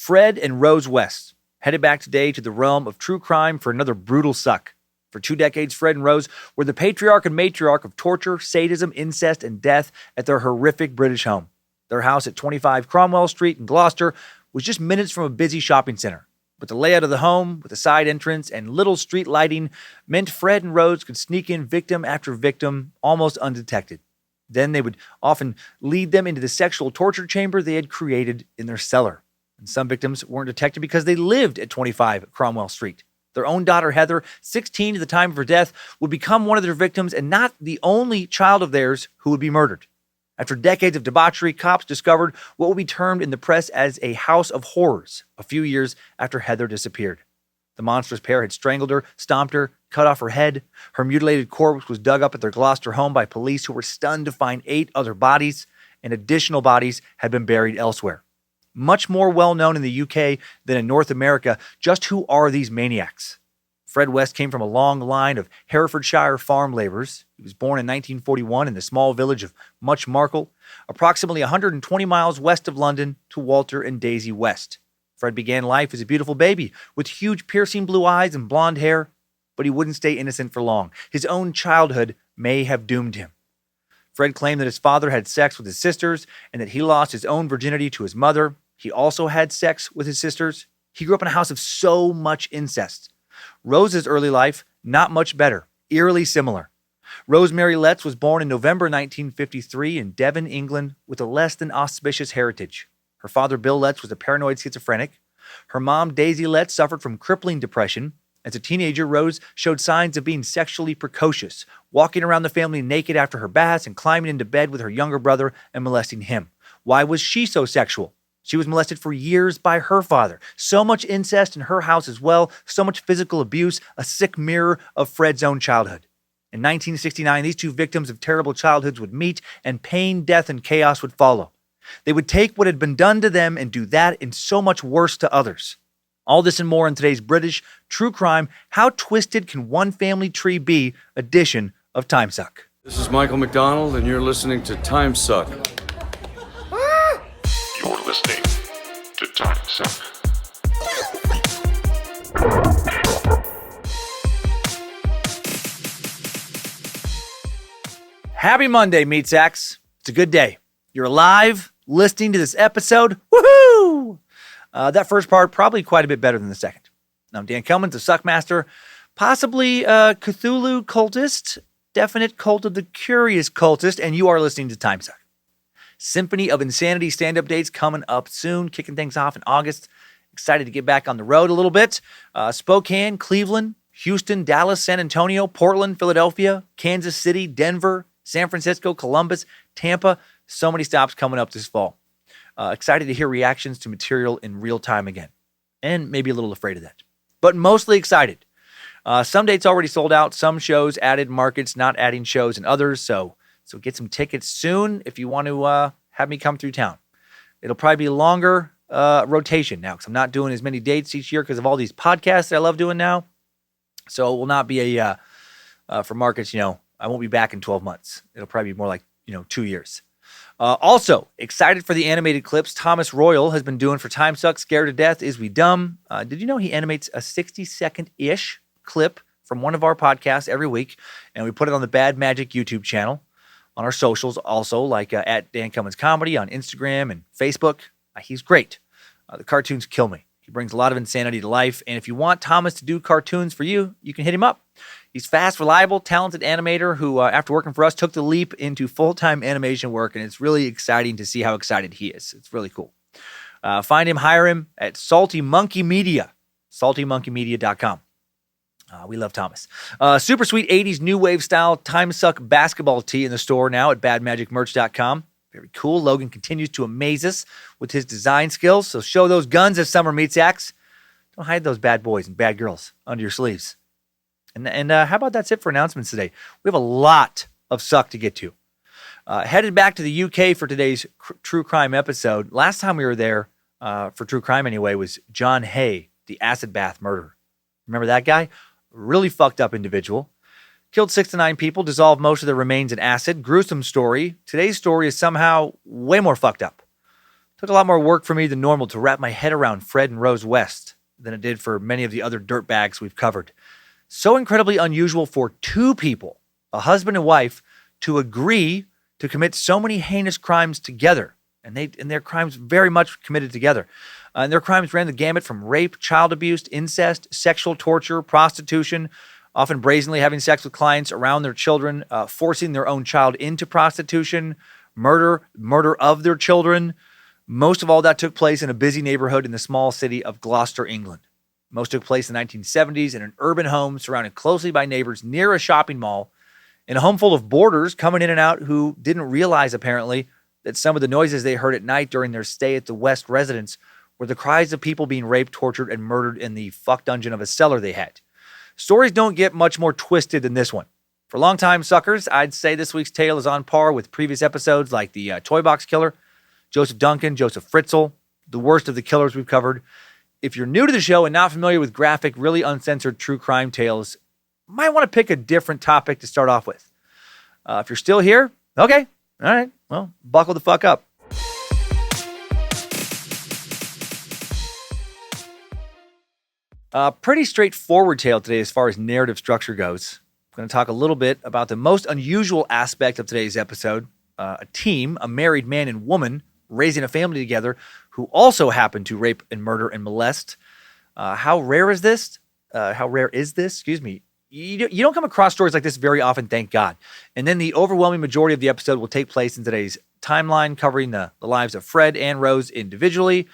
Fred and Rose West headed back today to the realm of true crime for another brutal suck. For 2 decades, Fred and Rose were the patriarch and matriarch of torture, sadism, incest, and death at their horrific British home. Their house at 25 Cromwell Street in Gloucester was just minutes from a busy shopping center. But the layout of the home, with a side entrance and little street lighting, meant Fred and Rose could sneak in victim after victim almost undetected. Then they would often lead them into the sexual torture chamber they had created in their cellar. And some victims weren't detected because they lived at 25 Cromwell Street. Their own daughter, Heather, 16 at the time of her death, would become one of their victims and not the only child of theirs who would be murdered. After decades of debauchery, cops discovered what would be termed in the press as a house of horrors a few years after Heather disappeared. The monstrous pair had strangled her, stomped her, cut off her head. Her mutilated corpse was dug up at their Gloucester home by police who were stunned to find 8 other bodies, and additional bodies had been buried elsewhere. Much more well-known in the UK than in North America, just who are these maniacs? Fred West came from a long line of Herefordshire farm laborers. He was born in 1941 in the small village of Muchmarkle, approximately 120 miles west of London, to Walter and Daisy West. Fred began life as a beautiful baby with huge piercing blue eyes and blonde hair, but he wouldn't stay innocent for long. His own childhood may have doomed him. Fred claimed that his father had sex with his sisters and that he lost his own virginity to his mother. He also had sex with his sisters. He grew up in a house of so much incest. Rose's early life, not much better, eerily similar. Rosemary Lettuce was born in November 1953 in Devon, England, with a less than auspicious heritage. Her father, Bill Lettuce, was a paranoid schizophrenic. Her mom, Daisy Lettuce, suffered from crippling depression. As a teenager, Rose showed signs of being sexually precocious, walking around the family naked after her baths and climbing into bed with her younger brother and molesting him. Why was she so sexual? She was molested for years by her father. So much incest in her house as well, so much physical abuse, a sick mirror of Fred's own childhood. In 1969, these 2 victims of terrible childhoods would meet, and pain, death, and chaos would follow. They would take what had been done to them and do that and so much worse to others. All this and more in today's British true crime, How Twisted Can One Family Tree Be edition of Timesuck. This is Michael McDonald, and you're listening to Timesuck. You're listening to Timesuck. Happy Monday, Meat Sacks. It's a good day. You're alive, listening to this episode. Woohoo! That first part, probably quite a bit better than the second. I'm Dan Cummins, the Suckmaster, possibly a Cthulhu cultist, definite cult of the curious cultist, and you are listening to Timesuck. Symphony of Insanity stand-up dates coming up soon, kicking things off in August. Excited to get back on the road a little bit. Spokane, Cleveland, Houston, Dallas, San Antonio, Portland, Philadelphia, Kansas City, Denver, San Francisco, Columbus, Tampa. So many stops coming up this fall. Excited to hear reactions to material in real time again. And maybe a little afraid of that. But mostly excited. Some dates already sold out. Some shows added markets, not adding shows in others. So get some tickets soon if you want to have me come through town. It'll probably be a longer rotation now because I'm not doing as many dates each year because of all these podcasts that I love doing now. So it will not be for markets, I won't be back in 12 months. It'll probably be more like, 2 years. Also, excited for the animated clips Thomas Royal has been doing for Timesuck, Scared to Death, Is We Dumb? Did you know he animates a 60-second-ish clip from one of our podcasts every week, and we put it on the Bad Magic YouTube channel, on our socials also, like at Dan Cummins Comedy on Instagram and Facebook. He's great. The cartoons kill me. He brings a lot of insanity to life, and if you want Thomas to do cartoons for you, you can hit him up. He's fast, reliable, talented animator who, after working for us, took the leap into full-time animation work, and it's really exciting to see how excited he is. It's really cool. Find him, hire him at Salty Monkey Media, saltymonkeymedia.com. We love Thomas. Super sweet 80s new wave style Timesuck basketball tee in the store now at badmagicmerch.com. Very cool. Logan continues to amaze us with his design skills, so show those guns as summer meat sacks. Don't hide those bad boys and bad girls under your sleeves. And how about that's it for announcements today? We have a lot of suck to get to. Headed back to the UK for today's true crime episode. Last time we were there, for true crime anyway, was John Hay, the acid bath murderer. Remember that guy? Really fucked up individual. Killed 6 to 9 people, dissolved most of their remains in acid. Gruesome story. Today's story is somehow way more fucked up. Took a lot more work for me than normal to wrap my head around Fred and Rose West than it did for many of the other dirtbags we've covered. So incredibly unusual for two people, a husband and wife, to agree to commit so many heinous crimes together. And their crimes very much committed together. And their crimes ran the gamut from rape, child abuse, incest, sexual torture, prostitution, often brazenly having sex with clients around their children, forcing their own child into prostitution, murder of their children. Most of all that took place in a busy neighborhood in the small city of Gloucester, England. Most took place in the 1970s in an urban home surrounded closely by neighbors near a shopping mall, in a home full of boarders coming in and out who didn't realize, apparently, that some of the noises they heard at night during their stay at the West residence were the cries of people being raped, tortured, and murdered in the fuck dungeon of a cellar they had. Stories don't get much more twisted than this one. For longtime suckers, I'd say this week's tale is on par with previous episodes like the Toy Box Killer, Joseph Duncan, Joseph Fritzl, the worst of the killers we've covered. If you're new to the show and not familiar with graphic, really uncensored true crime tales, you might want to pick a different topic to start off with. If you're still here, okay, all right, well, buckle the fuck up. Pretty straightforward tale today as far as narrative structure goes. I'm going to talk a little bit about the most unusual aspect of today's episode, a team, a married man and woman, raising a family together who also happen to rape and murder and molest. How rare is this? Excuse me. You don't come across stories like this very often, thank God. And then the overwhelming majority of the episode will take place in today's timeline, covering the lives of Fred and Rose individually,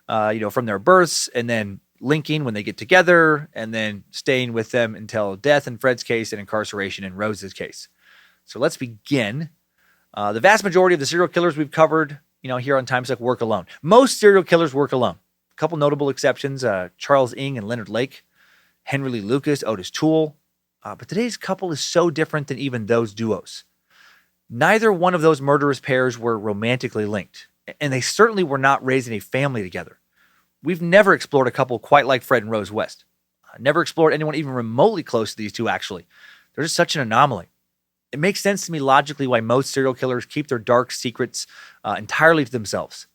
from their births, and then linking when they get together, and then staying with them until death in Fred's case and incarceration in Rose's case. So let's begin. The vast majority of the serial killers we've covered, here on Timesuck work alone. Most serial killers work alone. A couple notable exceptions, Charles Ng and Leonard Lake, Henry Lee Lucas, Otis Toole. But today's couple is so different than even those duos. Neither one of those murderous pairs were romantically linked, and they certainly were not raising a family together. We've never explored a couple quite like Fred and Rose West. Never explored anyone even remotely close to these two, actually. They're just such an anomaly. It makes sense to me logically why most serial killers keep their dark secrets entirely to themselves.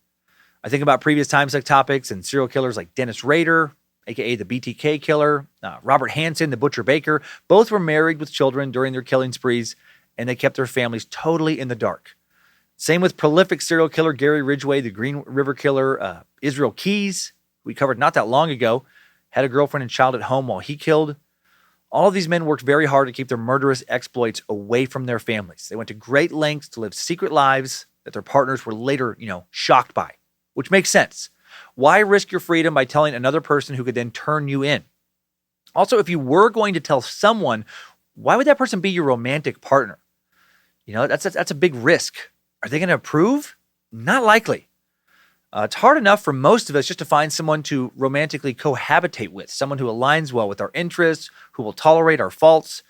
I think about previous Timesuck topics and serial killers like Dennis Rader, a.k.a. the BTK killer, Robert Hansen, the Butcher Baker. Both were married with children during their killing sprees, and they kept their families totally in the dark. Same with prolific serial killer Gary Ridgway, the Green River Killer, Israel Keys, we covered not that long ago, had a girlfriend and child at home while he killed. All of these men worked very hard to keep their murderous exploits away from their families. They went to great lengths to live secret lives that their partners were later, shocked by, which makes sense. Why risk your freedom by telling another person who could then turn you in? Also, if you were going to tell someone, why would that person be your romantic partner? That's a big risk. Are they going to approve? Not likely. It's hard enough for most of us just to find someone to romantically cohabitate with, someone who aligns well with our interests, who will tolerate our faults.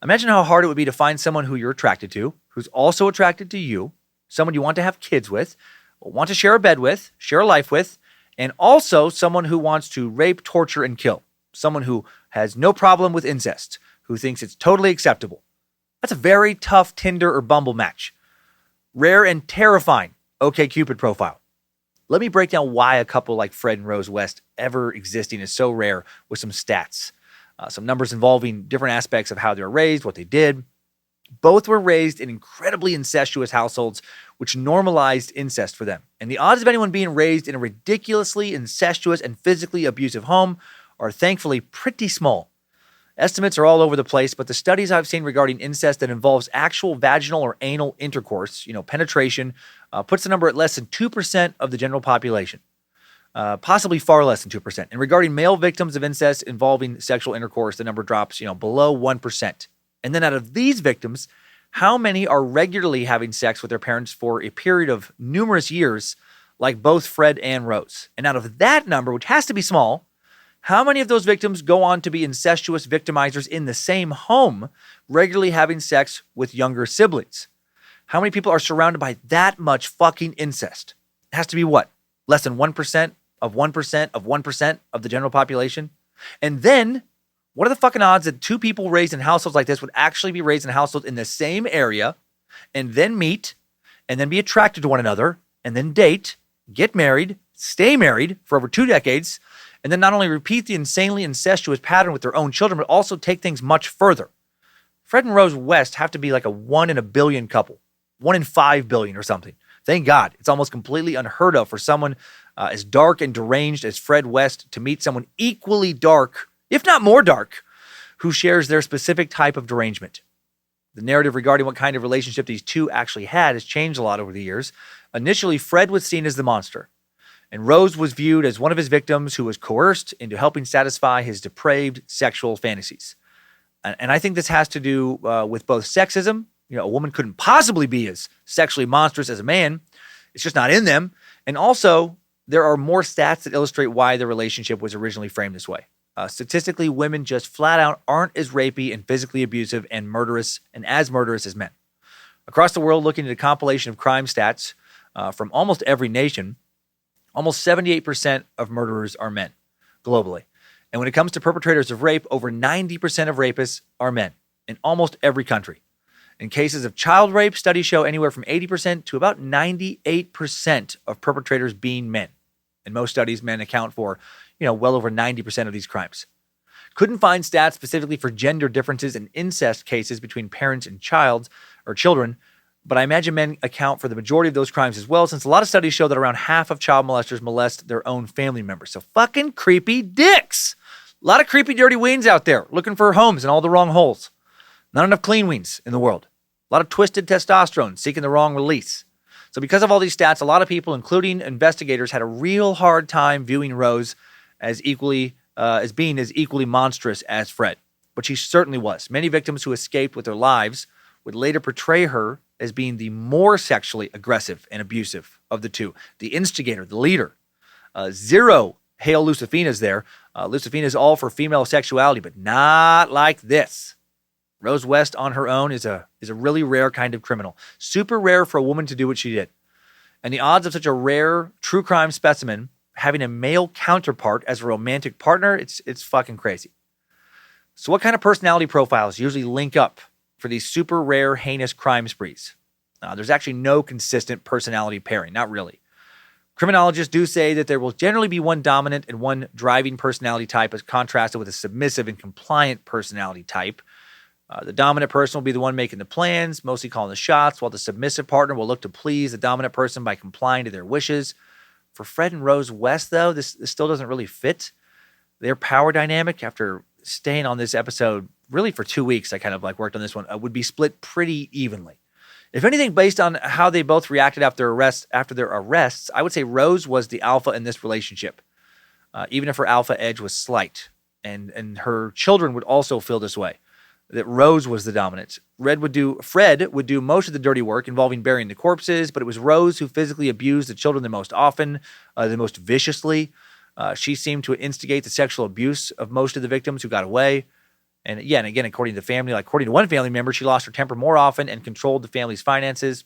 Imagine how hard it would be to find someone who you're attracted to, who's also attracted to you, someone you want to have kids with, want to share a bed with, share a life with, and also someone who wants to rape, torture, and kill. Someone who has no problem with incest, who thinks it's totally acceptable. That's a very tough Tinder or Bumble match. Rare and terrifying OkCupid profile. Let me break down why a couple like Fred and Rose West ever existing is so rare with some stats. Some numbers involving different aspects of how they were raised, what they did. Both were raised in incredibly incestuous households, which normalized incest for them. And the odds of anyone being raised in a ridiculously incestuous and physically abusive home are thankfully pretty small. Estimates are all over the place, but the studies I've seen regarding incest that involves actual vaginal or anal intercourse, penetration, puts the number at less than 2% of the general population. Possibly far less than 2%. And regarding male victims of incest involving sexual intercourse, the number drops, below 1%. And then out of these victims, how many are regularly having sex with their parents for a period of numerous years, like both Fred and Rose? And out of that number, which has to be small, how many of those victims go on to be incestuous victimizers in the same home, regularly having sex with younger siblings? How many people are surrounded by that much fucking incest? It has to be what? Less than 1% of 1% of 1% of the general population? And then, what are the fucking odds that two people raised in households like this would actually be raised in households in the same area, and then meet, and then be attracted to one another, and then date, get married, stay married for over 2 decades, and then not only repeat the insanely incestuous pattern with their own children, but also take things much further. Fred and Rose West have to be like a 1 in a billion couple, 1 in 5 billion or something. Thank God. It's almost completely unheard of for someone as dark and deranged as Fred West to meet someone equally dark, if not more dark, who shares their specific type of derangement. The narrative regarding what kind of relationship these two actually had has changed a lot over the years. Initially, Fred was seen as the monster, and Rose was viewed as one of his victims who was coerced into helping satisfy his depraved sexual fantasies. And I think this has to do with both sexism. A woman couldn't possibly be as sexually monstrous as a man. It's just not in them. And also, there are more stats that illustrate why the relationship was originally framed this way. Statistically, women just flat out aren't as rapey and physically abusive and murderous and as murderous as men. Across the world, looking at a compilation of crime stats from almost every nation, almost 78% of murderers are men globally. And when it comes to perpetrators of rape, over 90% of rapists are men in almost every country. In cases of child rape, studies show anywhere from 80% to about 98% of perpetrators being men. In most studies, men account for, well over 90% of these crimes. Couldn't find stats specifically for gender differences in incest cases between parents and children, but I imagine men account for the majority of those crimes as well, since a lot of studies show that around half of child molesters molest their own family members. So fucking creepy dicks. A lot of creepy, dirty weens out there looking for homes in all the wrong holes. Not enough clean weens in the world. A lot of twisted testosterone seeking the wrong release. So because of all these stats, a lot of people, including investigators, had a real hard time viewing Rose as being as equally monstrous as Fred. But she certainly was. Many victims who escaped with their lives would later portray her as being the more sexually aggressive and abusive of the two. The instigator, the leader. Zero Hail Lucifina's there. Lucifina's all for female sexuality, but not like this. Rose West on her own is a really rare kind of criminal. Super rare for a woman to do what she did. And the odds of such a rare true crime specimen having a male counterpart as a romantic partner, it's fucking crazy. So what kind of personality profiles usually link up for these super rare, heinous crime sprees? There's actually no consistent personality pairing, not really. Criminologists do say that there will generally be one dominant and one driving personality type as contrasted with a submissive and compliant personality type. The dominant person will be the one making the plans, mostly calling the shots, while the submissive partner will look to please the dominant person by complying to their wishes. For Fred and Rose West, though, this still doesn't really fit. Their power dynamic, after staying on this episode really for 2 weeks, I kind of worked on this one, would be split pretty evenly. If anything, based on how they both reacted after their arrests, I would say Rose was the alpha in this relationship, even if her alpha edge was slight. And her children would also feel this way, that Rose was the dominant. Fred would do most of the dirty work involving burying the corpses, but it was Rose who physically abused the children the most often, the most viciously. She seemed to instigate the sexual abuse of most of the victims who got away. And again, according to the family, according to one family member, she lost her temper more often and controlled the family's finances.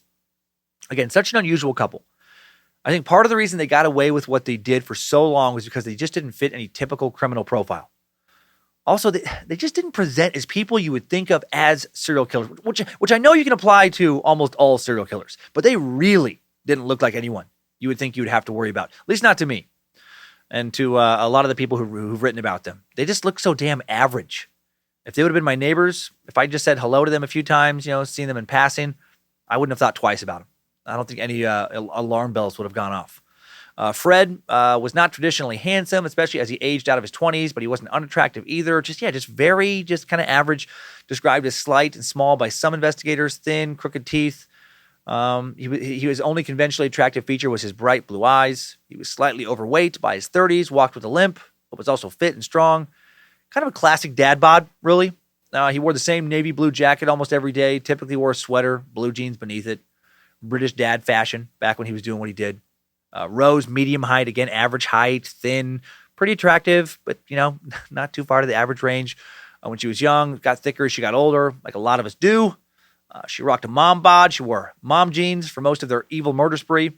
Again, such an unusual couple. I think part of the reason they got away with what they did for so long was because they just didn't fit any typical criminal profile. Also, they just didn't present as people you would think of as serial killers, which I know you can apply to almost all serial killers, but they really didn't look like anyone you would think you would have to worry about, at least not to me, and to a lot of the people who've written about them. They just look so damn average. If they would have been my neighbors, if I just said hello to them a few times, seen them in passing, I wouldn't have thought twice about them. I don't think any alarm bells would have gone off. Fred was not traditionally handsome, especially as he aged out of his 20s, but he wasn't unattractive either. Just kind of average, described as slight and small by some investigators, thin, crooked teeth. His only conventionally attractive feature was his bright blue eyes. He was slightly overweight by his 30s, walked with a limp, but was also fit and strong. Kind of a classic dad bod, really. He wore the same navy blue jacket almost every day, typically wore a sweater, blue jeans beneath it. British dad fashion back when he was doing what he did. Rose, medium height, again, average height, thin, pretty attractive, but, not too far to the average range. When she was young, got thicker as she got older, like a lot of us do. She rocked a mom bod. She wore mom jeans for most of their evil murder spree,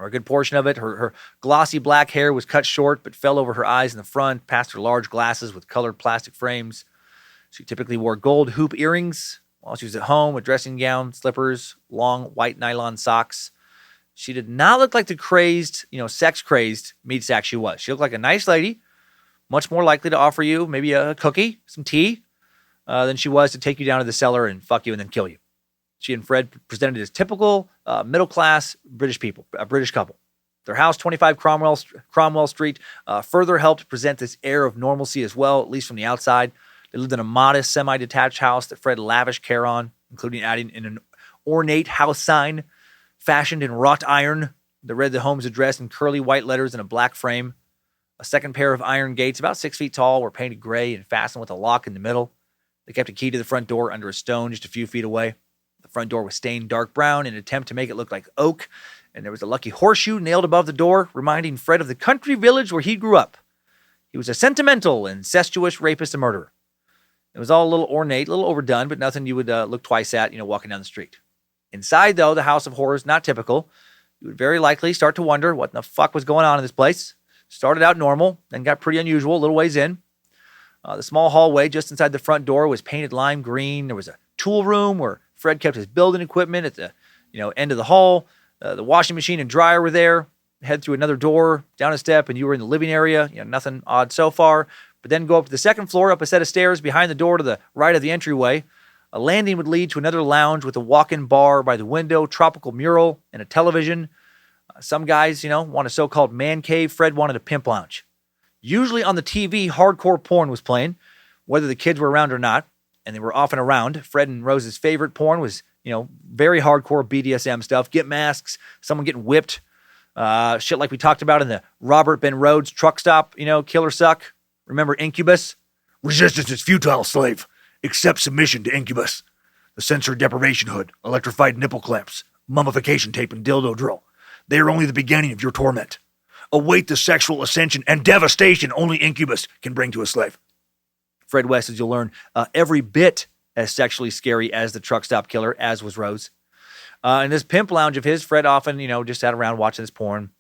or a good portion of it. Her glossy black hair was cut short, but fell over her eyes in the front, past her large glasses with colored plastic frames. She typically wore gold hoop earrings while she was at home with dressing gown, slippers, long white nylon socks. She did not look like the crazed, sex-crazed meat sack she was. She looked like a nice lady, much more likely to offer you maybe a cookie, some tea, than she was to take you down to the cellar and fuck you and then kill you. She and Fred presented as typical middle-class British people, a British couple. Their house, 25 Cromwell Street, further helped present this air of normalcy as well, at least from the outside. They lived in a modest, semi-detached house that Fred lavished care on, including adding in an ornate house sign fashioned in wrought iron that read the home's address in curly white letters in a black frame. A second pair of iron gates, about 6 feet tall, were painted gray and fastened with a lock in the middle. They kept a key to the front door under a stone just a few feet away. The front door was stained dark brown in an attempt to make it look like oak, and there was a lucky horseshoe nailed above the door, reminding Fred of the country village where he grew up. He was a sentimental, incestuous rapist and murderer. It was all a little ornate, a little overdone, but nothing you would look twice at, walking down the street. Inside, though, the house of horrors, not typical. You would very likely start to wonder what the fuck was going on in this place. Started out normal, then got pretty unusual a little ways in. The small hallway just inside the front door was painted lime green. There was a tool room where Fred kept his building equipment at the end of the hall. The washing machine and dryer were there. Head through another door, down a step, and you were in the living area. Nothing odd so far. But then go up to the second floor, up a set of stairs behind the door to the right of the entryway. A landing would lead to another lounge with a walk-in bar by the window, tropical mural, and a television. Some guys, want a so-called man cave. Fred wanted a pimp lounge. Usually on the TV, hardcore porn was playing, whether the kids were around or not, and they were often around. Fred and Rose's favorite porn was, very hardcore BDSM stuff. Get masks, someone getting whipped, shit like we talked about in the Robert Ben Rhodes truck stop, killer suck. Remember Incubus? Resistance is futile, slave. Accept submission to Incubus. The sensor deprivation hood, electrified nipple clamps, mummification tape, and dildo drill. They are only the beginning of your torment. Await the sexual ascension and devastation only Incubus can bring to a slave. Fred West, as you'll learn, every bit as sexually scary as the truck stop killer, as was Rose. In this pimp lounge of his, Fred often, just sat around watching this porn.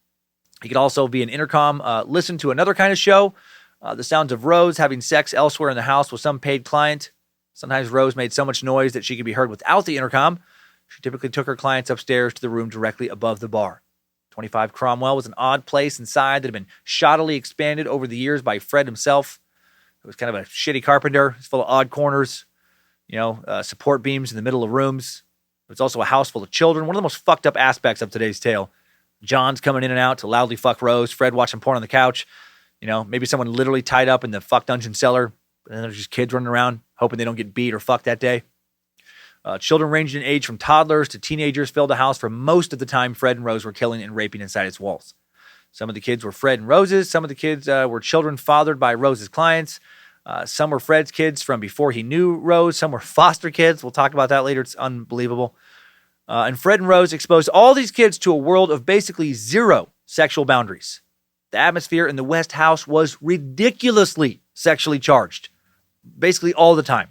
He could also be an intercom, listen to another kind of show, the sounds of Rose having sex elsewhere in the house with some paid client. Sometimes Rose made so much noise that she could be heard without the intercom. She typically took her clients upstairs to the room directly above the bar. 25 Cromwell was an odd place inside that had been shoddily expanded over the years by Fred himself. It was kind of a shitty carpenter. It was full of odd corners, support beams in the middle of rooms. It was also a house full of children. One of the most fucked up aspects of today's tale. John's coming in and out to loudly fuck Rose. Fred watching porn on the couch. Maybe someone literally tied up in the fuck dungeon cellar. And then there's just kids running around hoping they don't get beat or fucked that day. Children ranged in age from toddlers to teenagers filled the house for most of the time Fred and Rose were killing and raping inside its walls. Some of the kids were Fred and Rose's. Some of the kids were children fathered by Rose's clients. Some were Fred's kids from before he knew Rose. Some were foster kids. We'll talk about that later. It's unbelievable. And Fred and Rose exposed all these kids to a world of basically zero sexual boundaries. The atmosphere in the West House was ridiculously sexually charged, basically all the time.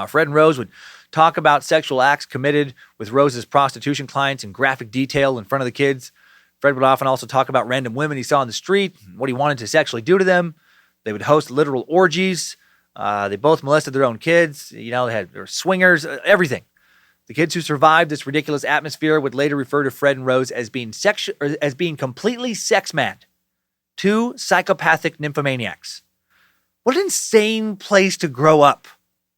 Fred and Rose would talk about sexual acts committed with Rose's prostitution clients in graphic detail in front of the kids. Fred would often also talk about random women he saw on the street, what he wanted to sexually do to them. They would host literal orgies. They both molested their own kids. They were swingers, everything. The kids who survived this ridiculous atmosphere would later refer to Fred and Rose as being completely sex mad. Two psychopathic nymphomaniacs. What an insane place to grow up.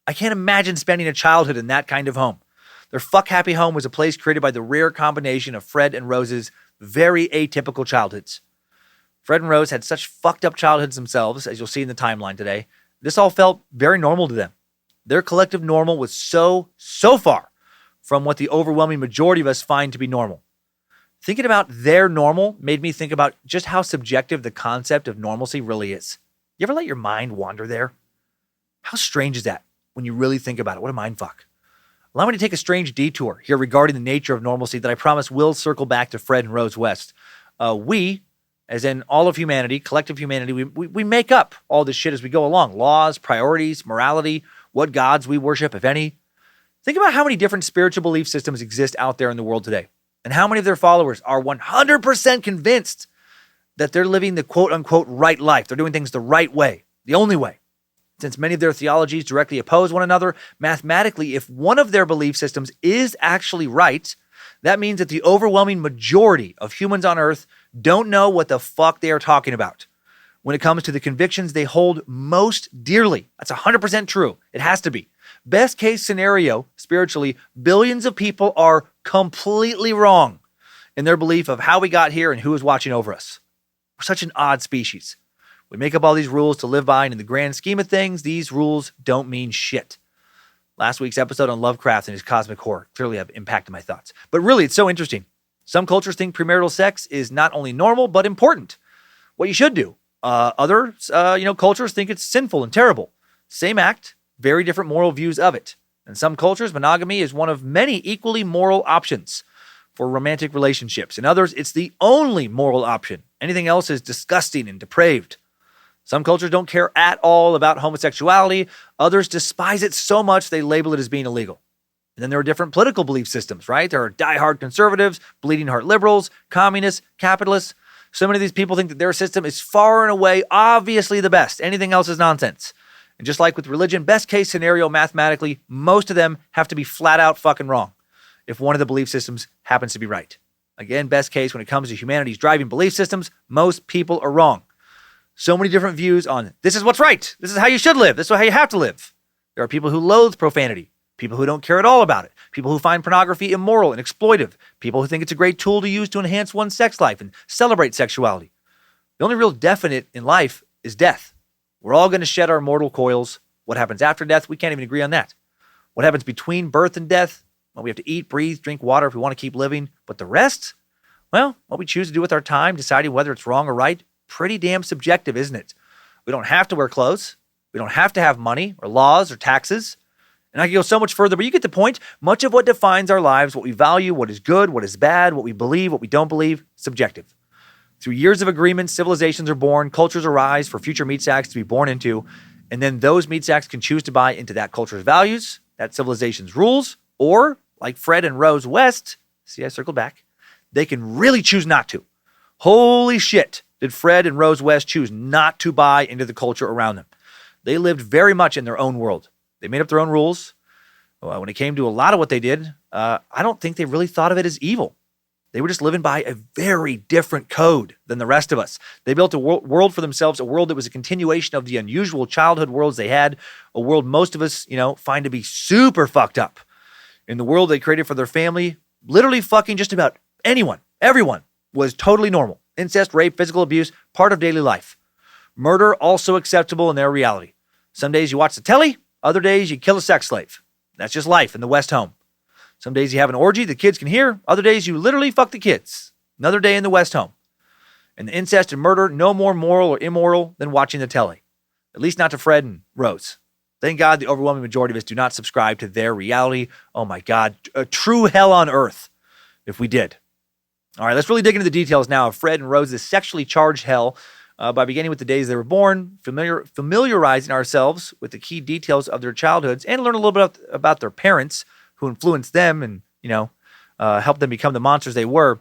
I can't imagine spending a childhood in that kind of home. Their fuck-happy home was a place created by the rare combination of Fred and Rose's very atypical childhoods. Fred and Rose had such fucked up childhoods themselves, as you'll see in the timeline today. This all felt very normal to them. Their collective normal was so far from what the overwhelming majority of us find to be normal. Thinking about their normal made me think about just how subjective the concept of normalcy really is. You ever let your mind wander there? How strange is that when you really think about it? What a mind fuck. Allow me to take a strange detour here regarding the nature of normalcy that I promise will circle back to Fred and Rose West. We, as in all of humanity, collective humanity, we make up all this shit as we go along. Laws, priorities, morality, what gods we worship, if any. Think about how many different spiritual belief systems exist out there in the world today. And how many of their followers are 100% convinced that they're living the quote-unquote right life. They're doing things the right way, the only way. Since many of their theologies directly oppose one another, mathematically, if one of their belief systems is actually right, That means that the overwhelming majority of humans on Earth don't know what the fuck they are talking about when it comes to the convictions they hold most dearly. That's 100% true. It has to be. Best case scenario, spiritually, billions of people are completely wrong in their belief of how we got here and who is watching over us. We're such an odd species. We make up all these rules to live by, and in the grand scheme of things, these rules don't mean shit. Last week's episode on Lovecraft and his cosmic horror clearly have impacted my thoughts. But really, it's so interesting. Some cultures think premarital sex is not only normal, but important. What you should do. Others, cultures think it's sinful and terrible. Same act, very different moral views of it. In some cultures, monogamy is one of many equally moral options for romantic relationships. In others, it's the only moral option. Anything else is disgusting and depraved. Some cultures don't care at all about homosexuality. Others despise it so much they label it as being illegal. And then there are different political belief systems, right? There are diehard conservatives, bleeding heart liberals, communists, capitalists. So many of these people think that their system is far and away obviously the best. Anything else is nonsense. And just like with religion, best case scenario mathematically, most of them have to be flat out fucking wrong if one of the belief systems happens to be right. Again, best case when it comes to humanity's driving belief systems, most people are wrong. So many different views on this is what's right. This is how you should live. This is how you have to live. There are people who loathe profanity, people who don't care at all about it, people who find pornography immoral and exploitive, people who think it's a great tool to use to enhance one's sex life and celebrate sexuality. The only real definite in life is death. We're all going to shed our mortal coils. What happens after death? We can't even agree on that. What happens between birth and death? Well, we have to eat, breathe, drink water if we want to keep living. But the rest? Well, what we choose to do with our time, deciding whether it's wrong or right, pretty damn subjective, isn't it? We don't have to wear clothes. We don't have to have money or laws or taxes. And I can go so much further, but you get the point. Much of what defines our lives, what we value, what is good, what is bad, what we believe, what we don't believe, subjective. Through years of agreements, civilizations are born, cultures arise for future meat sacks to be born into, and then those meat sacks can choose to buy into that culture's values, that civilization's rules, or, like Fred and Rose West, see I circled back, they can really choose not to. Holy shit, did Fred and Rose West choose not to buy into the culture around them. They lived very much in their own world. They made up their own rules. When it came to a lot of what they did, I don't think they really thought of it as evil. They were just living by a very different code than the rest of us. They built a world for themselves, a world that was a continuation of the unusual childhood worlds they had, a world most of us, find to be super fucked up. In the world they created for their family, literally fucking just about anyone, everyone, was totally normal. Incest, rape, physical abuse, part of daily life. Murder, also acceptable in their reality. Some days you watch the telly, other days you kill a sex slave. That's just life in the West home. Some days you have an orgy the kids can hear, other days you literally fuck the kids. Another day in the West home. And the incest and murder, no more moral or immoral than watching the telly. At least not to Fred and Rose. Thank God the overwhelming majority of us do not subscribe to their reality. Oh my God, a true hell on earth if we did. All right, let's really dig into the details now of Fred and Rose's sexually charged hell by beginning with the days they were born, familiarizing ourselves with the key details of their childhoods, and learn a little bit about their parents who influenced them and, helped them become the monsters they were.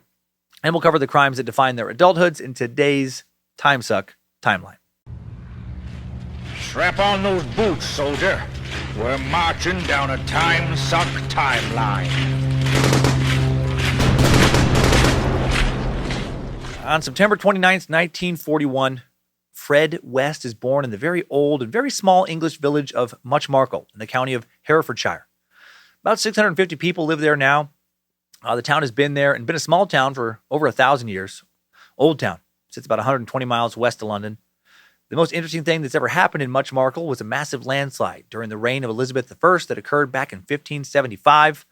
And we'll cover the crimes that define their adulthoods in today's Timesuck timeline. Strap on those boots, soldier. We're marching down a Timesuck timeline. On September 29th, 1941, Fred West is born in the very old and very small English village of Muchmarcle in the county of Herefordshire. About 650 people live there now. The town has been there and been a small town for over 1,000 years. Old town. Sits about 120 miles west of London. The most interesting thing that's ever happened in Muchmarcle was a massive landslide during the reign of Elizabeth I that occurred back in 1575.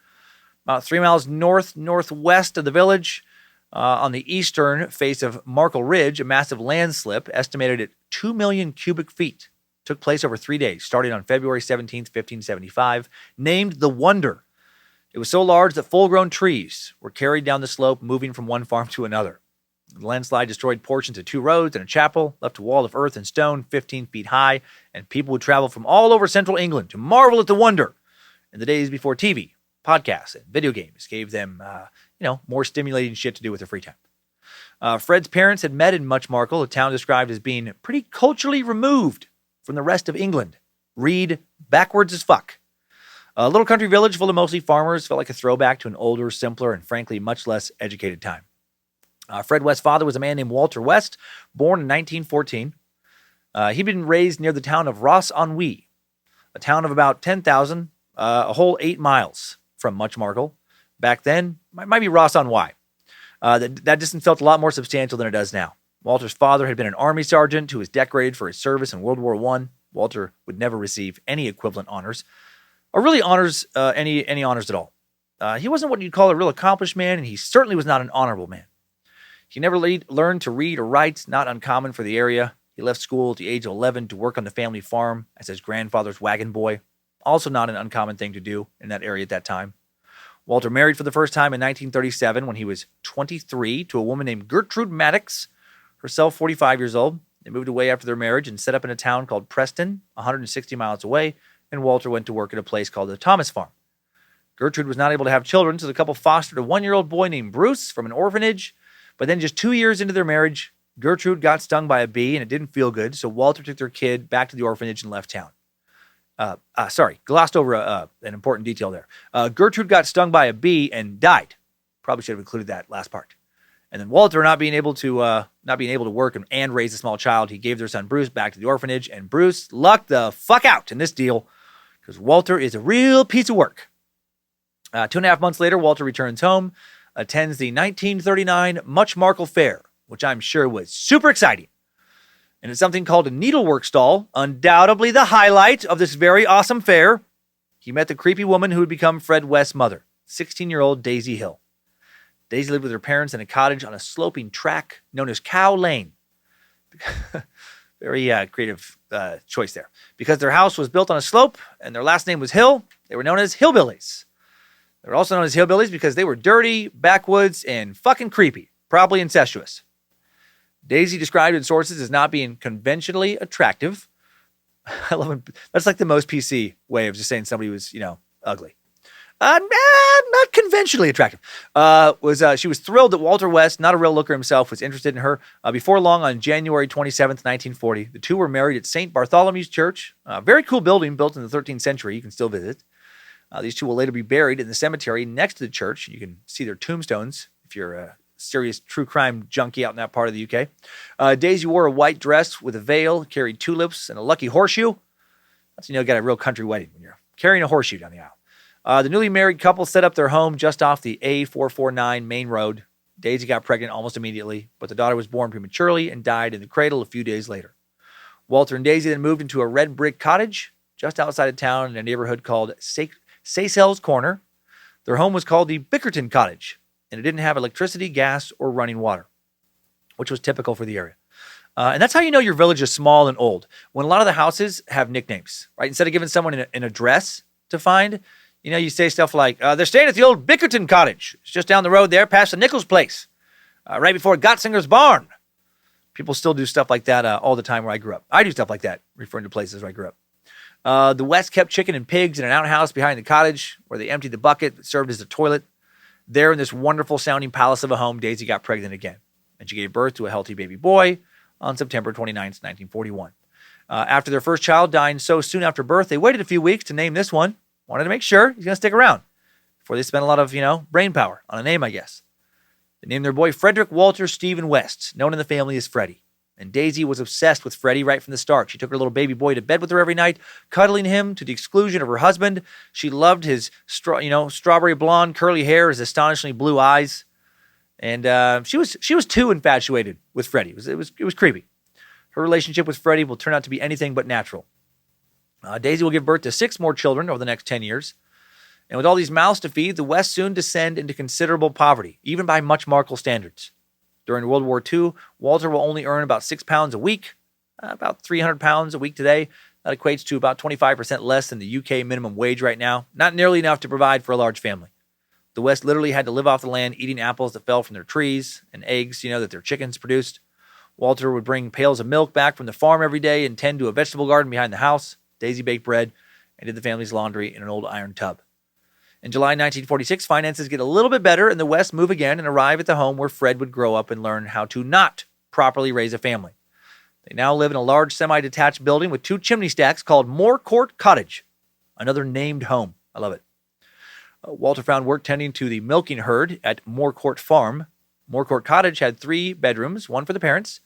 About 3 miles northwest of the village, on the eastern face of Markle Ridge, a massive landslip estimated at 2 million cubic feet took place over 3 days, starting on February 17th, 1575, named the Wonder. It was so large that full-grown trees were carried down the slope, moving from one farm to another. The landslide destroyed portions of 2 roads and a chapel, left a wall of earth and stone 15 feet high, and people would travel from all over central England to marvel at the wonder. In the days before TV, podcasts, and video games gave them, more stimulating shit to do with their free time. Fred's parents had met in Muchmarcle, a town described as being pretty culturally removed from the rest of England. Read backwards as fuck. A little country village full of mostly farmers felt like a throwback to an older, simpler, and frankly much less educated time. Fred West's father was a man named Walter West, born in 1914. He'd been raised near the town of Ross-on-Wye, a town of about 10,000, a whole 8 miles from Muchmarkel. Back then, might be Ross-on-Wye. That distance felt a lot more substantial than it does now. Walter's father had been an army sergeant who was decorated for his service in World War I. Walter would never receive any equivalent honors, or really honors, any honors at all. He wasn't what you'd call a real accomplished man, and he certainly was not an honorable man. He never learned to read or write, not uncommon for the area. He left school at the age of 11 to work on the family farm as his grandfather's wagon boy, also not an uncommon thing to do in that area at that time. Walter married for the first time in 1937 when he was 23 to a woman named Gertrude Maddox, herself 45 years old. They moved away after their marriage and set up in a town called Preston, 160 miles away, and Walter went to work at a place called the Thomas Farm. Gertrude was not able to have children, so the couple fostered a 1-year-old boy named Bruce from an orphanage. But then just 2 years into their marriage, Gertrude got stung by a bee and it didn't feel good, so Walter took their kid back to the orphanage and left town. Glossed over an important detail there. Gertrude got stung by a bee and died. Probably should have included that last part. And then Walter, not being able to work and raise a small child, he gave their son Bruce back to the orphanage, and Bruce lucked the fuck out in this deal because Walter is a real piece of work. 2.5 months later, Walter returns home, attends the 1939 Muchmarkel Fair, which I'm sure was super exciting. And it's something called a needlework stall, undoubtedly the highlight of this very awesome fair. He met the creepy woman who would become Fred West's mother, 16-year-old Daisy Hill. Daisy lived with her parents in a cottage on a sloping track known as Cow Lane. Very creative choice there. Because their house was built on a slope and their last name was Hill, they were known as Hillbillies. They were also known as Hillbillies because they were dirty, backwoods, and fucking creepy, probably incestuous. Daisy described in sources as not being conventionally attractive. I love it. That's like the most PC way of just saying somebody was, ugly. Not conventionally attractive. She was thrilled that Walter West, not a real looker himself, was interested in her. Before long, on January 27th, 1940, the two were married at St. Bartholomew's Church, a very cool building built in the 13th century. You can still visit. These two will later be buried in the cemetery next to the church. You can see their tombstones if you're a serious true crime junkie out in that part of the UK. Daisy wore a white dress with a veil, carried tulips, and a lucky horseshoe. That's you got a real country wedding when you're carrying a horseshoe down the aisle. The newly married couple set up their home just off the A449 main road. Daisy got pregnant almost immediately, but the daughter was born prematurely and died in the cradle a few days later. Walter and Daisy then moved into a red brick cottage just outside of town in a neighborhood called Seyssels Corner. Their home was called the Bickerton Cottage, and it didn't have electricity, gas, or running water, which was typical for the area. And that's how you know your village is small and old. When a lot of the houses have nicknames, right? Instead of giving someone an address to find, you say stuff like, they're staying at the old Bickerton Cottage. It's just down the road there, past the Nichols place, right before Gotsinger's barn. People still do stuff like that all the time where I grew up. I do stuff like that, referring to places where I grew up. The West kept chicken and pigs in an outhouse behind the cottage where they emptied the bucket that served as a toilet. There in this wonderful sounding palace of a home, Daisy got pregnant again, and she gave birth to a healthy baby boy on September 29th, 1941. After their first child dying so soon after birth, they waited a few weeks to name this one. Wanted to make sure he's going to stick around before they spent a lot of, brain power on a name, I guess. They named their boy Frederick Walter Stephen West, known in the family as Freddie. And Daisy was obsessed with Freddie right from the start. She took her little baby boy to bed with her every night, cuddling him to the exclusion of her husband. She loved his, strawberry blonde curly hair, his astonishingly blue eyes, and she was too infatuated with Freddie. It was creepy. Her relationship with Freddie will turn out to be anything but natural. Daisy will give birth to 6 more children over the next 10 years. And with all these mouths to feed, the West soon descend into considerable poverty, even by Muchmarkel standards. During World War II, Walter will only earn about £6 a week, about £300 a week today. That equates to about 25% less than the UK minimum wage right now. Not nearly enough to provide for a large family. The West literally had to live off the land, eating apples that fell from their trees and eggs, that their chickens produced. Walter would bring pails of milk back from the farm every day and tend to a vegetable garden behind the house. Daisy baked bread and did the family's laundry in an old iron tub. In July 1946, finances get a little bit better, and the West move again and arrive at the home where Fred would grow up and learn how to not properly raise a family. They now live in a large semi-detached building with 2 chimney stacks called Moor Court Cottage, another named home. I love it. Walter found work tending to the milking herd at Moorcourt Farm. Moorcourt Cottage had 3 bedrooms, one for the parents,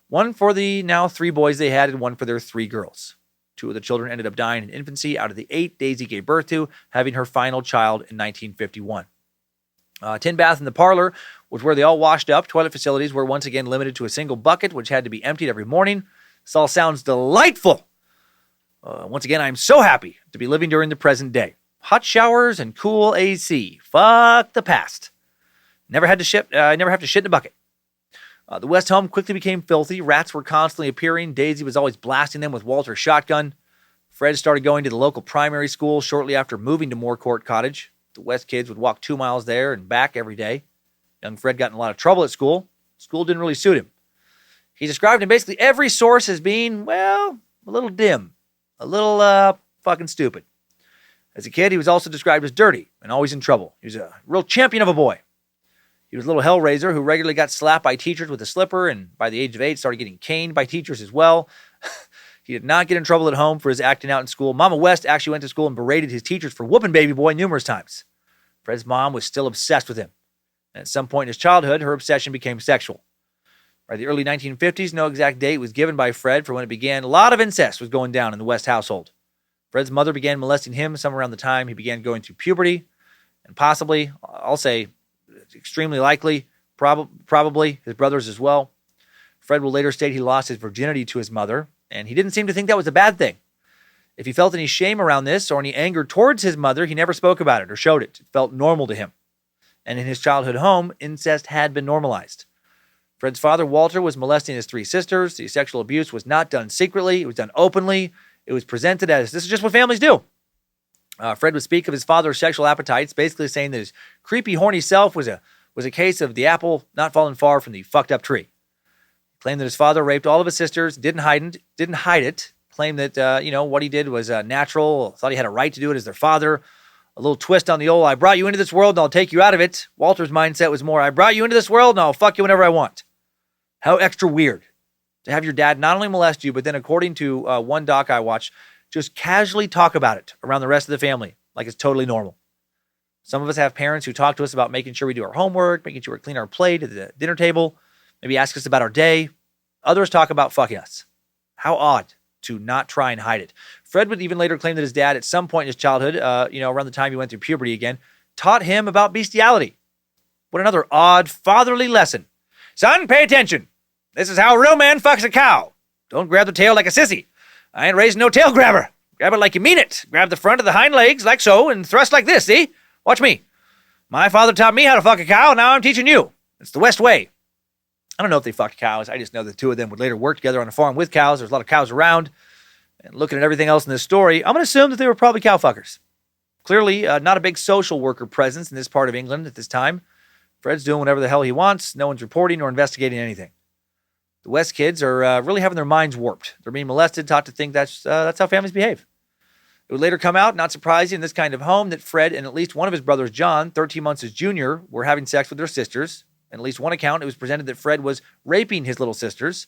one for the now 3 boys they had, and one for their 3 girls. 2 of the children ended up dying in infancy out of the 8 Daisy gave birth to, having her final child in 1951. Tin bath in the parlor was where they all washed up. Toilet facilities were once again limited to a single bucket, which had to be emptied every morning. This all sounds delightful. Once again, I'm so happy to be living during the present day. Hot showers and cool AC. Fuck the past. Never have to shit in a bucket. The West home quickly became filthy. Rats were constantly appearing. Daisy was always blasting them with Walter's shotgun. Fred started going to the local primary school shortly after moving to Moorcourt Cottage. The West kids would walk 2 miles there and back every day. Young Fred got in a lot of trouble at school. School didn't really suit him. He described in basically every source as being, well, a little dim, a little fucking stupid. As a kid, he was also described as dirty and always in trouble. He was a real champion of a boy. He was a little hellraiser who regularly got slapped by teachers with a slipper, and by the age of 8 started getting caned by teachers as well. He did not get in trouble at home for his acting out in school. Mama West actually went to school and berated his teachers for whooping baby boy numerous times. Fred's mom was still obsessed with him. And at some point in his childhood, her obsession became sexual. By the early 1950s, no exact date was given by Fred for when it began. A lot of incest was going down in the West household. Fred's mother began molesting him somewhere around the time he began going through puberty. And possibly, I'll say extremely likely, probably his brothers as well. Fred will later state he lost his virginity to his mother, and he didn't seem to think that was a bad thing. If he felt any shame around this or any anger towards his mother, he never spoke about it or showed it. It felt normal to him. And in his childhood home, incest had been normalized. Fred's father, Walter, was molesting his 3 sisters. The sexual abuse was not done secretly. It was done openly. It was presented as, this is just what families do. Fred would speak of his father's sexual appetites, basically saying that his creepy, horny self was a case of the apple not falling far from the fucked up tree. He claimed that his father raped all of his sisters, didn't hide it, claimed that, what he did was natural, thought he had a right to do it as their father. A little twist on the old, I brought you into this world and I'll take you out of it. Walter's mindset was more, I brought you into this world and I'll fuck you whenever I want. How extra weird to have your dad not only molest you, but then according to one doc I watched, just casually talk about it around the rest of the family like it's totally normal. Some of us have parents who talk to us about making sure we do our homework, making sure we clean our plate at the dinner table, maybe ask us about our day. Others talk about fucking us. How odd to not try and hide it. Fred would even later claim that his dad, at some point in his childhood, around the time he went through puberty again, taught him about bestiality. What another odd fatherly lesson. Son, pay attention. This is how a real man fucks a cow. Don't grab the tail like a sissy. I ain't raising no tail grabber. Grab it like you mean it. Grab the front of the hind legs like so and thrust like this, see? Watch me. My father taught me how to fuck a cow, now I'm teaching you. It's the West way. I don't know if they fucked cows. I just know the 2 of them would later work together on a farm with cows. There's a lot of cows around. And looking at everything else in this story, I'm going to assume that they were probably cow fuckers. Clearly, not a big social worker presence in this part of England at this time. Fred's doing whatever the hell he wants. No one's reporting or investigating anything. The West kids are really having their minds warped. They're being molested, taught to think that's how families behave. It would later come out, not surprising in this kind of home, that Fred and at least one of his brothers, John, 13 months his junior, were having sex with their sisters. And at least one account, it was presented that Fred was raping his little sisters.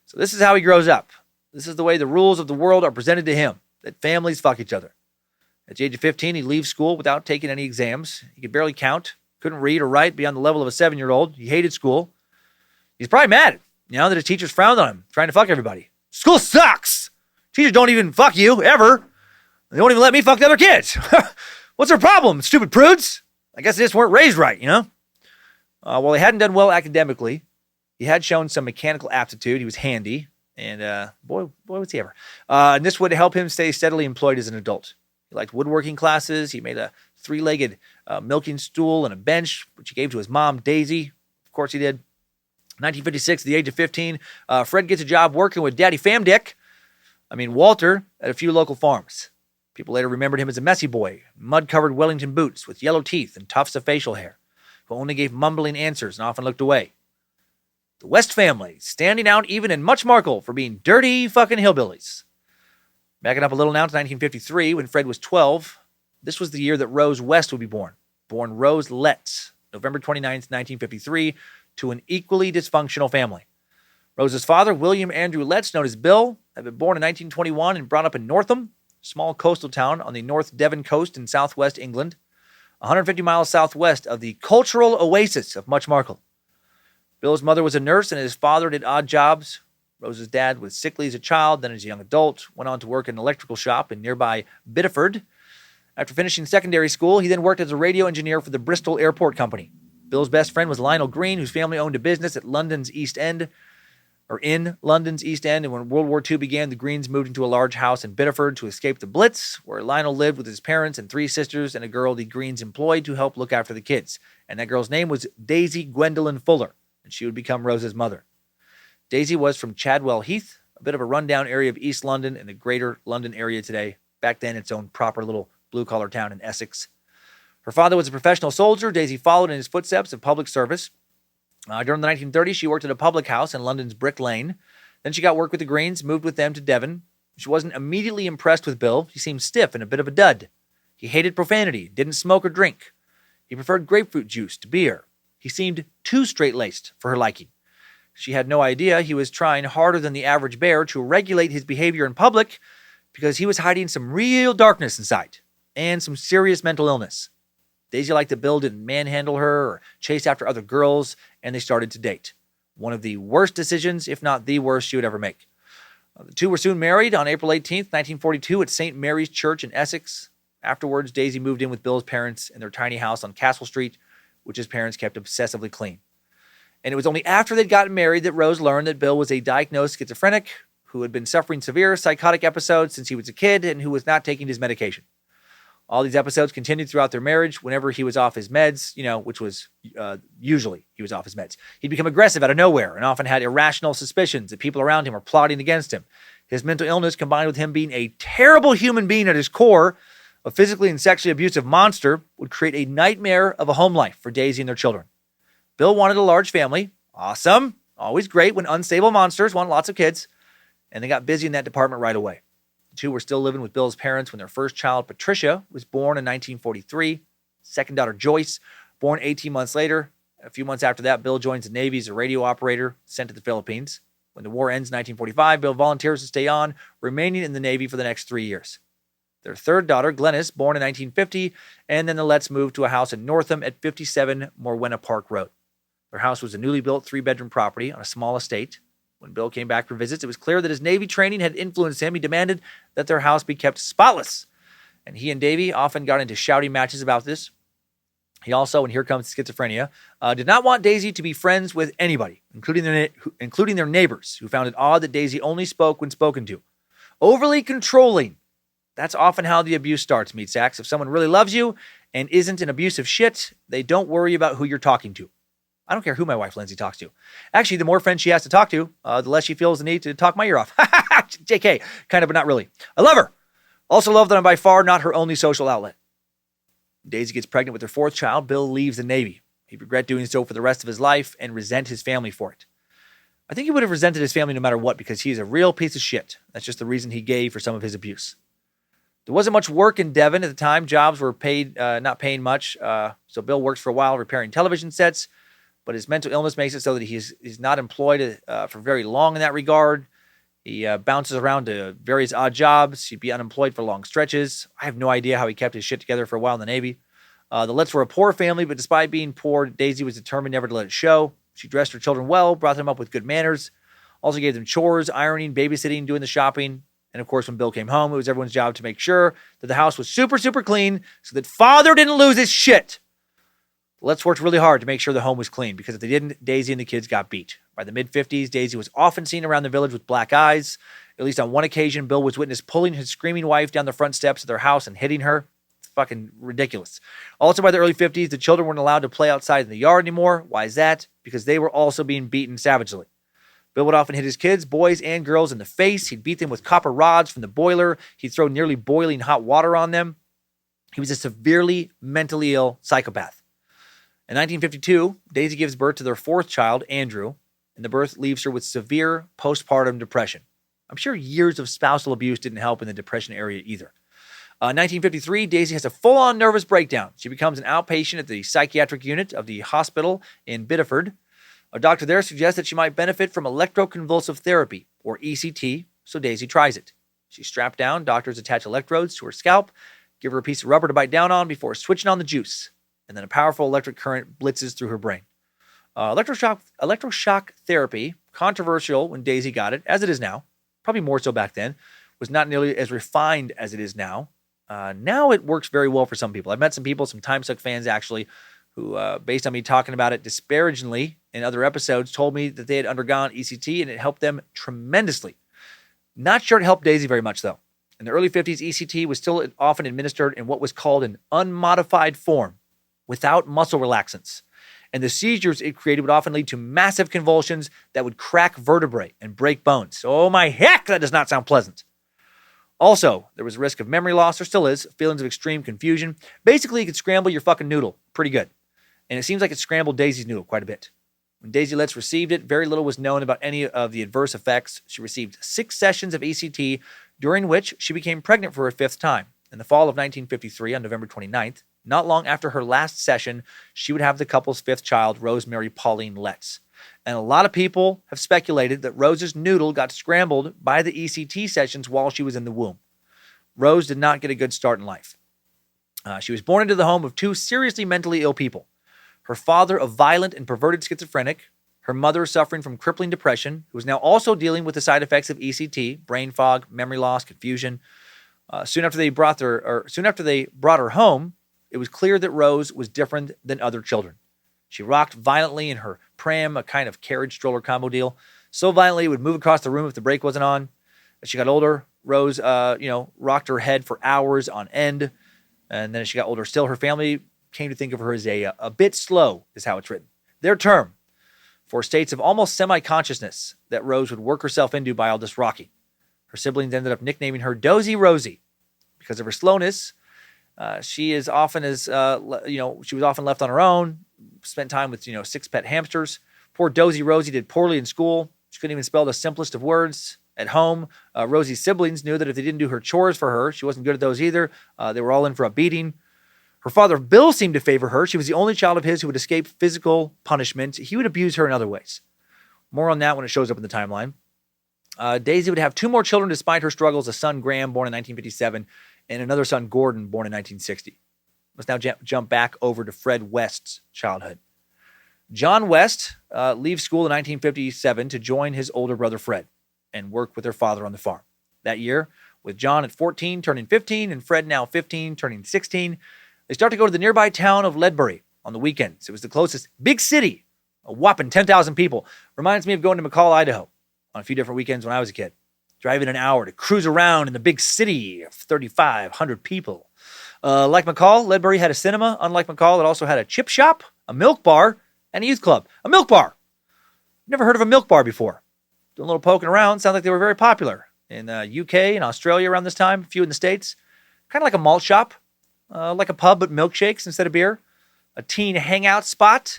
So this is how he grows up. This is the way the rules of the world are presented to him, that families fuck each other. At the age of 15, he leaves school without taking any exams. He could barely count, couldn't read or write beyond the level of a 7-year-old. He hated school. He's probably mad, that his teachers frowned on him, trying to fuck everybody. School sucks! Teachers don't even fuck you, ever. They won't even let me fuck the other kids. What's their problem, stupid prudes? I guess they just weren't raised right, While he hadn't done well academically, he had shown some mechanical aptitude. He was handy. And boy, was he ever. And this would help him stay steadily employed as an adult. He liked woodworking classes. He made a 3-legged milking stool and a bench, which he gave to his mom, Daisy. Of course he did. 1956, at the age of 15, Fred gets a job working with Daddy Walter, at a few local farms. People later remembered him as a messy boy, mud-covered Wellington boots with yellow teeth and tufts of facial hair, who only gave mumbling answers and often looked away. The West family, standing out even in much markle for being dirty fucking hillbillies. Backing up a little now to 1953, when Fred was 12, this was the year that Rose West would be born. Born Rose Lettuce, November 29th, 1953, to an equally dysfunctional family. Rose's father, William Andrew Lettuce, known as Bill, had been born in 1921 and brought up in Northam. small coastal town on the North Devon coast in southwest England, 150 miles southwest of the cultural oasis of Muchmarkel. Bill's mother was a nurse and his father did odd jobs. Rose's dad was sickly as a child, then as a young adult, went on to work in an electrical shop in nearby Bideford. After finishing secondary school, he then worked as a radio engineer for the Bristol Airport Company. Bill's best friend was Lionel Green, whose family owned a business at London's East End, in London's East End, and when World War II began, the Greens moved into a large house in Bideford to escape the Blitz, where Lionel lived with his parents and 3 sisters and a girl the Greens employed to help look after the kids. And that girl's name was Daisy Gwendolyn Fuller, and she would become Rose's mother. Daisy was from Chadwell Heath, a bit of a rundown area of East London and the greater London area today. Back then, its own proper little blue-collar town in Essex. Her father was a professional soldier. Daisy followed in his footsteps of public service. During the 1930s, she worked at a public house in London's Brick Lane. Then she got work with the Greens, moved with them to Devon. She wasn't immediately impressed with Bill. He seemed stiff and a bit of a dud. He hated profanity, didn't smoke or drink. He preferred grapefruit juice to beer. He seemed too straight-laced for her liking. She had no idea he was trying harder than the average bear to regulate his behavior in public because he was hiding some real darkness inside and some serious mental illness. Daisy liked that Bill didn't manhandle her or chase after other girls, and they started to date. One of the worst decisions, if not the worst, she would ever make. The two were soon married on April 18th, 1942 at St. Mary's Church in Essex. Afterwards, Daisy moved in with Bill's parents in their tiny house on Castle Street, which his parents kept obsessively clean. And it was only after they'd gotten married that Rose learned that Bill was a diagnosed schizophrenic who had been suffering severe psychotic episodes since he was a kid and who was not taking his medication. All these episodes continued throughout their marriage. Whenever he was off his meds, which was usually he was off his meds, he'd become aggressive out of nowhere and often had irrational suspicions that people around him were plotting against him. His mental illness, combined with him being a terrible human being at his core, a physically and sexually abusive monster, would create a nightmare of a home life for Daisy and their children. Bill wanted a large family. Awesome. Always great when unstable monsters want lots of kids. And they got busy in that department right away. The two were still living with Bill's parents when their first child, Patricia, was born in 1943. Second daughter, Joyce, born 18 months later. A few months after that, Bill joins the Navy as a radio operator sent to the Philippines. When the war ends in 1945, Bill volunteers to stay on, remaining in the Navy for the next 3 years. Their third daughter, Glennis, born in 1950, and then the Letts moved to a house in Northam at 57 Morwenna Park Road. Their house was a newly built 3-bedroom property on a small estate. When Bill came back for visits, it was clear that his Navy training had influenced him. He demanded that their house be kept spotless. And he and Davy often got into shouting matches about this. He also, and here comes schizophrenia, did not want Daisy to be friends with anybody, including their neighbors, who found it odd that Daisy only spoke when spoken to. Overly controlling. That's often how the abuse starts, Meat Sacks. If someone really loves you and isn't an abusive shit, they don't worry about who you're talking to. I don't care who my wife Lindsay talks to. Actually, the more friends she has to talk to, the less she feels the need to talk my ear off. JK, kind of, but not really. I love her. Also love that I'm by far not her only social outlet. Daisy gets pregnant with her fourth child. Bill leaves the Navy. He'd regret doing so for the rest of his life and resent his family for it. I think he would have resented his family no matter what because he's a real piece of shit. That's just the reason he gave for some of his abuse. There wasn't much work in Devon at the time. Jobs were not paying much. So Bill works for a while repairing television sets. But his mental illness makes it so that he's not employed for very long in that regard. He bounces around to various odd jobs. He'd be unemployed for long stretches. I have no idea how he kept his shit together for a while in the Navy. The Letts were a poor family, but despite being poor, Daisy was determined never to let it show. She dressed her children well, brought them up with good manners, also gave them chores, ironing, babysitting, doing the shopping. And of course, when Bill came home, it was everyone's job to make sure that the house was super, super clean so that father didn't lose his shit. Let's worked really hard to make sure the home was clean because if they didn't, Daisy and the kids got beat. By the mid-50s, Daisy was often seen around the village with black eyes. At least on one occasion, Bill was witnessed pulling his screaming wife down the front steps of their house and hitting her. It's fucking ridiculous. Also, by the early 50s, the children weren't allowed to play outside in the yard anymore. Why is that? Because they were also being beaten savagely. Bill would often hit his kids, boys and girls, in the face. He'd beat them with copper rods from the boiler. He'd throw nearly boiling hot water on them. He was a severely mentally ill psychopath. In 1952, Daisy gives birth to their fourth child, Andrew, and the birth leaves her with severe postpartum depression. I'm sure years of spousal abuse didn't help in the depression area either. In 1953, Daisy has a full-on nervous breakdown. She becomes an outpatient at the psychiatric unit of the hospital in Bideford. A doctor there suggests that she might benefit from electroconvulsive therapy, or ECT, so Daisy tries it. She's strapped down. Doctors attach electrodes to her scalp, give her a piece of rubber to bite down on before switching on the juice. And then a powerful electric current blitzes through her brain. Electroshock therapy, controversial when Daisy got it, as it is now, probably more so back then, was not nearly as refined as it is now. Now it works very well for some people. I've met some people, some Timesuck fans actually, who, based on me talking about it disparagingly in other episodes, told me that they had undergone ECT and it helped them tremendously. Not sure it helped Daisy very much, though. In the early 50s, ECT was still often administered in what was called an unmodified form, without muscle relaxants. And the seizures it created would often lead to massive convulsions that would crack vertebrae and break bones. Oh my heck, that does not sound pleasant. Also, there was a risk of memory loss, or still is, feelings of extreme confusion. Basically, it could scramble your fucking noodle pretty good. And it seems like it scrambled Daisy's noodle quite a bit. When Daisy Lettuce received it, very little was known about any of the adverse effects. She received 6 sessions of ECT, during which she became pregnant for her 5th time. In the fall of 1953, on November 29th, not long after her last session, she would have the couple's 5th child, Rosemary Pauline Lettuce. And a lot of people have speculated that Rose's noodle got scrambled by the ECT sessions while she was in the womb. Rose did not get a good start in life. She was born into the home of 2 seriously mentally ill people. Her father, a violent and perverted schizophrenic. Her mother, suffering from crippling depression, who was now also dealing with the side effects of ECT, brain fog, memory loss, confusion. Soon after they brought her home, it was clear that Rose was different than other children. She rocked violently in her pram, a kind of carriage stroller combo deal. So violently it would move across the room if the brake wasn't on. As she got older, Rose, rocked her head for hours on end. And then as she got older still, her family came to think of her as a bit slow, is how it's written. Their term for states of almost semi-consciousness that Rose would work herself into by all this rocking. Her siblings ended up nicknaming her Dozy Rosie. Because of her slowness, she was often left on her own, spent time with, 6 pet hamsters. Poor Dozy Rosie did poorly in school. She couldn't even spell the simplest of words. At home, Rosie's siblings knew that if they didn't do her chores for her, she wasn't good at those either. They were all in for a beating. Her father, Bill, seemed to favor her. She was the only child of his who would escape physical punishment. He would abuse her in other ways. More on that when it shows up in the timeline. Daisy would have 2 more children despite her struggles, a son, Graham, born in 1957, and another son, Gordon, born in 1960. Let's now jump back over to Fred West's childhood. John West leaves school in 1957 to join his older brother, Fred, and work with their father on the farm. That year, with John at 14, turning 15, and Fred now 15, turning 16, they start to go to the nearby town of Ledbury on the weekends. It was the closest big city, a whopping 10,000 people. Reminds me of going to McCall, Idaho on a few different weekends when I was a kid. Driving an hour to cruise around in the big city of 3,500 people. Like McCall, Ledbury had a cinema. Unlike McCall, it also had a chip shop, a milk bar, and a youth club. A milk bar! Never heard of a milk bar before. Doing a little poking around. Sounds like they were very popular in the UK and Australia around this time. A few in the States. Kind of like a malt shop. Like a pub, but milkshakes instead of beer. A teen hangout spot.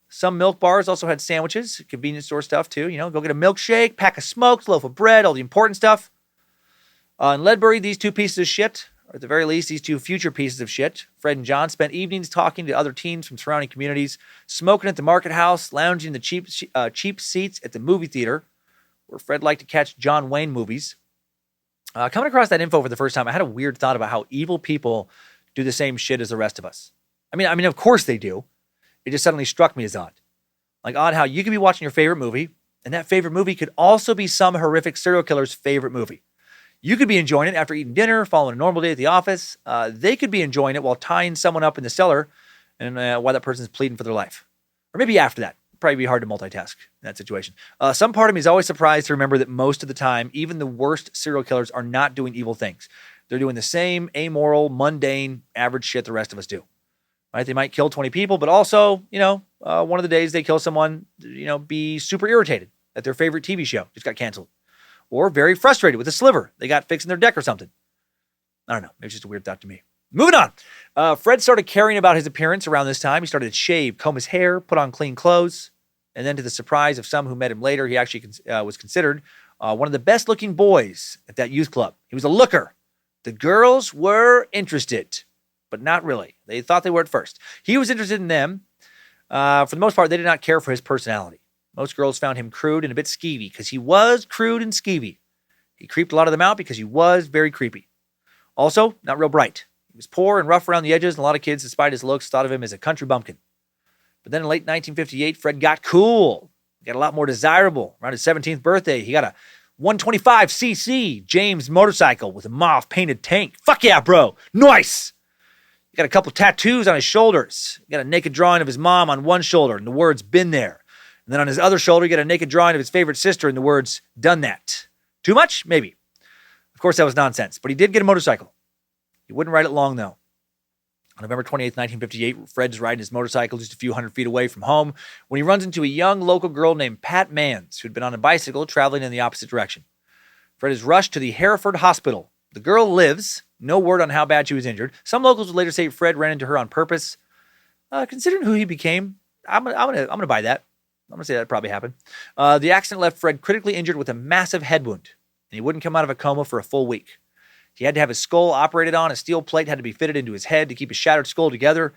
Some milk bars also had sandwiches, convenience store stuff too. Go get a milkshake, pack of smokes, loaf of bread, all the important stuff. In Ledbury, these 2 pieces of shit, or at the very least, these 2 future pieces of shit, Fred and John, spent evenings talking to other teens from surrounding communities, smoking at the market house, lounging in the cheap seats at the movie theater, where Fred liked to catch John Wayne movies. Coming across that info for the first time, I had a weird thought about how evil people do the same shit as the rest of us. I mean, of course they do. It just suddenly struck me as odd. Like odd how you could be watching your favorite movie, and that favorite movie could also be some horrific serial killer's favorite movie. You could be enjoying it after eating dinner, following a normal day at the office. They could be enjoying it while tying someone up in the cellar and while that person's pleading for their life. Or maybe after that. It'd probably be hard to multitask in that situation. Some part of me is always surprised to remember that most of the time, even the worst serial killers are not doing evil things. They're doing the same amoral, mundane, average shit the rest of us do. Right? They might kill 20 people, but also, one of the days they kill someone, be super irritated that their favorite TV show just got canceled. Or very frustrated with a sliver they got fixing their deck or something. I don't know. Maybe it's just a weird thought to me. Moving on. Fred started caring about his appearance around this time. He started to shave, comb his hair, put on clean clothes. And then to the surprise of some who met him later, he actually was considered one of the best-looking boys at that youth club. He was a looker. The girls were interested, but not really. They thought they were at first. He was interested in them. For the most part, they did not care for his personality. Most girls found him crude and a bit skeevy because he was crude and skeevy. He creeped a lot of them out because he was very creepy. Also, not real bright. He was poor and rough around the edges, and a lot of kids, despite his looks, thought of him as a country bumpkin. But then in late 1958, Fred got cool. He got a lot more desirable. Around his 17th birthday, he got a 125cc James motorcycle with a mauve-painted tank. Fuck yeah, bro. Nice! He got a couple tattoos on his shoulders. He got a naked drawing of his mom on one shoulder and the words, been there. And then on his other shoulder, he got a naked drawing of his favorite sister and the words, done that. Too much? Maybe. Of course, that was nonsense, but he did get a motorcycle. He wouldn't ride it long, though. On November 28th, 1958, Fred's riding his motorcycle just a few hundred feet away from home when he runs into a young local girl named Pat Mans, who'd been on a bicycle traveling in the opposite direction. Fred is rushed to the Hereford Hospital. The girl lives. No word on how bad she was injured. Some locals would later say Fred ran into her on purpose. Considering who he became, I'm gonna buy that. I'm gonna say that probably happened. The accident left Fred critically injured with a massive head wound, and he wouldn't come out of a coma for a full week. He had to have his skull operated on. A steel plate had to be fitted into his head to keep his shattered skull together.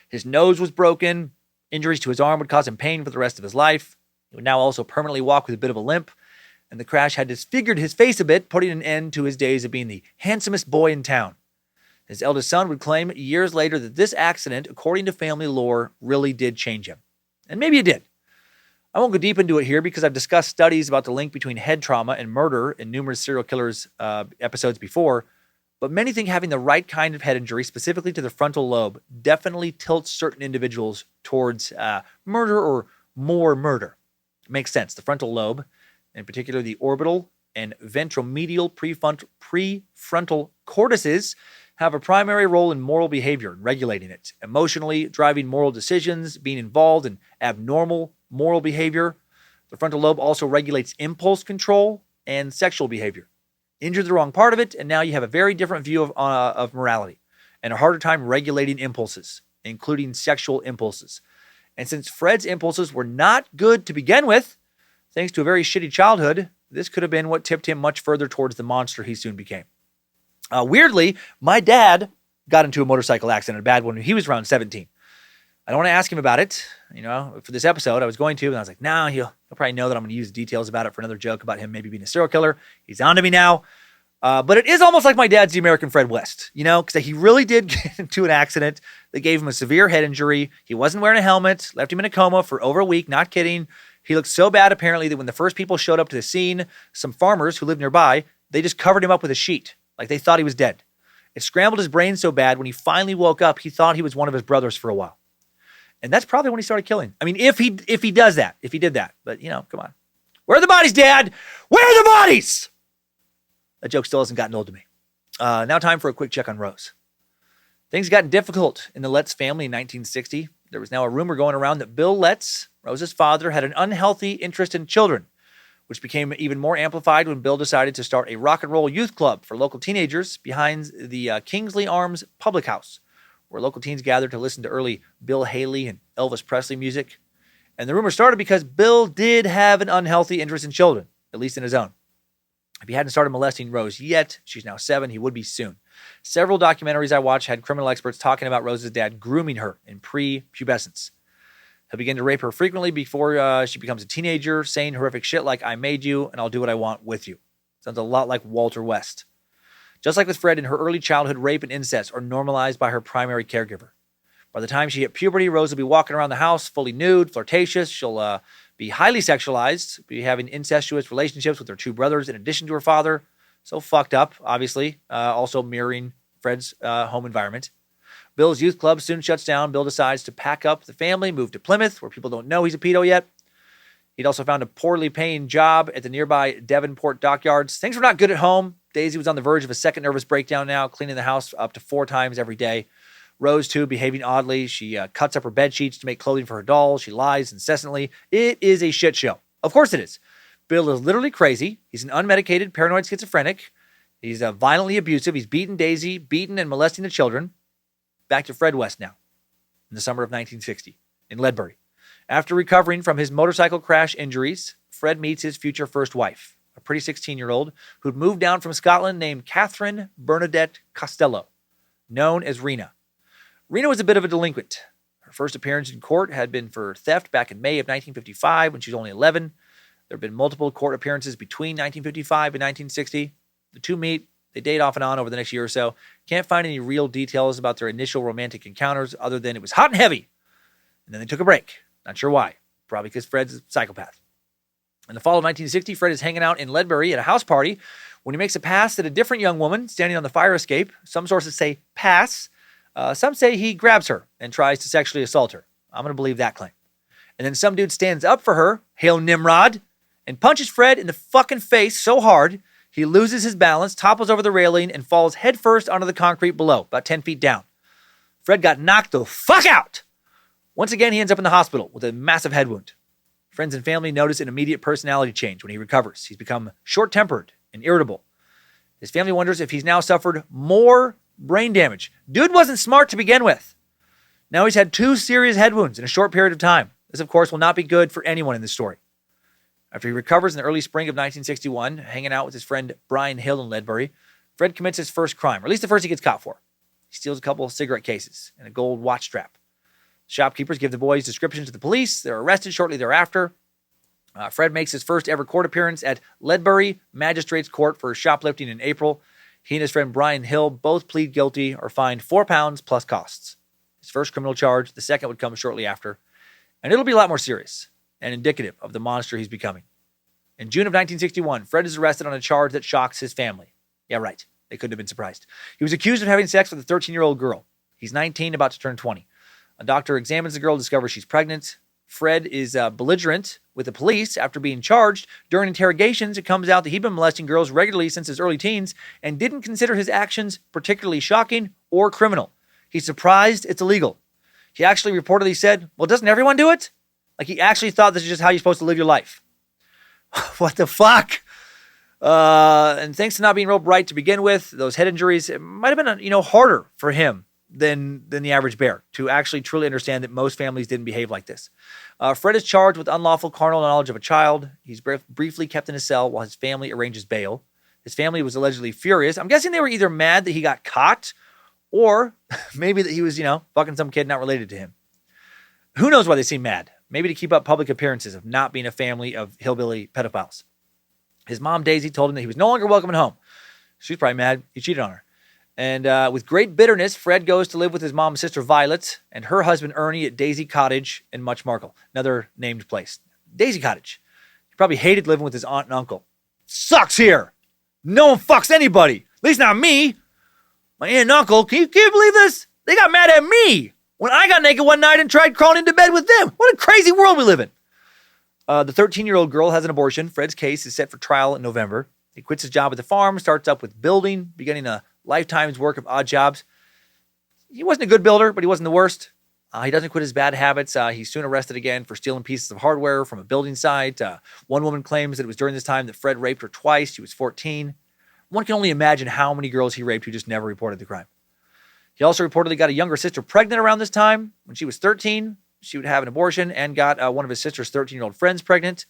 His nose was broken. Injuries to his arm would cause him pain for the rest of his life. He would now also permanently walk with a bit of a limp. And the crash had disfigured his face a bit, putting an end to his days of being the handsomest boy in town. His eldest son would claim years later that this accident, according to family lore, really did change him. And maybe it did. I won't go deep into it here because I've discussed studies about the link between head trauma and murder in numerous serial killers episodes before, but many think having the right kind of head injury, specifically to the frontal lobe, definitely tilts certain individuals towards murder or more murder. It makes sense. The frontal lobe, in particular the orbital and ventromedial prefrontal cortices, have a primary role in moral behavior and regulating it, emotionally driving moral decisions, being involved in abnormal moral behavior. The frontal lobe also regulates impulse control and sexual behavior. Injure the wrong part of it, and now you have a very different view of morality and a harder time regulating impulses, including sexual impulses. And since Fred's impulses were not good to begin with, thanks to a very shitty childhood, this could have been what tipped him much further towards the monster he soon became. Weirdly, my dad got into a motorcycle accident, a bad one, when he was around 17. I don't want to ask him about it, for this episode. I was going to, and I was like, no, he'll probably know that I'm going to use details about it for another joke about him maybe being a serial killer. He's on to me now. But it is almost like my dad's the American Fred West, because he really did get into an accident that gave him a severe head injury. He wasn't wearing a helmet, left him in a coma for over a week, not kidding. He looked so bad, apparently, that when the first people showed up to the scene, some farmers who lived nearby, they just covered him up with a sheet, like they thought he was dead. It scrambled his brain so bad, when he finally woke up, he thought he was one of his brothers for a while. And that's probably when he started killing. I mean, if he did that. But, come on. Where are the bodies, Dad? Where are the bodies? That joke still hasn't gotten old to me. Now time for a quick check on Rose. Things gotten difficult in the Letts family in 1960. There was now a rumor going around that Bill Letts, Rose's father, had an unhealthy interest in children, which became even more amplified when Bill decided to start a rock and roll youth club for local teenagers behind the Kingsley Arms Public House, where local teens gathered to listen to early Bill Haley and Elvis Presley music. And the rumor started because Bill did have an unhealthy interest in children, at least in his own. If he hadn't started molesting Rose yet, she's now 7, he would be soon. Several documentaries I watched had criminal experts talking about Rose's dad grooming her in pre-pubescence. He'll begin to rape her frequently before she becomes a teenager, saying horrific shit like, I made you and I'll do what I want with you. Sounds a lot like Walter West. Just like with Fred, in her early childhood, rape and incest are normalized by her primary caregiver. By the time she hit puberty, Rose will be walking around the house fully nude, flirtatious. She'll be highly sexualized, be having incestuous relationships with her 2 brothers in addition to her father. So fucked up, obviously, also mirroring Fred's home environment. Bill's youth club soon shuts down. Bill decides to pack up the family, move to Plymouth, where people don't know he's a pedo yet. He'd also found a poorly paying job at the nearby Devonport dockyards. Things were not good at home. Daisy was on the verge of a second nervous breakdown now, cleaning the house up to 4 times every day. Rose, too, behaving oddly. She cuts up her bed sheets to make clothing for her dolls. She lies incessantly. It is a shit show. Of course it is. Bill is literally crazy. He's an unmedicated, paranoid schizophrenic. He's violently abusive. He's beaten Daisy, beaten and molesting the children. Back to Fred West now, in the summer of 1960, in Ledbury. After recovering from his motorcycle crash injuries, Fred meets his future first wife, a pretty 16-year-old who'd moved down from Scotland named Catherine Bernadette Costello, known as Rena. Rena was a bit of a delinquent. Her first appearance in court had been for theft back in May of 1955 when she was only 11. There have been multiple court appearances between 1955 and 1960. The two meet. They date off and on over the next year or so. Can't find any real details about their initial romantic encounters other than it was hot and heavy. And then they took a break. Not sure why. Probably because Fred's a psychopath. In the fall of 1960, Fred is hanging out in Ledbury at a house party when he makes a pass at a different young woman standing on the fire escape. Some sources say pass. Some say he grabs her and tries to sexually assault her. I'm going to believe that claim. And then some dude stands up for her, hail Nimrod, and punches Fred in the fucking face so hard he loses his balance, topples over the railing, and falls headfirst onto the concrete below, about 10 feet down. Fred got knocked the fuck out. Once again, he ends up in the hospital with a massive head wound. Friends and family notice an immediate personality change when he recovers. He's become short-tempered and irritable. His family wonders if he's now suffered more brain damage. Dude wasn't smart to begin with. Now he's had 2 serious head wounds in a short period of time. This, of course, will not be good for anyone in this story. After he recovers in the early spring of 1961, hanging out with his friend Brian Hill in Ledbury, Fred commits his first crime, or at least the first he gets caught for. He steals a couple of cigarette cases and a gold watch strap. Shopkeepers give the boys descriptions to the police. They're arrested shortly thereafter. Fred makes his first ever court appearance at Ledbury Magistrates Court for shoplifting in April. He and his friend Brian Hill both plead guilty or fined £4 plus costs. His first criminal charge, the second would come shortly after. And it'll be a lot more serious and indicative of the monster he's becoming. In June of 1961, Fred is arrested on a charge that shocks his family. Yeah, right. They couldn't have been surprised. He was accused of having sex with a 13-year-old girl. He's 19, about to turn 20. A doctor examines the girl, discovers she's pregnant. Fred is belligerent with the police after being charged. During interrogations, it comes out that he'd been molesting girls regularly since his early teens and didn't consider his actions particularly shocking or criminal. He's surprised it's illegal. He actually reportedly said, well, doesn't everyone do it? Like he actually thought this is just how you're supposed to live your life. What the fuck? And thanks to not being real bright to begin with, those head injuries, it might have been, harder for him than the average bear to actually truly understand that most families didn't behave like this. Fred is charged with unlawful carnal knowledge of a child. He's briefly kept in a cell while his family arranges bail. His family was allegedly furious. I'm guessing they were either mad that he got caught or maybe that he was, fucking some kid not related to him. Who knows why they seem mad? Maybe to keep up public appearances of not being a family of hillbilly pedophiles. His mom, Daisy, told him that he was no longer welcome at home. She was probably mad he cheated on her. And with great bitterness, Fred goes to live with his mom's sister, Violet, and her husband, Ernie, at Daisy Cottage in Muchmarkle, another named place. Daisy Cottage. He probably hated living with his aunt and uncle. Sucks here. No one fucks anybody. At least not me. My aunt and uncle, can you believe this? They got mad at me when I got naked one night and tried crawling into bed with them. What a crazy world we live in. The 13-year-old girl has an abortion. Fred's case is set for trial in November. He quits his job at the farm, starts up with building, beginning a lifetime's work of odd jobs. He wasn't a good builder, but he wasn't the worst. He doesn't quit his bad habits. He's soon arrested again for stealing pieces of hardware from a building site. One woman claims that it was during this time that Fred raped her twice. She was 14. One can only imagine how many girls he raped who just never reported the crime. He also reportedly got a younger sister pregnant around this time. When she was 13, she would have an abortion and got one of his sister's 13-year-old friends pregnant.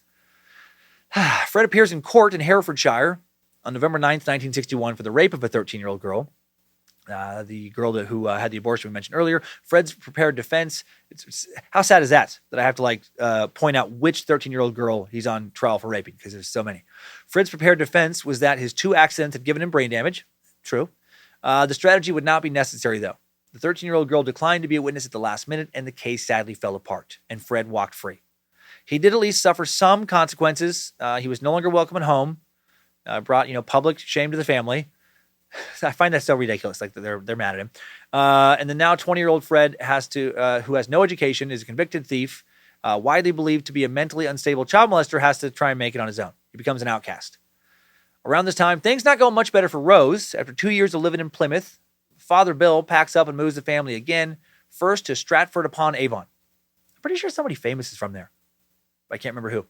Fred appears in court in Herefordshire on November 9th, 1961 for the rape of a 13-year-old girl. The girl who had the abortion we mentioned earlier. Fred's prepared defense. How sad is that I have to point out which 13-year-old girl he's on trial for raping, because there's so many. Fred's prepared defense was that his 2 accidents had given him brain damage. True. The strategy would not be necessary, though. The 13-year-old girl declined to be a witness at the last minute, and the case sadly fell apart, and Fred walked free. He did at least suffer some consequences. He was no longer welcome at home. Brought, public shame to the family. I find that so ridiculous. Like they're mad at him. And the now 20-year-old Fred who has no education, is a convicted thief, widely believed to be a mentally unstable child molester, has to try and make it on his own. He becomes an outcast. Around this time, things not going much better for Rose. After 2 years of living in Plymouth, Father Bill packs up and moves the family again, first to Stratford-upon-Avon. I'm pretty sure somebody famous is from there. I can't remember who.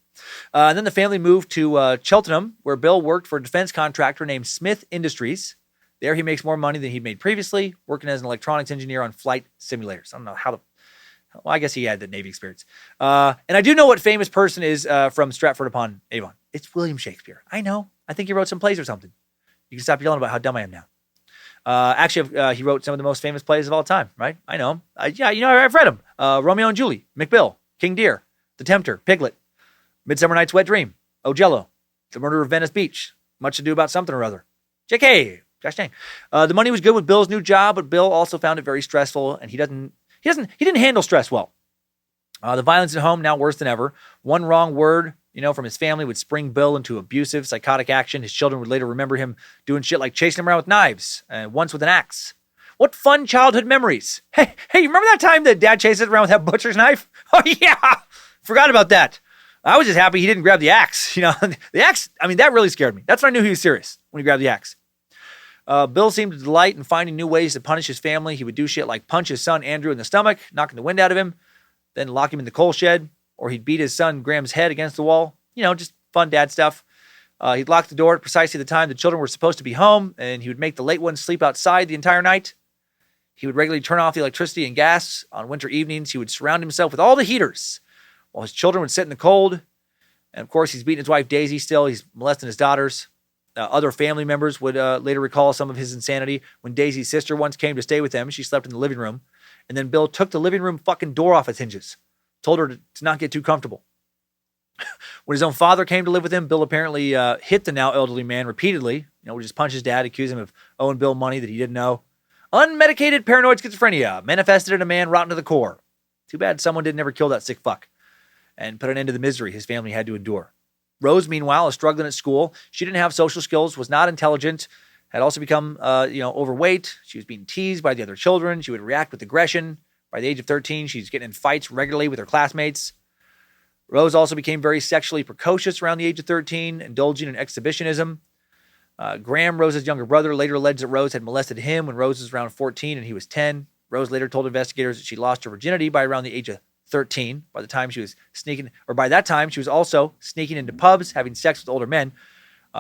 And then the family moved to Cheltenham, where Bill worked for a defense contractor named Smith Industries. There he makes more money than he'd made previously, working as an electronics engineer on flight simulators. I don't know well, I guess he had the Navy experience. And I do know what famous person is from Stratford-upon-Avon. It's William Shakespeare. I know. I think he wrote some plays or something. You can stop yelling about how dumb I am now. Actually, he wrote some of the most famous plays of all time, right? I know him. I've read them. Romeo and Julie, McBill, King Deer, The Tempter, Piglet, Midsummer Night's Wet Dream. Oh, Jello, the murder of Venice Beach. Much to do about something or other. JK, gosh dang. The money was good with Bill's new job, but Bill also found it very stressful, and he didn't handle stress well. The violence at home now worse than ever. One wrong word, from his family would spring Bill into abusive, psychotic action. His children would later remember him doing shit like chasing him around with knives, once with an axe. What fun childhood memories. Hey, remember that time that Dad chased us around with that butcher's knife? Oh, yeah. Forgot about that. I was just happy he didn't grab the axe. The axe, that really scared me. That's when I knew he was serious, when he grabbed the axe. Bill seemed to delight in finding new ways to punish his family. He would do shit like punch his son Andrew in the stomach, knocking the wind out of him, then lock him in the coal shed, or he'd beat his son Graham's head against the wall. Just fun dad stuff. He'd lock the door at precisely the time the children were supposed to be home, and he would make the late ones sleep outside the entire night. He would regularly turn off the electricity and gas. On winter evenings, he would surround himself with all the heaters, while his children would sit in the cold. And of course, he's beating his wife Daisy still. He's molesting his daughters. Other family members would later recall some of his insanity. When Daisy's sister once came to stay with them, she slept in the living room. And then Bill took the living room fucking door off its hinges. Told her to not get too comfortable. When his own father came to live with him, Bill apparently hit the now elderly man repeatedly. Would just punch his dad, accuse him of owing Bill money that he didn't know. Unmedicated paranoid schizophrenia manifested in a man rotten to the core. Too bad someone didn't ever kill that sick fuck and put an end to the misery his family had to endure. Rose, meanwhile, is struggling at school. She didn't have social skills, was not intelligent, had also become, overweight. She was being teased by the other children. She would react with aggression. By the age of 13, she's getting in fights regularly with her classmates. Rose also became very sexually precocious around the age of 13, indulging in exhibitionism. Graham, Rose's younger brother, later alleged that Rose had molested him when Rose was around 14 and he was 10. Rose later told investigators that she lost her virginity by around the age of 13. By that time, she was also sneaking into pubs, having sex with older men.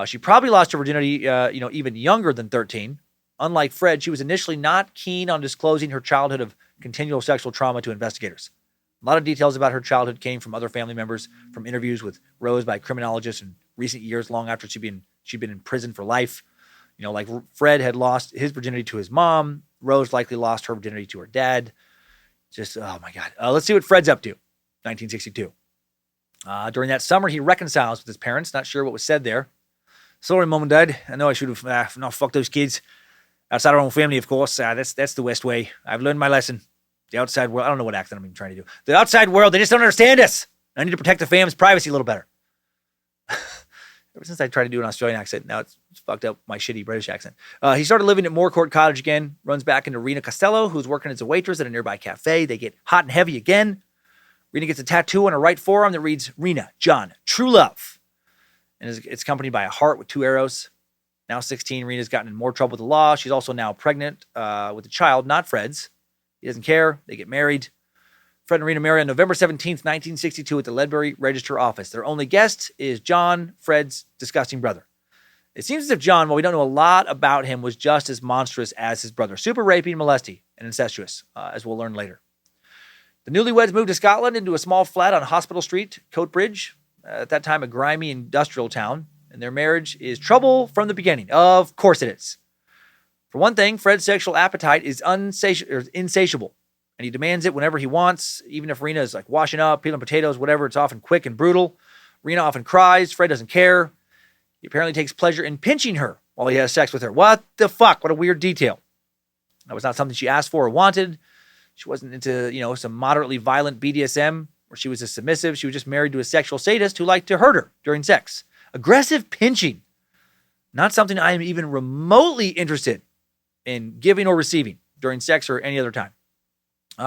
She probably lost her virginity, even younger than 13. Unlike Fred, she was initially not keen on disclosing her childhood of continual sexual trauma to investigators. A lot of details about her childhood came from other family members, from interviews with Rose by criminologists in recent years, long after she'd been in prison for life. Like Fred had lost his virginity to his mom. Rose likely lost her virginity to her dad. Just, oh my God. Let's see what Fred's up to. 1962. During that summer, he reconciles with his parents. Not sure what was said there. Sorry, Mom and Dad. I know I should have not fucked those kids. Outside our own family, of course. That's the West way. I've learned my lesson. The outside world, I don't know what accent I'm even trying to do. The outside world, they just don't understand us. I need to protect the fam's privacy a little better. Ever since I tried to do an Australian accent, now it's fucked up my shitty British accent. He started living at Moorcourt Cottage again, runs back into Rena Costello, who's working as a waitress at a nearby cafe. They get hot and heavy again. Rena gets a tattoo on her right forearm that reads, Rena, John, true love. And it's accompanied by a heart with 2 arrows. Now 16, Rena's gotten in more trouble with the law. She's also now pregnant with a child, not Fred's. He doesn't care. They get married. Fred and Rena marry on November 17th, 1962 at the Ledbury Register office. Their only guest is John, Fred's disgusting brother. It seems as if John, while we don't know a lot about him, was just as monstrous as his brother. Super rapey, molesty, and incestuous, as we'll learn later. The newlyweds moved to Scotland into a small flat on Hospital Street, Coatbridge, at that time a grimy industrial town, and their marriage is trouble from the beginning. Of course it is. For one thing, Fred's sexual appetite is insatiable, and he demands it whenever he wants, even if Rena is like washing up, peeling potatoes, whatever. It's often quick and brutal. Rena often cries. Fred doesn't care. He apparently takes pleasure in pinching her while he has sex with her. What the fuck? What a weird detail. That was not something she asked for or wanted. She wasn't into, some moderately violent BDSM where she was a submissive. She was just married to a sexual sadist who liked to hurt her during sex. Aggressive pinching. Not something I am even remotely interested in giving or receiving during sex or any other time.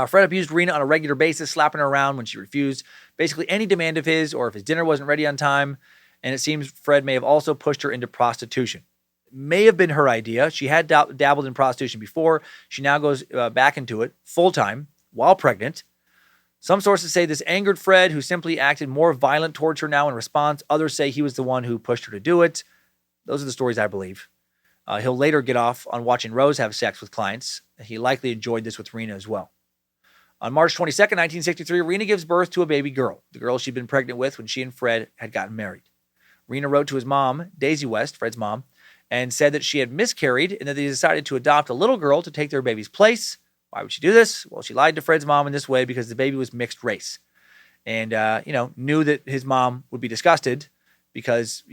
Fred abused Rena on a regular basis, slapping her around when she refused basically any demand of his, or if his dinner wasn't ready on time. And it seems Fred may have also pushed her into prostitution. It may have been her idea. She had dabbled in prostitution before. She now goes back into it full-time while pregnant. Some sources say this angered Fred, who simply acted more violent towards her now in response. Others say he was the one who pushed her to do it. Those are the stories I believe. He'll later get off on watching Rose have sex with clients. He likely enjoyed this with Rena as well. On March 22nd, 1963, Rena gives birth to a baby girl, the girl she'd been pregnant with when she and Fred had gotten married. Rena wrote to his mom, Daisy West, Fred's mom, and said that she had miscarried and that they decided to adopt a little girl to take their baby's place. Why would she do this? Well, she lied to Fred's mom in this way because the baby was mixed race and, knew that his mom would be disgusted because,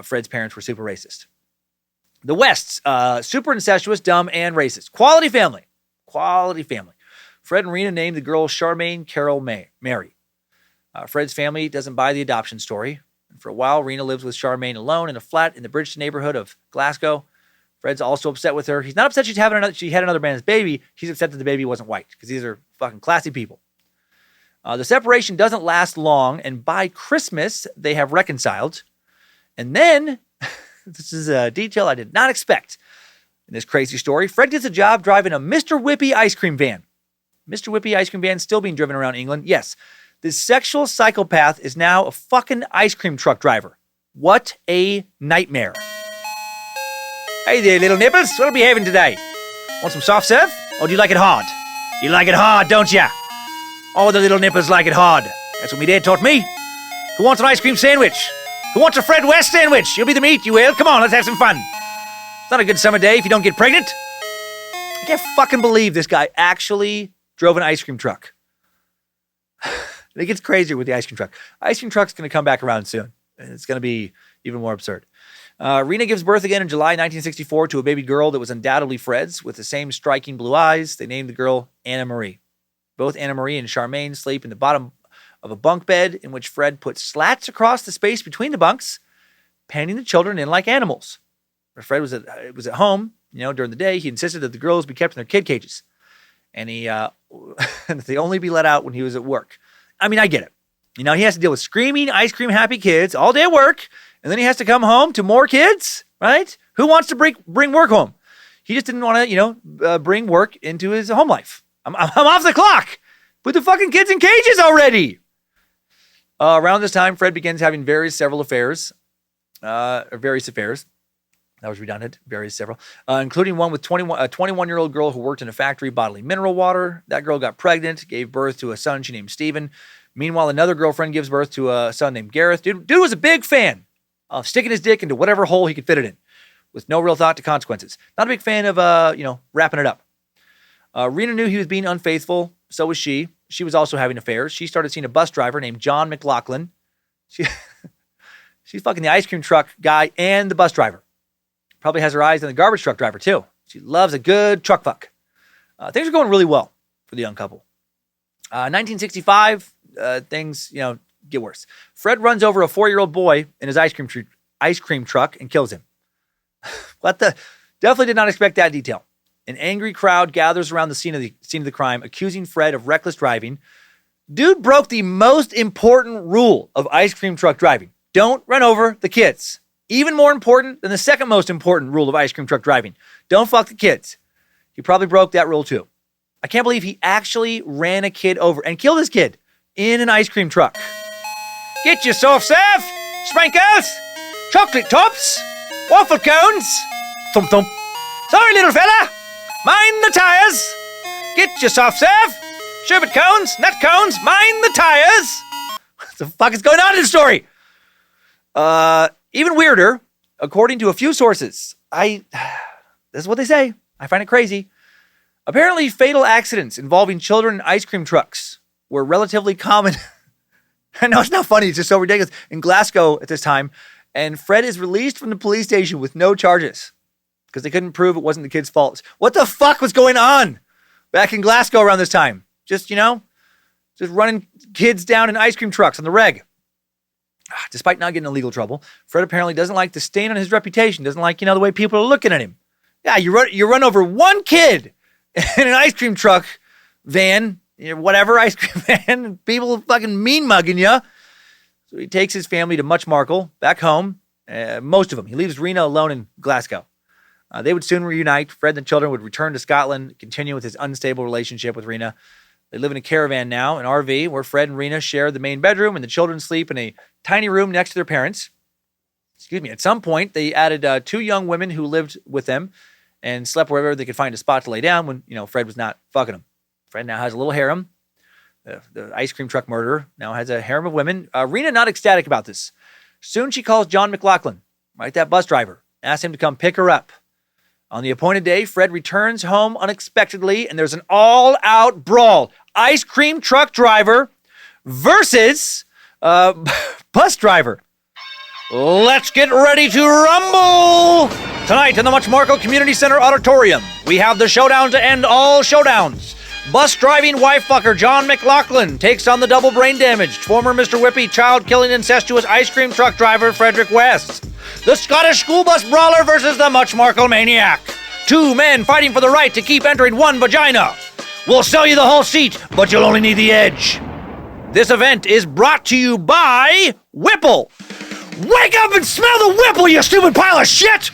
Fred's parents were super racist. The Wests, super incestuous, dumb, and racist. Quality family. Fred and Rena named the girl Charmaine Carol Mary. Fred's family doesn't buy the adoption story. And for a while, Rena lives with Charmaine alone in a flat in the Bridgeton neighborhood of Glasgow. Fred's also upset with her. He's not upset she had another man's baby. He's upset that the baby wasn't white, because these are fucking classy people. The separation doesn't last long, and by Christmas, they have reconciled. And then, this is a detail I did not expect in this crazy story, Fred gets a job driving a Mr. Whippy ice cream van. Mr. Whippy ice cream van still being driven around England. Yes, this sexual psychopath is now a fucking ice cream truck driver. What a nightmare. Hey there, little nippers. What are we having today? Want some soft serve? Or do you like it hard? You like it hard, don't ya? All the little nippers like it hard. That's what me dad taught me. Who wants an ice cream sandwich? Who wants a Fred West sandwich? You'll be the meat, you will. Come on, let's have some fun. It's not a good summer day if you don't get pregnant. I can't fucking believe this guy actually drove an ice cream truck. It gets crazier with the ice cream truck. Ice cream truck's going to come back around soon. And it's going to be even more absurd. Rena gives birth again in July 1964 to a baby girl that was undoubtedly Fred's with the same striking blue eyes. They named the girl Anna Marie. Both Anna Marie and Charmaine sleep in the bottom of a bunk bed in which Fred put slats across the space between the bunks, penning the children in like animals. When Fred was at home, during the day, he insisted that the girls be kept in their kid cages. And they only be let out when he was at work. I mean, I get it. He has to deal with screaming, ice cream happy kids all day at work, and then he has to come home to more kids, right? Who wants to bring work home? He just didn't want to, bring work into his home life. I'm off the clock. Put the fucking kids in cages already. Around this time, Fred begins having various affairs. That was redundant. Various several, including one with a 21-year-old girl who worked in a factory bottling mineral water. That girl got pregnant, gave birth to a son she named Stephen. Meanwhile, another girlfriend gives birth to a son named Gareth. Dude was a big fan of sticking his dick into whatever hole he could fit it in, with no real thought to consequences. Not a big fan of, wrapping it up. Rena knew he was being unfaithful. So was she. She was also having affairs. She started seeing a bus driver named John McLaughlin. She's fucking the ice cream truck guy and the bus driver. Probably has her eyes on the garbage truck driver, too. She loves a good truck fuck. Things are going really well for the young couple. 1965, things, get worse. Fred runs over a 4-year-old boy in his ice cream truck and kills him. Definitely did not expect that detail. An angry crowd gathers around the scene of the crime, accusing Fred of reckless driving. Dude broke the most important rule of ice cream truck driving. Don't run over the kids. Even more important than the second most important rule of ice cream truck driving. Don't fuck the kids. He probably broke that rule too. I can't believe he actually ran a kid over and killed his kid in an ice cream truck. Get your soft serve, sprinkles, chocolate tops, waffle cones. Thump thump. Sorry, little fella. Mind the tires. Get your soft serve, sherbet cones, nut cones. Mind the tires. What the fuck is going on in this story? Even weirder, according to a few sources, this is what they say. I find it crazy. Apparently, fatal accidents involving children in ice cream trucks were relatively common. I know it's not funny. It's just so ridiculous. In Glasgow at this time, and Fred is released from the police station with no charges because they couldn't prove it wasn't the kid's fault. What the fuck was going on back in Glasgow around this time? Just running kids down in ice cream trucks on the reg. Despite not getting in legal trouble, Fred apparently doesn't like the stain on his reputation, doesn't like, the way people are looking at him. Yeah, you run over one kid in an ice cream truck van, whatever ice cream van, and people fucking mean mugging you. So he takes his family to Muchmarkle, back home, most of them. He leaves Rena alone in Glasgow. They would soon reunite. Fred and the children would return to Scotland, continue with his unstable relationship with Rena. They live in a caravan now, an RV, where Fred and Rena share the main bedroom, and the children sleep in a tiny room next to their parents. At some point, they added 2 young women who lived with them and slept wherever they could find a spot to lay down when, Fred was not fucking them. Fred now has a little harem. The ice cream truck murderer now has a harem of women. Rena not ecstatic about this. Soon she calls John McLaughlin, right, that bus driver, asks him to come pick her up. On the appointed day, Fred returns home unexpectedly, and there's an all-out brawl. Ice cream truck driver versus bus driver. Let's get ready to rumble! Tonight in the Much Marco Community Center Auditorium, we have the showdown to end all showdowns. Bus-driving wife-fucker John McLaughlin takes on the double-brain-damaged former Mr. Whippy child-killing incestuous ice cream truck driver Frederick West. The Scottish school bus brawler versus the Much Marco maniac. Two men fighting for the right to keep entering one vagina. We'll sell you the whole seat, but you'll only need the edge. This event is brought to you by Whipple. Wake up and smell the Whipple, you stupid pile of shit!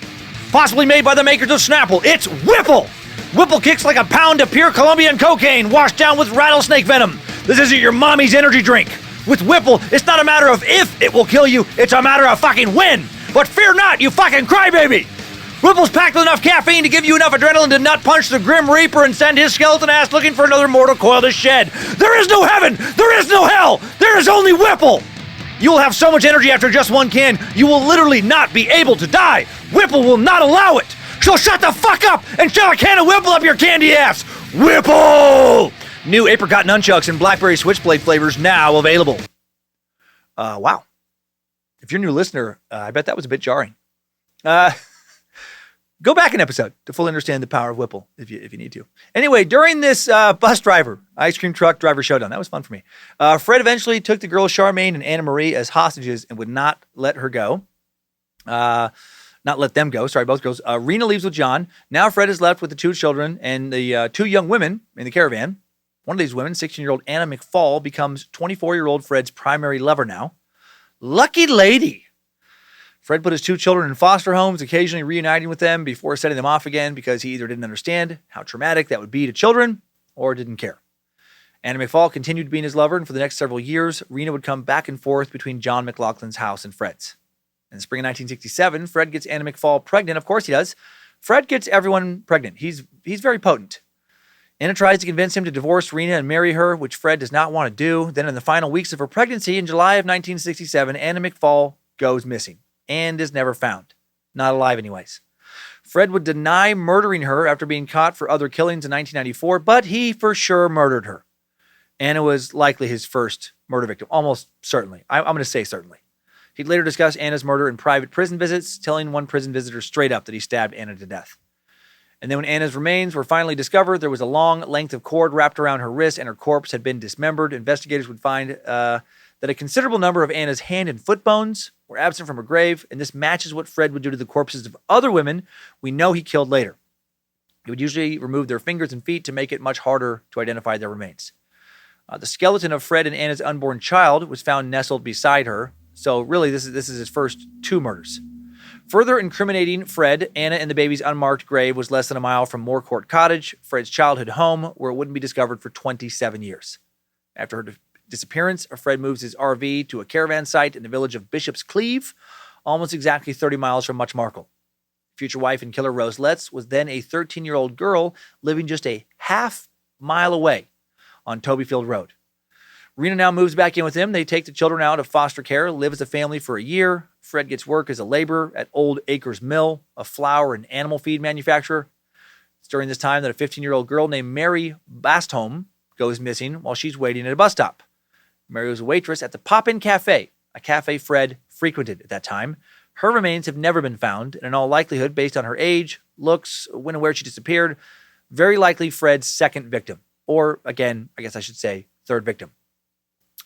Possibly made by the makers of Snapple, it's Whipple! Whipple kicks like a pound of pure Colombian cocaine washed down with rattlesnake venom. This isn't your mommy's energy drink. With Whipple, it's not a matter of if it will kill you, it's a matter of fucking when. But fear not, you fucking crybaby! Whipple's packed with enough caffeine to give you enough adrenaline to nut punch the Grim Reaper and send his skeleton ass looking for another mortal coil to shed. There is no heaven! There is no hell! There is only Whipple! You will have so much energy after just one can, you will literally not be able to die. Whipple will not allow it. So shut the fuck up and shove a can of Whipple up your candy ass. Whipple! New apricot nunchucks and blackberry switchblade flavors now available. Wow. If you're a new listener, I bet that was a bit jarring. Go back an episode to fully understand the power of Whipple if you need to. Anyway, during this bus driver, ice cream truck driver showdown, that was fun for me. Fred eventually took the girls Charmaine and Anna Marie as hostages and would not let her go. Not let them go. Sorry, both girls. Rena leaves with John. Now Fred is left with the two children and the two young women in the caravan. One of these women, 16-year-old Anna McFall, becomes 24-year-old Fred's primary lover now. Lucky lady. Fred put his two children in foster homes, occasionally reuniting with them before setting them off again because he either didn't understand how traumatic that would be to children or didn't care. Anna McFall continued being his lover, and for the next several years, Rena would come back and forth between John McLaughlin's house and Fred's. In the spring of 1967, Fred gets Anna McFall pregnant. Of course he does. Fred gets everyone pregnant. He's very potent. Anna tries to convince him to divorce Rena and marry her, which Fred does not want to do. Then in the final weeks of her pregnancy, in July of 1967, Anna McFall goes missing and is never found. Not alive anyways. Fred would deny murdering her after being caught for other killings in 1994, but he for sure murdered her. Anna was likely his first murder victim, almost certainly. I'm going to say certainly. He'd later discuss Anna's murder in private prison visits, telling one prison visitor straight up that he stabbed Anna to death. And then when Anna's remains were finally discovered, there was a long length of cord wrapped around her wrist and her corpse had been dismembered. Investigators would find that a considerable number of Anna's hand and foot bones were absent from her grave, and this matches what Fred would do to the corpses of other women we know he killed later. He would usually remove their fingers and feet to make it much harder to identify their remains. The skeleton of Fred and Anna's unborn child was found nestled beside her, so really this is his first two murders. Further incriminating Fred, Anna and the baby's unmarked grave was less than a mile from Moorcourt Cottage, Fred's childhood home, where it wouldn't be discovered for 27 years. After her disappearance, Fred moves his RV to a caravan site in the village of Bishop's Cleeve, almost exactly 30 miles from Much Marco. Future wife and killer Rose Lettuce was then a 13-year-old girl living just a half mile away on Tobyfield Road. Rena now moves back in with him. They take the children out of foster care, live as a family for a year. Fred gets work as a laborer at Old Acres Mill, a flour and animal feed manufacturer. It's during this time that a 15-year-old girl named Mary Bastholm goes missing while she's waiting at a bus stop. Mary was a waitress at the Pop-In Cafe, a cafe Fred frequented at that time. Her remains have never been found, and in all likelihood, based on her age, looks, when and where she disappeared, very likely Fred's second victim. Or, again, I guess I should say, third victim.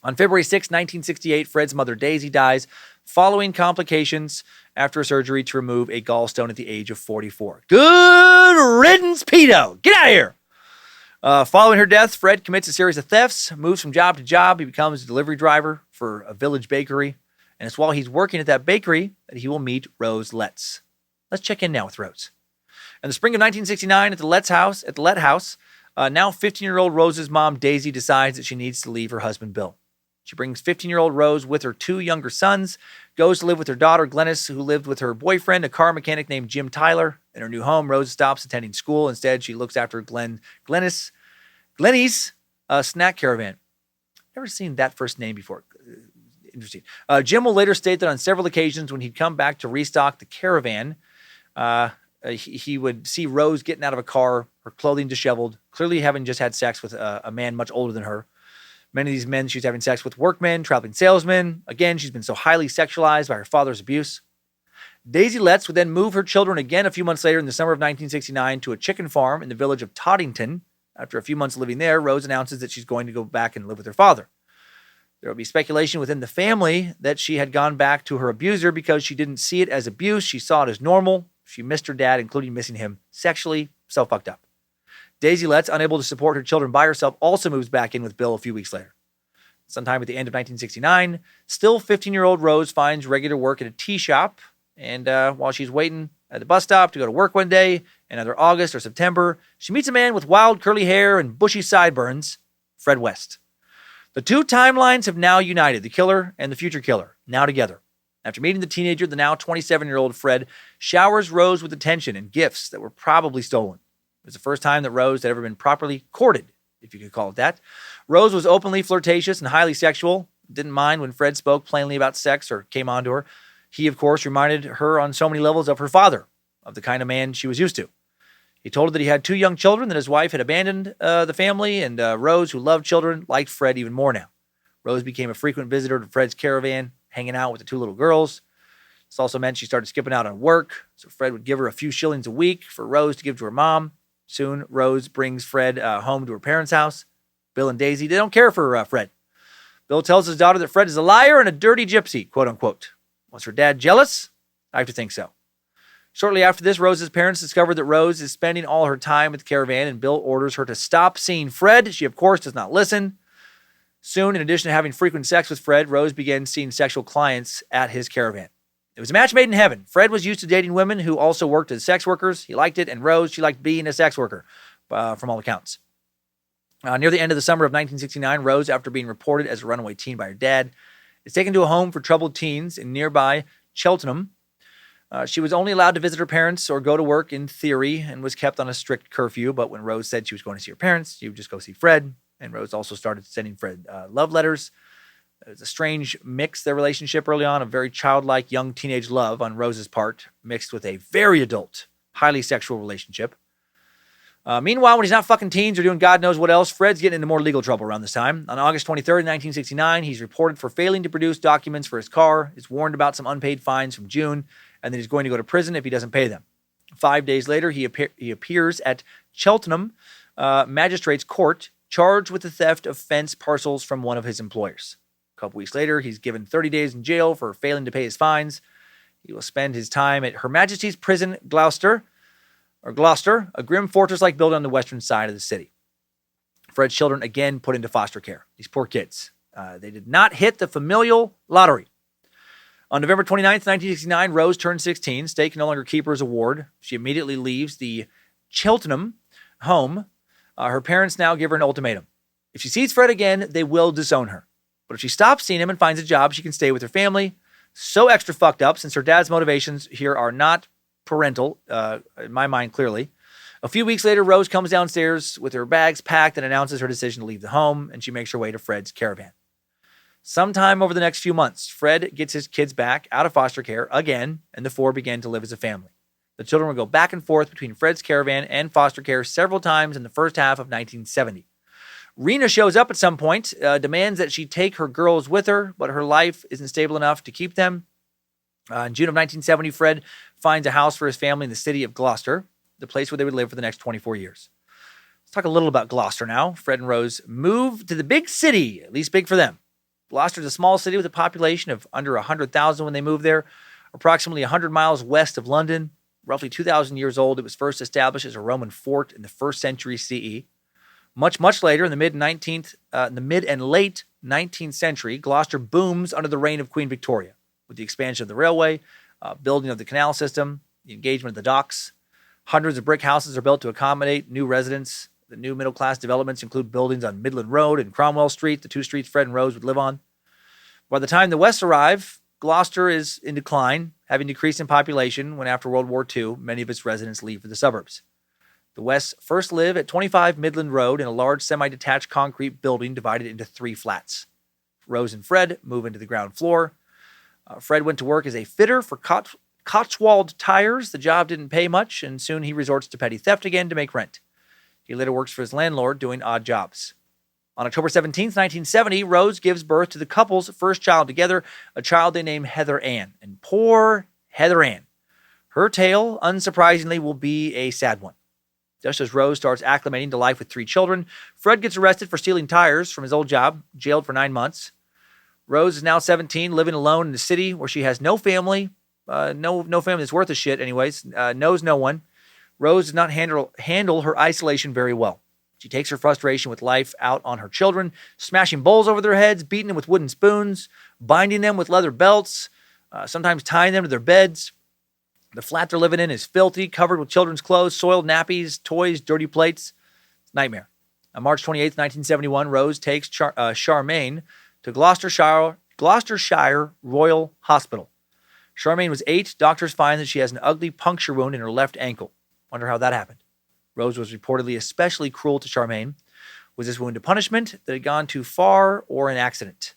On February 6, 1968, Fred's mother Daisy dies following complications after a surgery to remove a gallstone at the age of 44. Good riddance, pedo! Get out of here! Following her death, Fred commits a series of thefts, moves from job to job. He becomes a delivery driver for a village bakery. And it's while he's working at that bakery that he will meet Rose Lettuce. Let's check in now with Rose. In the spring of 1969, at the Lett house, now 15-year-old Rose's mom, Daisy, decides that she needs to leave her husband, Bill. She brings 15-year-old Rose with her two younger sons, goes to live with her daughter, Glennis, who lived with her boyfriend, a car mechanic named Jim Tyler. In her new home, Rose stops attending school. Instead, she looks after Glenny's snack caravan. Never seen that first name before. Interesting. Jim will later state that on several occasions when he'd come back to restock the caravan, he would see Rose getting out of a car, her clothing disheveled, clearly having just had sex with a man much older than her. Many of these men she's having sex with workmen, traveling salesmen. Again, she's been so highly sexualized by her father's abuse. Daisy Lettuce would then move her children again a few months later in the summer of 1969 to a chicken farm in the village of Toddington. After a few months living there, Rose announces that she's going to go back and live with her father. There will be speculation within the family that she had gone back to her abuser because she didn't see it as abuse. She saw it as normal. She missed her dad, including missing him sexually. So fucked up. Daisy Lettuce, unable to support her children by herself, also moves back in with Bill a few weeks later. Sometime at the end of 1969, still 15-year-old Rose finds regular work at a tea shop. And while she's waiting at the bus stop to go to work one day, in either August or September, she meets a man with wild curly hair and bushy sideburns, Fred West. The two timelines have now united, the killer and the future killer, now together. After meeting the teenager, the now 27-year-old Fred showers Rose with attention and gifts that were probably stolen. It was the first time that Rose had ever been properly courted, if you could call it that. Rose was openly flirtatious and highly sexual, didn't mind when Fred spoke plainly about sex or came on to her. He, of course, reminded her on so many levels of her father, of the kind of man she was used to. He told her that he had 2 young children, that his wife had abandoned the family, and Rose, who loved children, liked Fred even more now. Rose became a frequent visitor to Fred's caravan, hanging out with the 2 little girls. This also meant she started skipping out on work, so Fred would give her a few shillings a week for Rose to give to her mom. Soon, Rose brings Fred home to her parents' house. Bill and Daisy, they don't care for Fred. Bill tells his daughter that Fred is a liar and a dirty gypsy, quote unquote. Was her dad jealous? I have to think so. Shortly after this, Rose's parents discovered that Rose is spending all her time at the caravan, and Bill orders her to stop seeing Fred. She, of course, does not listen. Soon, in addition to having frequent sex with Fred, Rose began seeing sexual clients at his caravan. It was a match made in heaven. Fred was used to dating women who also worked as sex workers. He liked it, and Rose, she liked being a sex worker, from all accounts. Near the end of the summer of 1969, Rose, after being reported as a runaway teen by her dad, is taken to a home for troubled teens in nearby Cheltenham. She was only allowed to visit her parents or go to work in theory and was kept on a strict curfew. But when Rose said she was going to see her parents, she would just go see Fred. And Rose also started sending Fred love letters. It was a strange mix, their relationship early on, of very childlike young teenage love on Rose's part, mixed with a very adult, highly sexual relationship. Meanwhile, when he's not fucking teens or doing God knows what else, Fred's getting into more legal trouble around this time. On August 23rd, 1969, he's reported for failing to produce documents for his car, is warned about some unpaid fines from June, and that he's going to go to prison if he doesn't pay them. 5 days later, he appears at Cheltenham Magistrates Court, charged with the theft of fence parcels from one of his employers. A couple weeks later, he's given 30 days in jail for failing to pay his fines. He will spend his time at Her Majesty's Prison, Gloucester, a grim fortress-like building on the western side of the city. Fred's children again put into foster care. These poor kids. They did not hit the familial lottery. On November 29th, 1969, Rose turned 16. State can no longer keep her as a ward. She immediately leaves the Cheltenham home. Her parents now give her an ultimatum. If she sees Fred again, they will disown her. But if she stops seeing him and finds a job, she can stay with her family. So extra fucked up, since her dad's motivations here are not parental, in my mind, clearly. A few weeks later, Rose comes downstairs with her bags packed and announces her decision to leave the home, and she makes her way to Fred's caravan. Sometime over the next few months, Fred gets his kids back out of foster care again, and the 4 began to live as a family. The children would go back and forth between Fred's caravan and foster care several times in the first half of 1970. Rena shows up at some point, demands that she take her girls with her, but her life isn't stable enough to keep them. In June of 1970, Fred finds a house for his family in the city of Gloucester, the place where they would live for the next 24 years. Let's talk a little about Gloucester now. Fred and Rose move to the big city, at least big for them. Gloucester is a small city with a population of under 100,000 when they moved there, approximately 100 miles west of London. Roughly 2,000 years old, it was first established as a Roman fort in the 1st century CE. Much later, in the mid and late 19th century, Gloucester booms under the reign of Queen Victoria, with the expansion of the railway, building of the canal system, the engagement of the docks. Hundreds of brick houses are built to accommodate new residents. The new middle-class developments include buildings on Midland Road and Cromwell Street, the 2 streets Fred and Rose would live on. By the time the Wests arrive, Gloucester is in decline, having decreased in population when after World War II, many of its residents leave for the suburbs. The Wests first live at 25 Midland Road in a large semi-detached concrete building divided into 3 flats. Rose and Fred move into the ground floor. Fred went to work as a fitter for Cotswold Tires. The job didn't pay much, and soon he resorts to petty theft again to make rent. He later works for his landlord doing odd jobs. On October 17th, 1970, Rose gives birth to the couple's first child together, a child they name Heather Ann. And poor Heather Ann. Her tale, unsurprisingly, will be a sad one. Just as Rose starts acclimating to life with 3 children, Fred gets arrested for stealing tires from his old job, jailed for 9 months. Rose is now 17, living alone in the city where she has no family, no family that's worth a shit anyways, knows no one. Rose does not handle her isolation very well. She takes her frustration with life out on her children, smashing bowls over their heads, beating them with wooden spoons, binding them with leather belts, sometimes tying them to their beds. The flat they're living in is filthy, covered with children's clothes, soiled nappies, toys, dirty plates. It's a nightmare. On March 28th, 1971, Rose takes Charmaine to Gloucestershire Royal Hospital. Charmaine was 8. Doctors find that she has an ugly puncture wound in her left ankle. Wonder how that happened. Rose was reportedly especially cruel to Charmaine. Was this wound a punishment that had gone too far or an accident?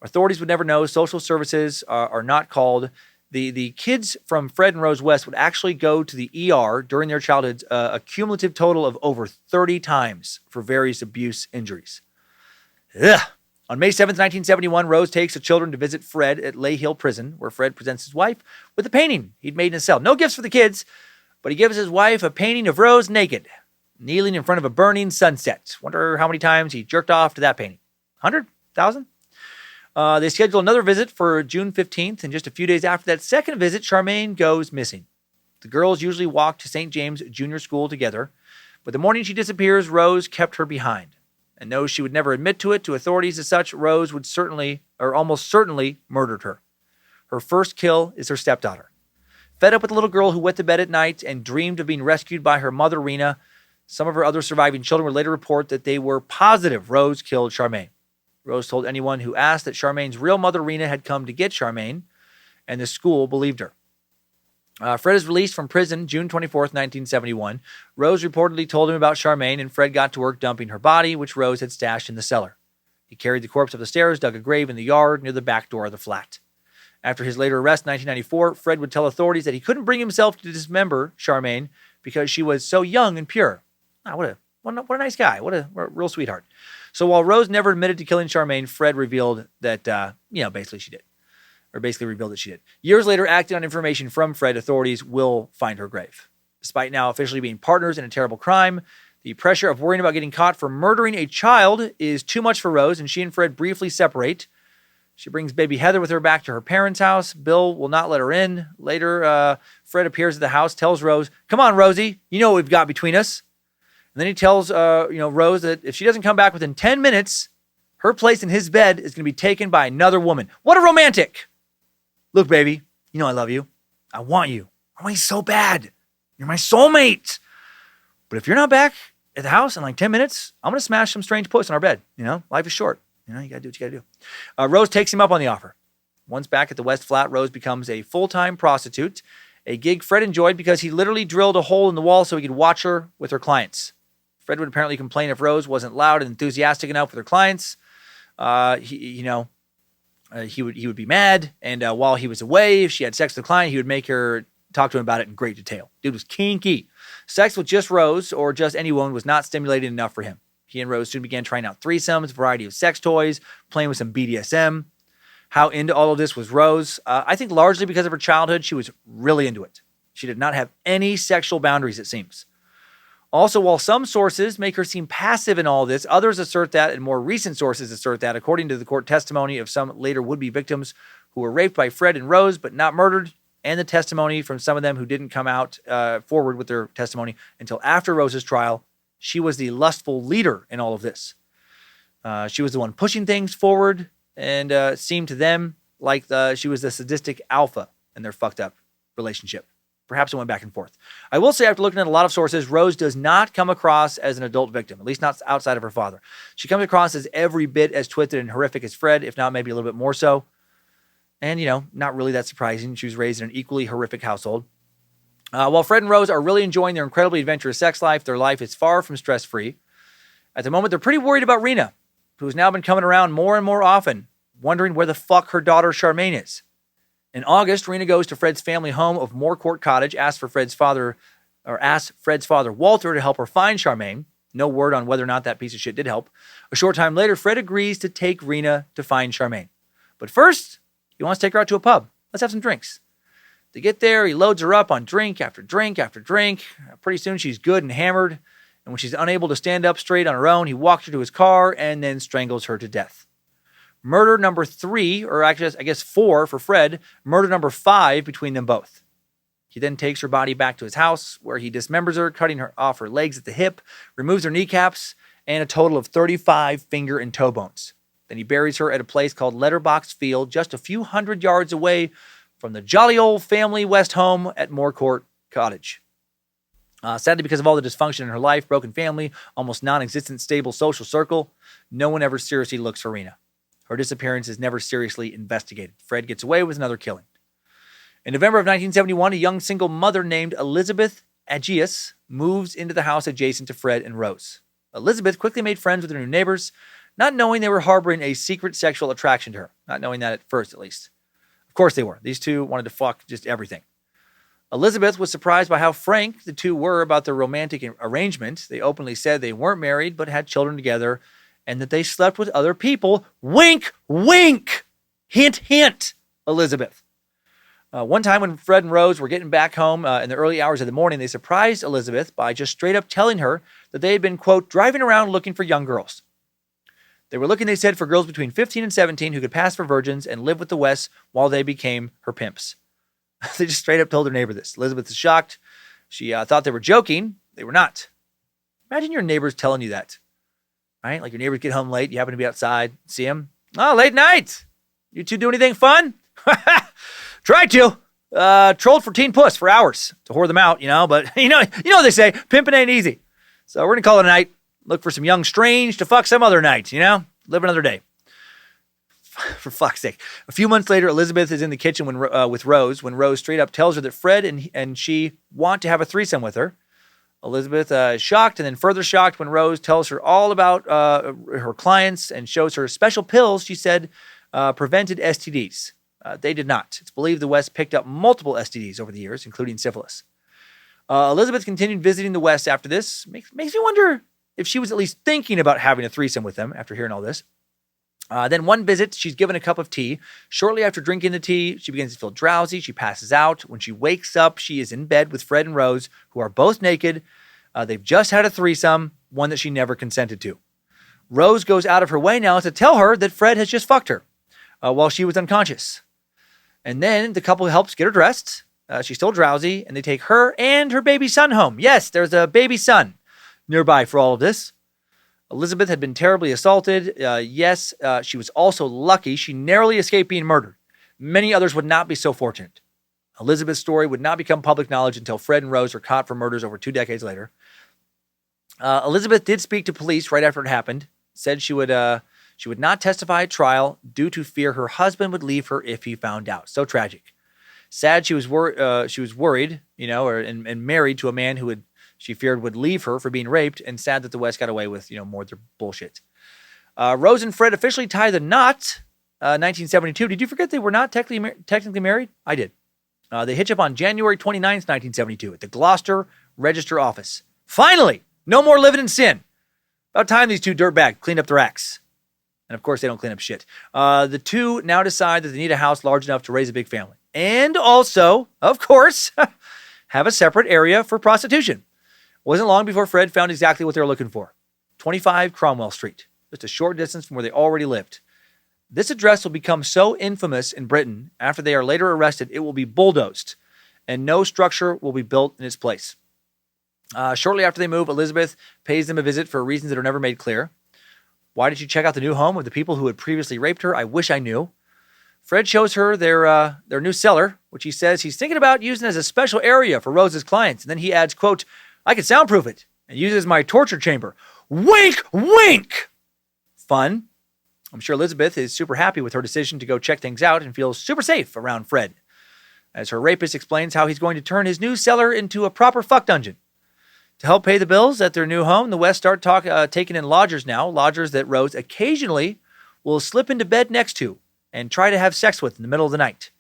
Authorities would never know. Social services are not called. The kids from Fred and Rose West would actually go to the ER during their childhoods a cumulative total of over 30 times for various abuse injuries. Ugh. On May 7th, 1971, Rose takes the children to visit Fred at Lay Hill Prison, where Fred presents his wife with a painting he'd made in a cell. No gifts for the kids, but he gives his wife a painting of Rose naked, kneeling in front of a burning sunset. Wonder how many times he jerked off to that painting. 100? 1,000? They schedule another visit for June 15th, and just a few days after that second visit, Charmaine goes missing. The girls usually walk to St. James Junior School together, but the morning she disappears, Rose kept her behind. And though she would never admit to it to authorities as such, Rose would certainly, or almost certainly, murdered her. Her first kill is her stepdaughter. Fed up with the little girl who went to bed at night and dreamed of being rescued by her mother, Rena, some of her other surviving children would later report that they were positive Rose killed Charmaine. Rose told anyone who asked that Charmaine's real mother, Rena, had come to get Charmaine, and the school believed her. Fred is released from prison June 24th, 1971. Rose reportedly told him about Charmaine, and Fred got to work dumping her body, which Rose had stashed in the cellar. He carried the corpse up the stairs, dug a grave in the yard near the back door of the flat. After his later arrest in 1994, Fred would tell authorities that he couldn't bring himself to dismember Charmaine because she was so young and pure. What a nice guy. What a real sweetheart. So while Rose never admitted to killing Charmaine, Fred revealed that, basically she did. Or basically revealed that she did. Years later, acting on information from Fred, authorities will find her grave. Despite now officially being partners in a terrible crime, the pressure of worrying about getting caught for murdering a child is too much for Rose, and she and Fred briefly separate. She brings baby Heather with her back to her parents' house. Bill will not let her in. Later, Fred appears at the house, tells Rose, "Come on, Rosie, you know what we've got between us." And then he tells Rose that if she doesn't come back within 10 minutes, her place in his bed is going to be taken by another woman. What a romantic! Look, baby, you know I love you. I want you. I want you so bad. You're my soulmate. But if you're not back at the house in like 10 minutes, I'm going to smash some strange puss on our bed. Life is short. You got to do what you got to do. Rose takes him up on the offer. Once back at the West Flat, Rose becomes a full-time prostitute, a gig Fred enjoyed because he literally drilled a hole in the wall so he could watch her with her clients. Fred would apparently complain if Rose wasn't loud and enthusiastic enough with her clients. He would be mad, and while he was away, if she had sex with a client, he would make her talk to him about it in great detail. Dude was kinky. Sex with just Rose or just anyone was not stimulating enough for him. He and Rose soon began trying out threesomes, a variety of sex toys, playing with some BDSM. How into all of this was Rose? I think largely because of her childhood, she was really into it. She did not have any sexual boundaries, it seems. Also, while some sources make her seem passive in all this, others assert that, and more recent sources assert that, according to the court testimony of some later would-be victims who were raped by Fred and Rose but not murdered, and the testimony from some of them who didn't come out forward with their testimony until after Rose's trial, she was the lustful leader in all of this. She was the one pushing things forward, and seemed to them like she was the sadistic alpha in their fucked up relationship. Perhaps it went back and forth. I will say, after looking at a lot of sources, Rose does not come across as an adult victim, at least not outside of her father. She comes across as every bit as twisted and horrific as Fred, if not maybe a little bit more so. And, not really that surprising. She was raised in an equally horrific household. While Fred and Rose are really enjoying their incredibly adventurous sex life, their life is far from stress-free. At the moment, they're pretty worried about Rena, who's now been coming around more and more often, wondering where the fuck her daughter Charmaine is. In August, Rena goes to Fred's family home of Moorcourt Cottage, asks Fred's father Walter to help her find Charmaine. No word on whether or not that piece of shit did help. A short time later, Fred agrees to take Rena to find Charmaine. But first, he wants to take her out to a pub. Let's have some drinks. They get there, he loads her up on drink after drink after drink. Pretty soon she's good and hammered. And when she's unable to stand up straight on her own, he walks her to his car and then strangles her to death. Murder number 3, or actually I guess 4 for Fred. Murder number 5 between them both. He then takes her body back to his house where he dismembers her, cutting her off her legs at the hip, removes her kneecaps, and a total of 35 finger and toe bones. Then he buries her at a place called Letterbox Field, just a few hundred yards away from the jolly old family West home at Moorcourt Cottage. Sadly, because of all the dysfunction in her life, broken family, almost non-existent stable social circle, no one ever seriously looks for Rena. Her disappearance is never seriously investigated. Fred gets away with another killing. In November of 1971, a young single mother named Elizabeth Agius moves into the house adjacent to Fred and Rose. Elizabeth quickly made friends with her new neighbors, not knowing they were harboring a secret sexual attraction to her. Not knowing that at first, at least. Of course they were. These two wanted to fuck just everything. Elizabeth was surprised by how frank the two were about their romantic arrangement. They openly said they weren't married, but had children together, and that they slept with other people. Wink, wink! Hint, hint, Elizabeth. One time when Fred and Rose were getting back home in the early hours of the morning, they surprised Elizabeth by just straight up telling her that they had been, quote, driving around looking for young girls. They were looking, they said, for girls between 15 and 17 who could pass for virgins and live with the Wests while they became her pimps. They just straight up told her neighbor this. Elizabeth is shocked. She thought they were joking. They were not. Imagine your neighbors telling you that, right? Like your neighbors get home late. You happen to be outside, see them. Oh, late night. You two do anything fun? Tried to. Trolled for teen puss for hours to whore them out, but you know what they say, pimping ain't easy. So we're going to call it a night. Look for some young strange to fuck some other night, live another day. For fuck's sake. A few months later, Elizabeth is in the kitchen with Rose when Rose straight up tells her that Fred and she want to have a threesome with her. Elizabeth is shocked and then further shocked when Rose tells her all about her clients and shows her special pills she said prevented STDs. They did not. It's believed the West picked up multiple STDs over the years, including syphilis. Elizabeth continued visiting the West after this. Makes me wonder if she was at least thinking about having a threesome with them after hearing all this. Then one visit, she's given a cup of tea. Shortly after drinking the tea, she begins to feel drowsy. She passes out. When she wakes up, she is in bed with Fred and Rose, who are both naked. They've just had a threesome, one that she never consented to. Rose goes out of her way now to tell her that Fred has just fucked her while she was unconscious. And then the couple helps get her dressed. She's still drowsy, and they take her and her baby son home. Yes, there's a baby son nearby for all of this. Elizabeth had been terribly assaulted. Yes, she was also lucky. She narrowly escaped being murdered. Many others would not be so fortunate. Elizabeth's story would not become public knowledge until Fred and Rose were caught for murders over 2 decades later. Elizabeth did speak to police right after it happened. Said she would not testify at trial due to fear her husband would leave her if he found out. So tragic. Sad she was worried, and married to a man who she feared would leave her for being raped, and sad that the West got away with, more of their bullshit. Rose and Fred officially tie the knot, 1972. Did you forget they were not technically married? I did. They hitch up on January 29th, 1972 at the Gloucester Register Office. Finally! No more living in sin. About time these two dirtbags cleaned up their acts. And of course, they don't clean up shit. The two now decide that they need a house large enough to raise a big family. And also, of course, have a separate area for prostitution. It wasn't long before Fred found exactly what they were looking for. 25 Cromwell Street, just a short distance from where they already lived. This address will become so infamous in Britain, after they are later arrested, it will be bulldozed, and no structure will be built in its place. Shortly after they move, Elizabeth pays them a visit for reasons that are never made clear. Why did she check out the new home of the people who had previously raped her? I wish I knew. Fred shows her their new cellar, which he says he's thinking about using as a special area for Rose's clients. And then he adds, quote, I could soundproof it and use it as my torture chamber. Wink, wink! Fun. I'm sure Elizabeth is super happy with her decision to go check things out and feels super safe around Fred, as her rapist explains how he's going to turn his new cellar into a proper fuck dungeon. To help pay the bills at their new home, the West start taking in lodgers now, lodgers that Rose occasionally will slip into bed next to and try to have sex with in the middle of the night.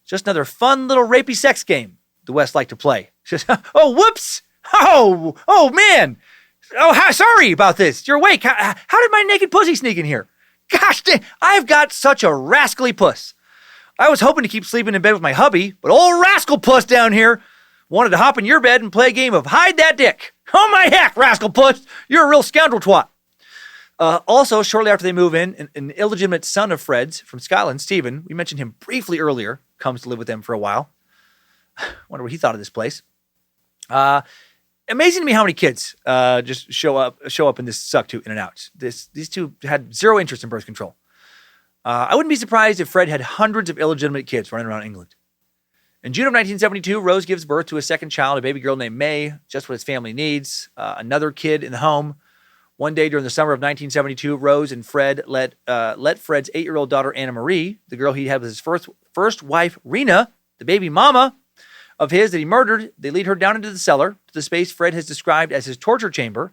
Just another fun little rapey sex game the West like to play. Oh, whoops! Oh, man! Oh, sorry about this. You're awake. How did my naked pussy sneak in here? Gosh dang, I've got such a rascally puss. I was hoping to keep sleeping in bed with my hubby, but old rascal puss down here wanted to hop in your bed and play a game of hide that dick. Oh my heck, rascal puss, you're a real scoundrel twat. Also, shortly after they move in, an illegitimate son of Fred's from Scotland, Stephen, we mentioned him briefly earlier, comes to live with them for a while. Wonder what he thought of this place. Amazing to me how many kids just show up in this suck to in and out. These two had zero interest in birth control. I wouldn't be surprised if Fred had hundreds of illegitimate kids running around England. In June of 1972, Rose gives birth to a second child, a baby girl named May, just what his family needs. Another kid in the home. One day during the summer of 1972, Rose and Fred let Fred's 8-year-old daughter, Anna Marie, the girl he had with his first wife, Rena, the baby mama of his that he murdered, they lead her down into the cellar, to the space Fred has described as his torture chamber.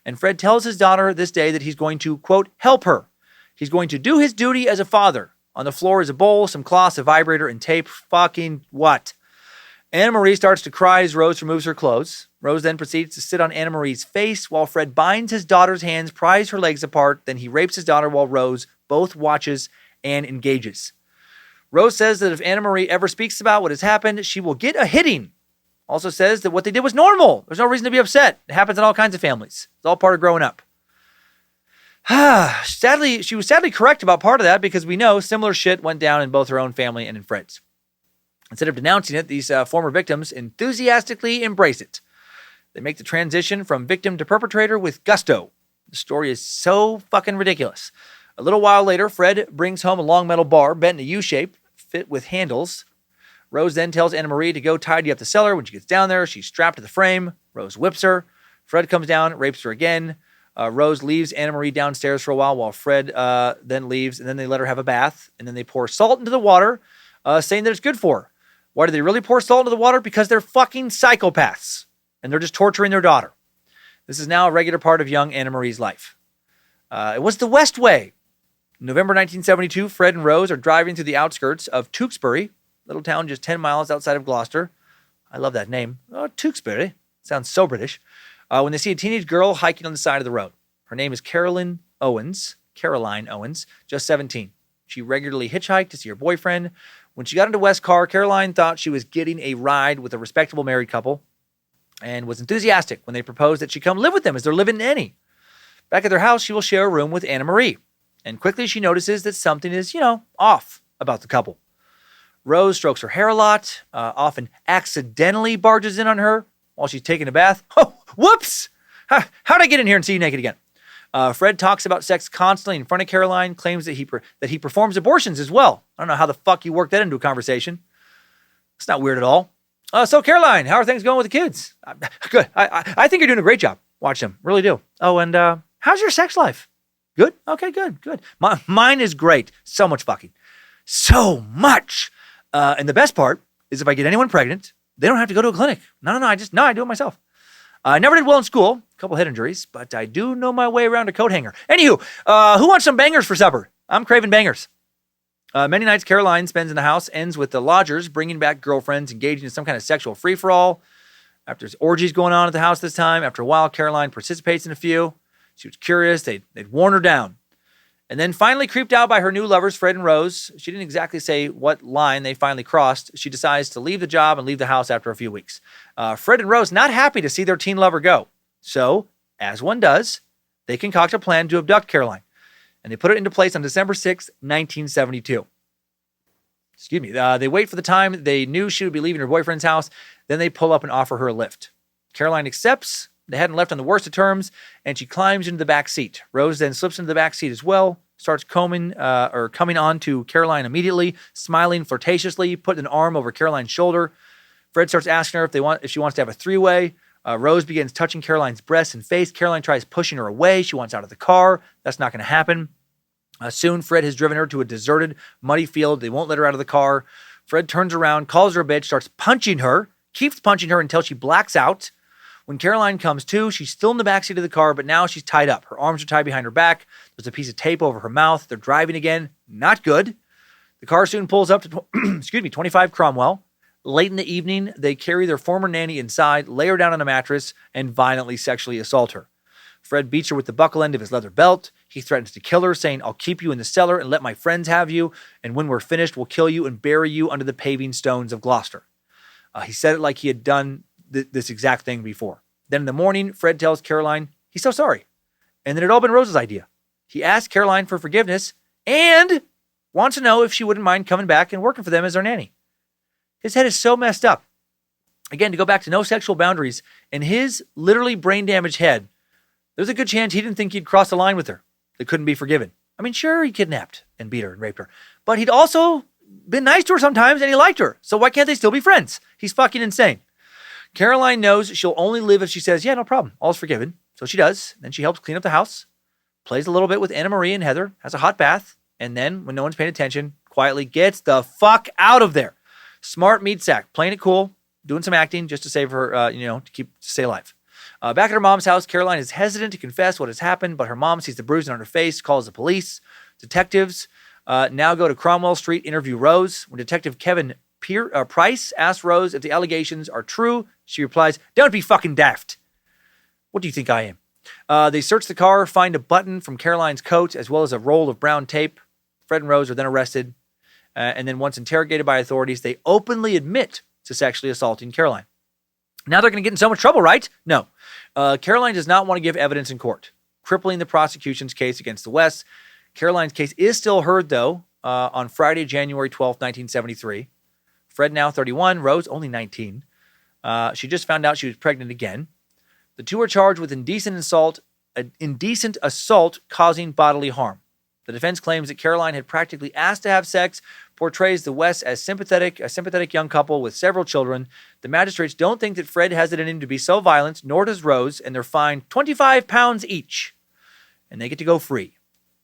And Fred tells his daughter this day that he's going to, quote, help her. He's going to do his duty as a father. On the floor is a bowl, some cloths, a vibrator, and tape. Fucking what? Anna Marie starts to cry as Rose removes her clothes. Rose then proceeds to sit on Anna Marie's face while Fred binds his daughter's hands, pries her legs apart. Then he rapes his daughter while Rose both watches and engages. Rose says that if Anna Marie ever speaks about what has happened, she will get a hitting. Also says that what they did was normal. There's no reason to be upset. It happens in all kinds of families. It's all part of growing up. Sadly, she was correct about part of that because we know similar shit went down in both her own family and in Fred's. Instead of denouncing it, these former victims enthusiastically embrace it. They make the transition from victim to perpetrator with gusto. The story is so fucking ridiculous. A little while later, Fred brings home a long metal bar bent in a U-shape, fit with handles. Rose then tells Anna Marie to go tidy up the cellar. When she gets down there, she's strapped to the frame. Rose whips her. Fred comes down, rapes her again. Rose leaves Anna Marie downstairs for a while Fred then leaves, and then they let her have a bath, and then they pour salt into the water, saying that it's good for her. Why do they really pour salt into the water? Because they're fucking psychopaths, and they're just torturing their daughter. This is now a regular part of young Anna Marie's life. It was the West Way. In November 1972, Fred and Rose are driving through the outskirts of Tewkesbury, little town just 10 miles outside of Gloucester. I love that name. Oh, Tewkesbury. Sounds so British. When they see a teenage girl hiking on the side of the road. Her name is Caroline Owens, just 17. She regularly hitchhiked to see her boyfriend. When she got into West's car, Caroline thought she was getting a ride with a respectable married couple and was enthusiastic when they proposed that she come live with them as their live-in nanny. Back at their house, she will share a room with Anna Marie. And quickly she notices that something is, off about the couple. Rose strokes her hair a lot, often accidentally barges in on her while she's taking a bath. Oh, whoops! How'd I get in here and see you naked again? Fred talks about sex constantly in front of Caroline, claims that he performs abortions as well. I don't know how the fuck you work that into a conversation. It's not weird at all. So Caroline, how are things going with the kids? Good. I think you're doing a great job. Watch them. Really do. Oh, and how's your sex life? Good? Okay, good. Mine is great. So much fucking. So much. And the best part is if I get anyone pregnant, they don't have to go to a clinic. No, I do it myself. I never did well in school, a couple head injuries, but I do know my way around a coat hanger. Anywho, who wants some bangers for supper? I'm craving bangers. Many nights Caroline spends in the house ends with the lodgers bringing back girlfriends, engaging in some kind of sexual free-for-all. After there's orgies going on at the house this time, after a while, Caroline participates in a few. She was curious. They'd worn her down. And then finally creeped out by her new lovers, Fred and Rose. She didn't exactly say what line they finally crossed. She decides to leave the job and leave the house after a few weeks. Fred and Rose not happy to see their teen lover go. So, as one does, they concoct a plan to abduct Caroline. And they put it into place on December 6, 1972. Excuse me. They wait for the time they knew she would be leaving her boyfriend's house. Then they pull up and offer her a lift. Caroline accepts. They hadn't left on the worst of terms, and she climbs into the back seat. Rose then slips into the back seat as well, starts coming on to Caroline immediately, smiling flirtatiously, putting an arm over Caroline's shoulder. Fred starts asking her if she wants to have a three-way. Rose begins touching Caroline's breasts and face. Caroline tries pushing her away. She wants out of the car. That's not going to happen. Soon, Fred has driven her to a deserted, muddy field. They won't let her out of the car. Fred turns around, calls her a bitch, starts punching her, keeps punching her until she blacks out. When Caroline comes to, she's still in the backseat of the car, but now she's tied up. Her arms are tied behind her back. There's a piece of tape over her mouth. They're driving again. Not good. The car soon pulls up to, 25 Cromwell. Late in the evening, they carry their former nanny inside, lay her down on a mattress, and violently sexually assault her. Fred beats her with the buckle end of his leather belt. He threatens to kill her, saying, "I'll keep you in the cellar and let my friends have you, and when we're finished, we'll kill you and bury you under the paving stones of Gloucester." He said it like he had done this exact thing before. Then in the morning, Fred tells Caroline he's so sorry, and that it had all been Rose's idea. He asked Caroline for forgiveness and wants to know if she wouldn't mind coming back and working for them as their nanny. His head is so messed up. Again, to go back to no sexual boundaries, in his literally brain-damaged head, there's a good chance he didn't think he'd crossed a line with her that couldn't be forgiven. I mean, sure, he kidnapped and beat her and raped her, but he'd also been nice to her sometimes and he liked her. So why can't they still be friends? He's fucking insane. Caroline knows she'll only live if she says, yeah, no problem, all's forgiven. So she does. Then she helps clean up the house, plays a little bit with Anna Marie and Heather, has a hot bath, and then, when no one's paying attention, quietly gets the fuck out of there. Smart meat sack, playing it cool, doing some acting just to save her, to stay alive. Back at her mom's house, Caroline is hesitant to confess what has happened, but her mom sees the bruising on her face, calls the police. Detectives now go to Cromwell Street, interview Rose. When Detective Kevin Price asks Rose if the allegations are true, she replies, "Don't be fucking daft. What do you think I am?" They search the car, find a button from Caroline's coat, as well as a roll of brown tape. Fred and Rose are then arrested. And then once interrogated by authorities, they openly admit to sexually assaulting Caroline. Now they're going to get in so much trouble, right? No. Caroline does not want to give evidence in court, crippling the prosecution's case against the Wests. Caroline's case is still heard, though, on Friday, January 12th, 1973. Fred now 31, Rose only 19. She just found out she was pregnant again. The two are charged with indecent assault causing bodily harm. The defense claims that Caroline had practically asked to have sex, portrays the Wests as a sympathetic young couple with several children. The magistrates don't think that Fred has it in him to be so violent, nor does Rose, and they're fined 25 pounds each. And they get to go free.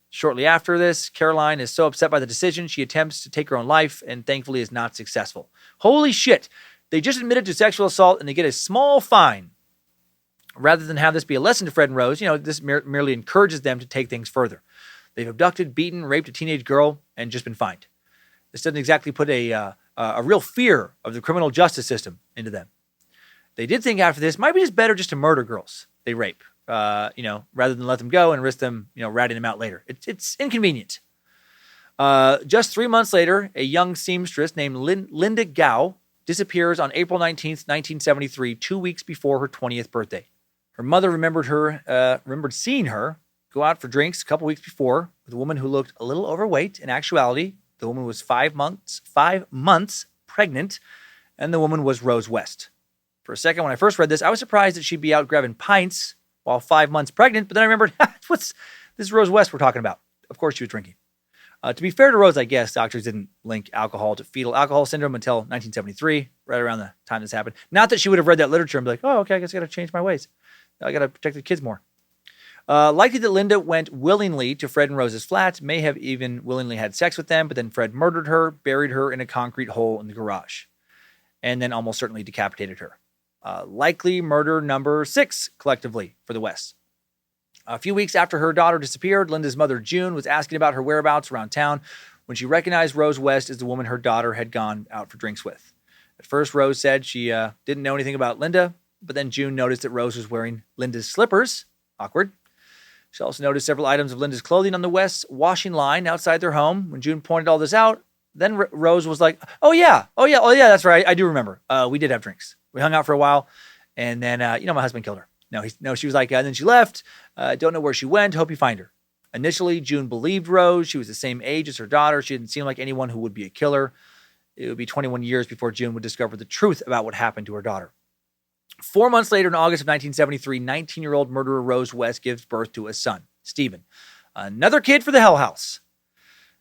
Shortly after this, Caroline is so upset by the decision, she attempts to take her own life and thankfully is not successful. Holy shit. They just admitted to sexual assault and they get a small fine. Rather than have this be a lesson to Fred and Rose, this merely encourages them to take things further. They've abducted, beaten, raped a teenage girl, and just been fined. This doesn't exactly put a real fear of the criminal justice system into them. They did think after this, might be just better just to murder girls they rape, rather than let them go and risk them, ratting them out later. It's inconvenient. Just 3 months later, a young seamstress named Linda Gow disappears on April 19th, 1973, 2 weeks before her 20th birthday. Her mother remembered seeing her go out for drinks a couple weeks before with a woman who looked a little overweight. In actuality, the woman was 5 months pregnant, and the woman was Rose West. For a second, when I first read this, I was surprised that she'd be out grabbing pints while 5 months pregnant, but then I remembered, this is Rose West we're talking about. Of course she was drinking. To be fair to Rose, I guess, doctors didn't link alcohol to fetal alcohol syndrome until 1973, right around the time this happened. Not that she would have read that literature and be like, oh, okay, I guess I got to change my ways. I got to protect the kids more. Likely that Linda went willingly to Fred and Rose's flat, may have even willingly had sex with them, but then Fred murdered her, buried her in a concrete hole in the garage, and then almost certainly decapitated her. Likely murder number 6, collectively, for the Wests. A few weeks after her daughter disappeared, Linda's mother, June, was asking about her whereabouts around town when she recognized Rose West as the woman her daughter had gone out for drinks with. At first, Rose said she didn't know anything about Linda, but then June noticed that Rose was wearing Linda's slippers. Awkward. She also noticed several items of Linda's clothing on the West's washing line outside their home. When June pointed all this out, then Rose was like, oh yeah, that's right. I do remember. We did have drinks. We hung out for a while, and then, my husband killed her. No, she was like, and then she left. Don't know where she went. Hope you find her. Initially, June believed Rose. She was the same age as her daughter. She didn't seem like anyone who would be a killer. It would be 21 years before June would discover the truth about what happened to her daughter. 4 months later, in August of 1973, 19-year-old murderer Rose West gives birth to a son, Stephen. Another kid for the Hell House.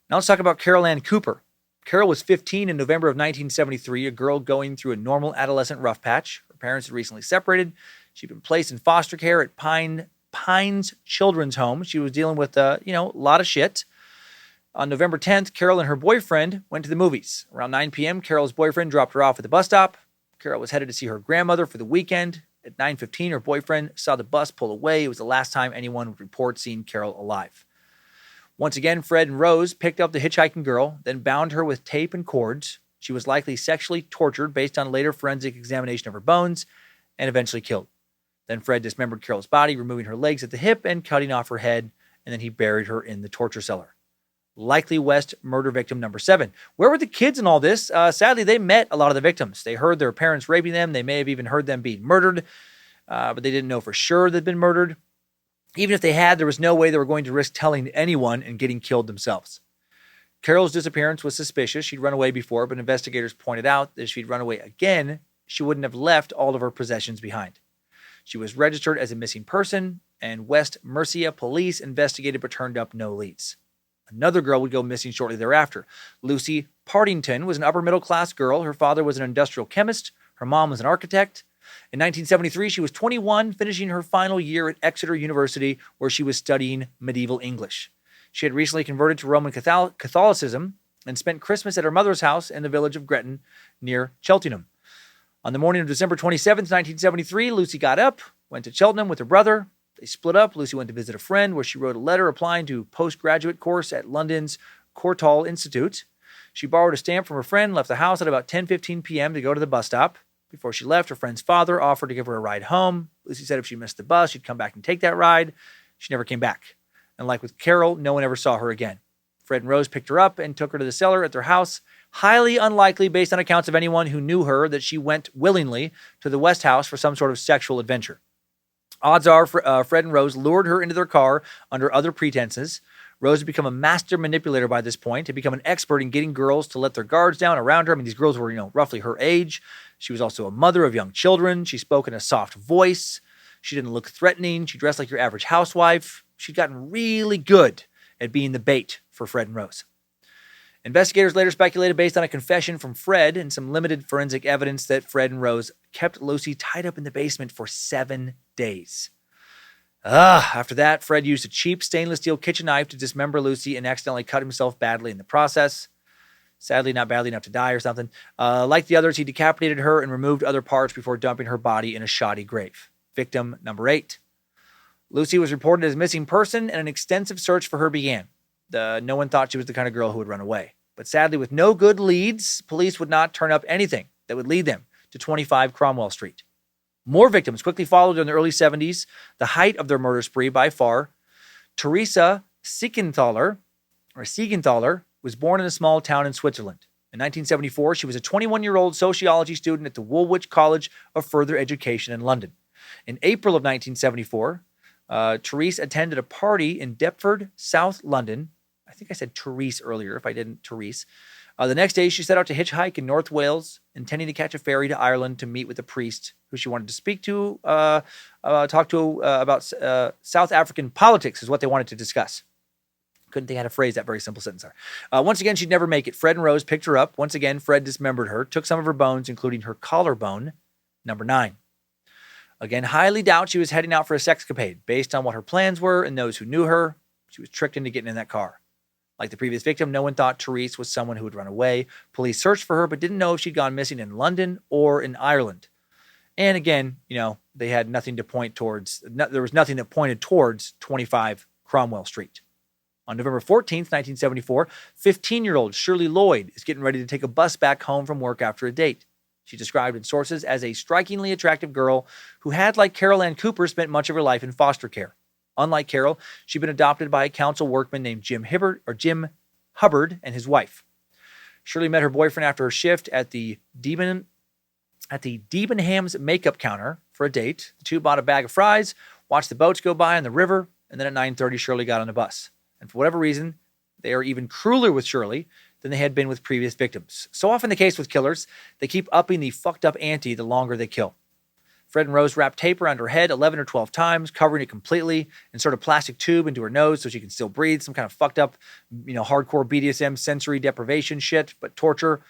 Now let's talk about Carol Ann Cooper. Carol was 15 in November of 1973, a girl going through a normal adolescent rough patch. Her parents had recently separated. She'd been placed in foster care at Pines Children's Home. She was dealing with, a lot of shit. On November 10th, Carol and her boyfriend went to the movies. Around 9 p.m., Carol's boyfriend dropped her off at the bus stop. Carol was headed to see her grandmother for the weekend. At 9:15, her boyfriend saw the bus pull away. It was the last time anyone would report seeing Carol alive. Once again, Fred and Rose picked up the hitchhiking girl, then bound her with tape and cords. She was likely sexually tortured based on later forensic examination of her bones and eventually killed. Then Fred dismembered Carol's body, removing her legs at the hip and cutting off her head, and then he buried her in the torture cellar. Likely West murder victim number 7. Where were the kids in all this? Sadly, they met a lot of the victims. They heard their parents raping them. They may have even heard them being murdered, but they didn't know for sure they'd been murdered. Even if they had, there was no way they were going to risk telling anyone and getting killed themselves. Carol's disappearance was suspicious. She'd run away before, but investigators pointed out that if she'd run away again, she wouldn't have left all of her possessions behind. She was registered as a missing person, and West Mercia police investigated but turned up no leads. Another girl would go missing shortly thereafter. Lucy Partington was an upper-middle-class girl. Her father was an industrial chemist. Her mom was an architect. In 1973, she was 21, finishing her final year at Exeter University, where she was studying medieval English. She had recently converted to Roman Catholicism and spent Christmas at her mother's house in the village of Gretton near Cheltenham. On the morning of December 27, 1973, Lucy got up, went to Cheltenham with her brother. They split up. Lucy went to visit a friend where she wrote a letter applying to a postgraduate course at London's Courtauld Institute. She borrowed a stamp from her friend, left the house at about 10:15 p.m. to go to the bus stop. Before she left, her friend's father offered to give her a ride home. Lucy said if she missed the bus, she'd come back and take that ride. She never came back. And like with Carol, no one ever saw her again. Fred and Rose picked her up and took her to the cellar at their house. Highly unlikely, based on accounts of anyone who knew her, that she went willingly to the West house for some sort of sexual adventure. Odds are Fred and Rose lured her into their car under other pretenses. Rose had become a master manipulator by this point, had become an expert in getting girls to let their guards down around her. I mean, these girls were, roughly her age. She was also a mother of young children. She spoke in a soft voice. She didn't look threatening. She dressed like your average housewife. She'd gotten really good at being the bait for Fred and Rose. Investigators later speculated, based on a confession from Fred and some limited forensic evidence, that Fred and Rose kept Lucy tied up in the basement for 7 days. After that, Fred used a cheap stainless steel kitchen knife to dismember Lucy and accidentally cut himself badly in the process. Sadly, not badly enough to die or something. Like the others, he decapitated her and removed other parts before dumping her body in a shoddy grave. Victim number 8. Lucy was reported as a missing person, and an extensive search for her began. No one thought she was the kind of girl who would run away. But sadly, with no good leads, police would not turn up anything that would lead them to 25 Cromwell Street. More victims quickly followed in the early 70s, the height of their murder spree by far. Teresa Siegenthaler was born in a small town in Switzerland. In 1974, she was a 21-year-old sociology student at the Woolwich College of Further Education in London. In April of 1974, Therese attended a party in Deptford, South London. I think I said Therese earlier, if I didn't, Therese. The next day, she set out to hitchhike in North Wales, intending to catch a ferry to Ireland to meet with a priest who she wanted to speak to, talk to about South African politics is what they wanted to discuss. Couldn't think how to phrase that very simple sentence there. Once again, she'd never make it. Fred and Rose picked her up. Once again, Fred dismembered her, took some of her bones, including her collarbone, number 9. Again, highly doubt she was heading out for a sexcapade. Based on what her plans were and those who knew her, she was tricked into getting in that car. Like the previous victim, no one thought Therese was someone who would run away. Police searched for her, but didn't know if she'd gone missing in London or in Ireland. And again, they had nothing to point towards. There was nothing that pointed towards 25 Cromwell Street. On November 14th, 1974, 15-year-old Shirley Lloyd is getting ready to take a bus back home from work after a date. She's described in sources as a strikingly attractive girl who had, like Carol Ann Cooper, spent much of her life in foster care. Unlike Carol, she'd been adopted by a council workman named Jim Hubbard and his wife. Shirley met her boyfriend after her shift at the Debenhams makeup counter for a date. The two bought a bag of fries, watched the boats go by on the river, and then at 9:30, Shirley got on a bus. And for whatever reason, they are even crueler with Shirley than they had been with previous victims. So often the case with killers, they keep upping the fucked up ante the longer they kill. Fred and Rose wrapped tape around her head 11 or 12 times, covering it completely, insert a plastic tube into her nose so she can still breathe, some kind of fucked up, hardcore BDSM sensory deprivation shit, but torture.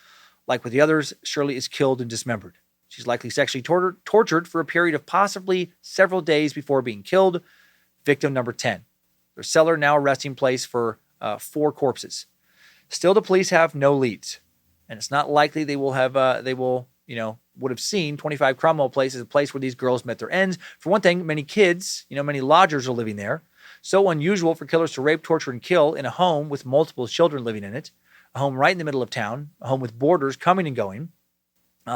Like with the others, Shirley is killed and dismembered. She's likely sexually tortured for a period of possibly several days before being killed. Victim number 10. Their cellar, now a resting place for 4 corpses. Still, the police have no leads, and it's not likely would have seen 25 Cromwell Place as a place where these girls met their ends. For one thing, many kids, many lodgers are living there. So unusual for killers to rape, torture, and kill in a home with multiple children living in it, a home right in the middle of town, a home with boarders coming and going.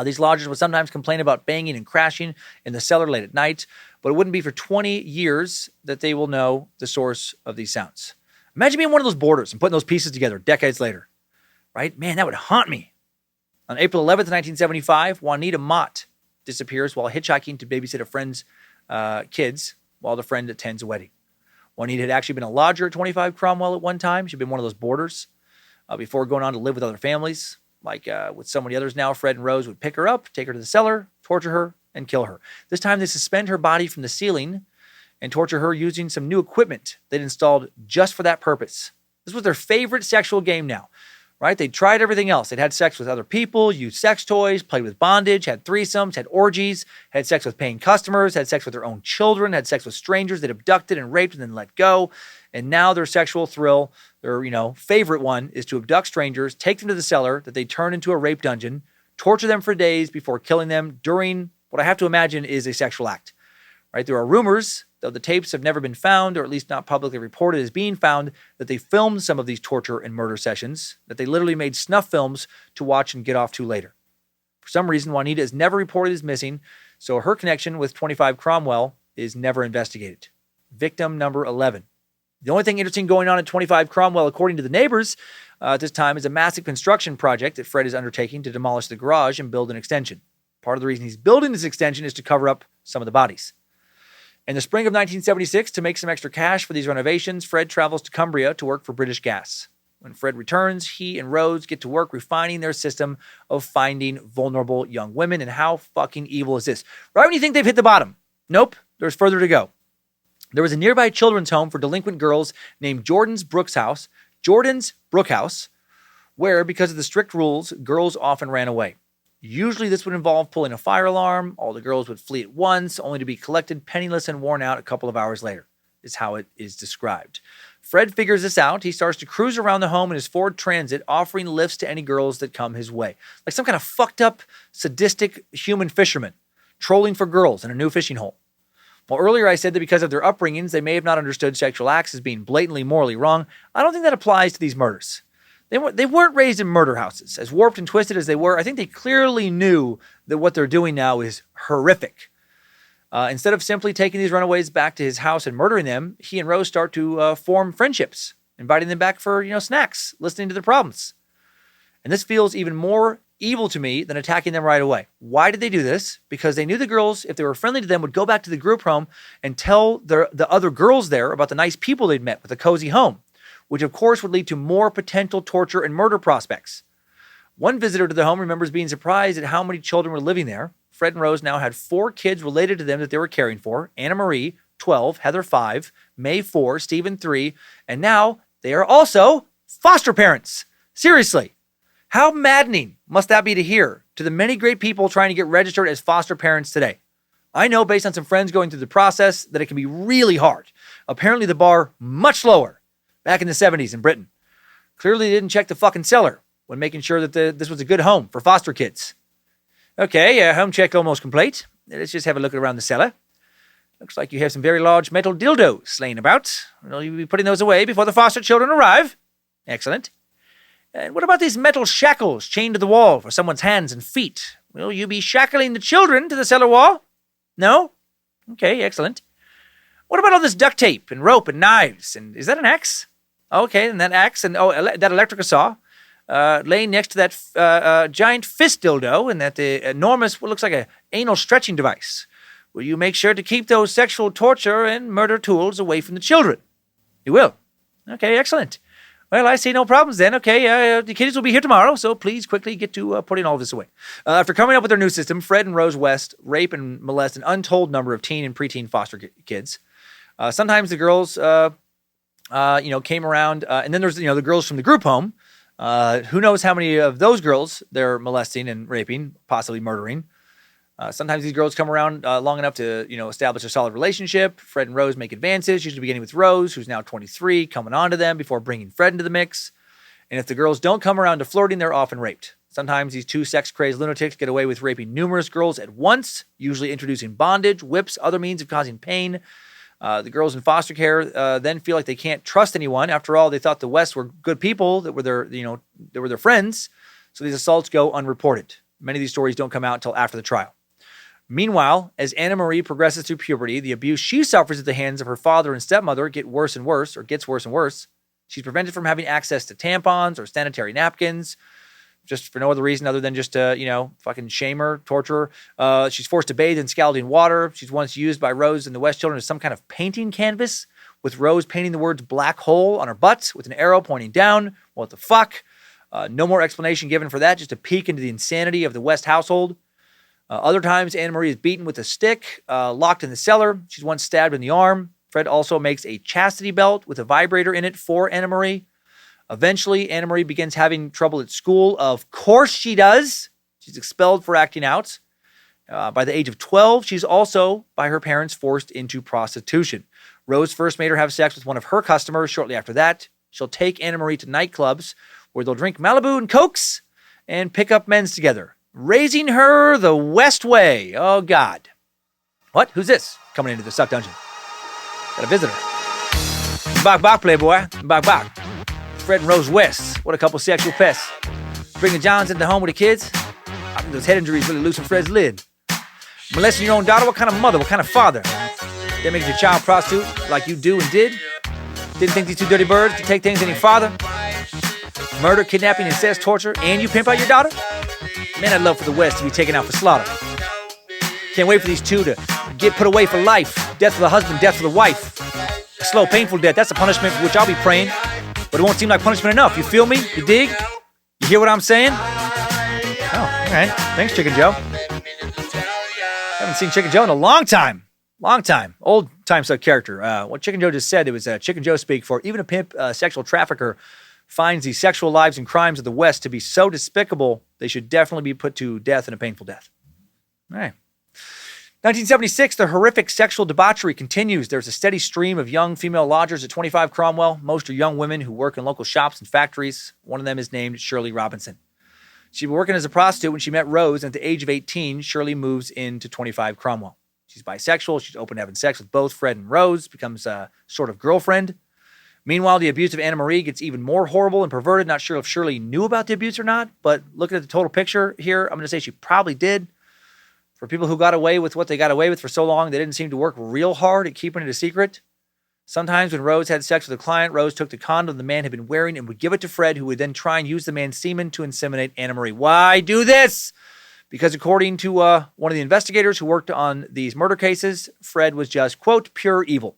These lodgers would sometimes complain about banging and crashing in the cellar late at night, but it wouldn't be for 20 years that they will know the source of these sounds. Imagine being one of those boarders and putting those pieces together decades later, right? Man, that would haunt me. On April 11th, 1975, Juanita Mott disappears while hitchhiking to babysit a friend's kids while the friend attends a wedding. Juanita had actually been a lodger at 25 Cromwell at one time. She'd been one of those boarders before going on to live with other families. Like with so many others now, Fred and Rose would pick her up, take her to the cellar, torture her, and kill her. This time they suspend her body from the ceiling and torture her using some new equipment they'd installed just for that purpose. This was their favorite sexual game now, right? They'd tried everything else. They'd had sex with other people, used sex toys, played with bondage, had threesomes, had orgies, had sex with paying customers, had sex with their own children, had sex with strangers they'd abducted and raped and then let go. And now their sexual thrill, their, favorite one, is to abduct strangers, take them to the cellar that they turn into a rape dungeon, torture them for days before killing them during what I have to imagine is a sexual act. Right? There are rumors, though the tapes have never been found, or at least not publicly reported as being found, that they filmed some of these torture and murder sessions, that they literally made snuff films to watch and get off to later. For some reason, Juanita is never reported as missing, so her connection with 25 Cromwell is never investigated. Victim number 11. The only thing interesting going on at 25 Cromwell, according to the neighbors at this time, is a massive construction project that Fred is undertaking to demolish the garage and build an extension. Part of the reason he's building this extension is to cover up some of the bodies. In the spring of 1976, to make some extra cash for these renovations, Fred travels to Cumbria to work for British Gas. When Fred returns, he and Rose get to work refining their system of finding vulnerable young women. And how fucking evil is this? Right when you think they've hit the bottom. Nope, there's further to go. There was a nearby children's home for delinquent girls named Jordan's Brook House, where, because of the strict rules, girls often ran away. Usually this would involve pulling a fire alarm. All the girls would flee at once, only to be collected penniless and worn out a couple of hours later, is how it is described. Fred figures this out. He starts to cruise around the home in his Ford Transit, offering lifts to any girls that come his way. Like some kind of fucked up, sadistic human fisherman, trolling for girls in a new fishing hole. Well, earlier I said that because of their upbringings, they may have not understood sexual acts as being blatantly morally wrong. I don't think that applies to these murders. They weren't raised in murder houses. As warped and twisted as they were, I think they clearly knew that what they're doing now is horrific. Instead of simply taking these runaways back to his house and murdering them, he and Rose start to form friendships, inviting them back for snacks, listening to their problems. And this feels even more evil to me than attacking them right away. Why did they do this? Because they knew the girls, if they were friendly to them, would go back to the group home and tell the other girls there about the nice people they'd met with a cozy home, which of course would lead to more potential torture and murder prospects. One visitor to the home remembers being surprised at how many children were living there. Fred and Rose now had 4 kids related to them that they were caring for: Anna Marie, 12, Heather, 5, May, 4, Stephen, 3, and now they are also foster parents. Seriously. How maddening must that be to hear to the many great people trying to get registered as foster parents today? I know, based on some friends going through the process, that it can be really hard. Apparently the bar much lower back in the 70s in Britain. Clearly they didn't check the fucking cellar when making sure that this was a good home for foster kids. Okay, home check almost complete. Let's just have a look around the cellar. Looks like you have some very large metal dildos laying about. Will you be putting those away before the foster children arrive? Excellent. And what about these metal shackles chained to the wall for someone's hands and feet? Will you be shackling the children to the cellar wall? No? Okay, excellent. What about all this duct tape and rope and knives? And is that an axe? Okay, and that axe and that electrical saw laying next to that giant fist dildo and that enormous, what looks like an anal stretching device. Will you make sure to keep those sexual torture and murder tools away from the children? You will. Okay, excellent. Well, I see no problems then. Okay, the kids will be here tomorrow, so please quickly get to putting all this away. After coming up with their new system, Fred and Rose West rape and molest an untold number of teen and preteen foster kids. Sometimes the girls, came around, and then there's, the girls from the group home. Who knows how many of those girls they're molesting and raping, possibly murdering. Sometimes these girls come around long enough to, establish a solid relationship. Fred and Rose make advances, usually beginning with Rose, who's now 23, coming on to them before bringing Fred into the mix. And if the girls don't come around to flirting, they're often raped. Sometimes these two sex-crazed lunatics get away with raping numerous girls at once, usually introducing bondage, whips, other means of causing pain. The girls in foster care then feel like they can't trust anyone. After all, they thought the Wests were good people that were their friends. So these assaults go unreported. Many of these stories don't come out until after the trial. Meanwhile, as Anna Marie progresses through puberty, the abuse she suffers at the hands of her father and stepmother gets worse and worse. She's prevented from having access to tampons or sanitary napkins, just for no other reason other than just to, fucking shame her, torture her. She's forced to bathe in scalding water. She's once used by Rose and the West children as some kind of painting canvas, with Rose painting the words black hole on her butt with an arrow pointing down. What the fuck? No more explanation given for that, just a peek into the insanity of the West household. Other times, Anna Marie is beaten with a stick, locked in the cellar. She's once stabbed in the arm. Fred also makes a chastity belt with a vibrator in it for Anna Marie. Eventually, Anna Marie begins having trouble at school. Of course she does. She's expelled for acting out. By the age of 12, she's also, by her parents, forced into prostitution. Rose first made her have sex with one of her customers. Shortly after that, she'll take Anna Marie to nightclubs where they'll drink Malibu and Cokes and pick up men's together, raising her the West way. Oh, God. What? Who's this coming into the Suck Dungeon? Got a visitor. Bok, playboy. Bok. Fred and Rose West. What a couple sexual pests. Bringing Johns into the home with the kids. I think those head injuries really loosen Fred's lid. Molesting your own daughter? What kind of mother? What kind of father? They make you a child prostitute like you do and did? Didn't think these two dirty birds could take things any farther? Murder, kidnapping, incest, torture, and you pimp out your daughter? Man, I'd love for the West to be taken out for slaughter. Can't wait for these two to get put away for life. Death for the husband, death for the wife. A slow, painful death, that's a punishment for which I'll be praying. But it won't seem like punishment enough. You feel me? You dig? You hear what I'm saying? Oh, all right. Thanks, Chicken Joe. Haven't seen Chicken Joe in a long time. Old Timesuck character. What Chicken Joe just said, it was Chicken Joe speak for. Even a pimp, sexual trafficker, finds the sexual lives and crimes of the West to be so despicable, they should definitely be put to death and a painful death. All right. 1976, the horrific sexual debauchery continues. There's a steady stream of young female lodgers at 25 Cromwell. Most are young women who work in local shops and factories. One of them is named Shirley Robinson. She'd been working as a prostitute when she met Rose, and at the age of 18, Shirley moves into 25 Cromwell. She's bisexual. She's open to having sex with both Fred and Rose, becomes a sort of girlfriend. Meanwhile, the abuse of Anna Marie gets even more horrible and perverted. Not sure if Shirley knew about the abuse or not, but looking at the total picture here, I'm going to say she probably did. For people who got away with what they got away with for so long, they didn't seem to work real hard at keeping it a secret. Sometimes when Rose had sex with a client, Rose took the condom the man had been wearing and would give it to Fred, who would then try and use the man's semen to inseminate Anna Marie. Why do this? Because according to one of the investigators who worked on these murder cases, Fred was just, quote, pure evil.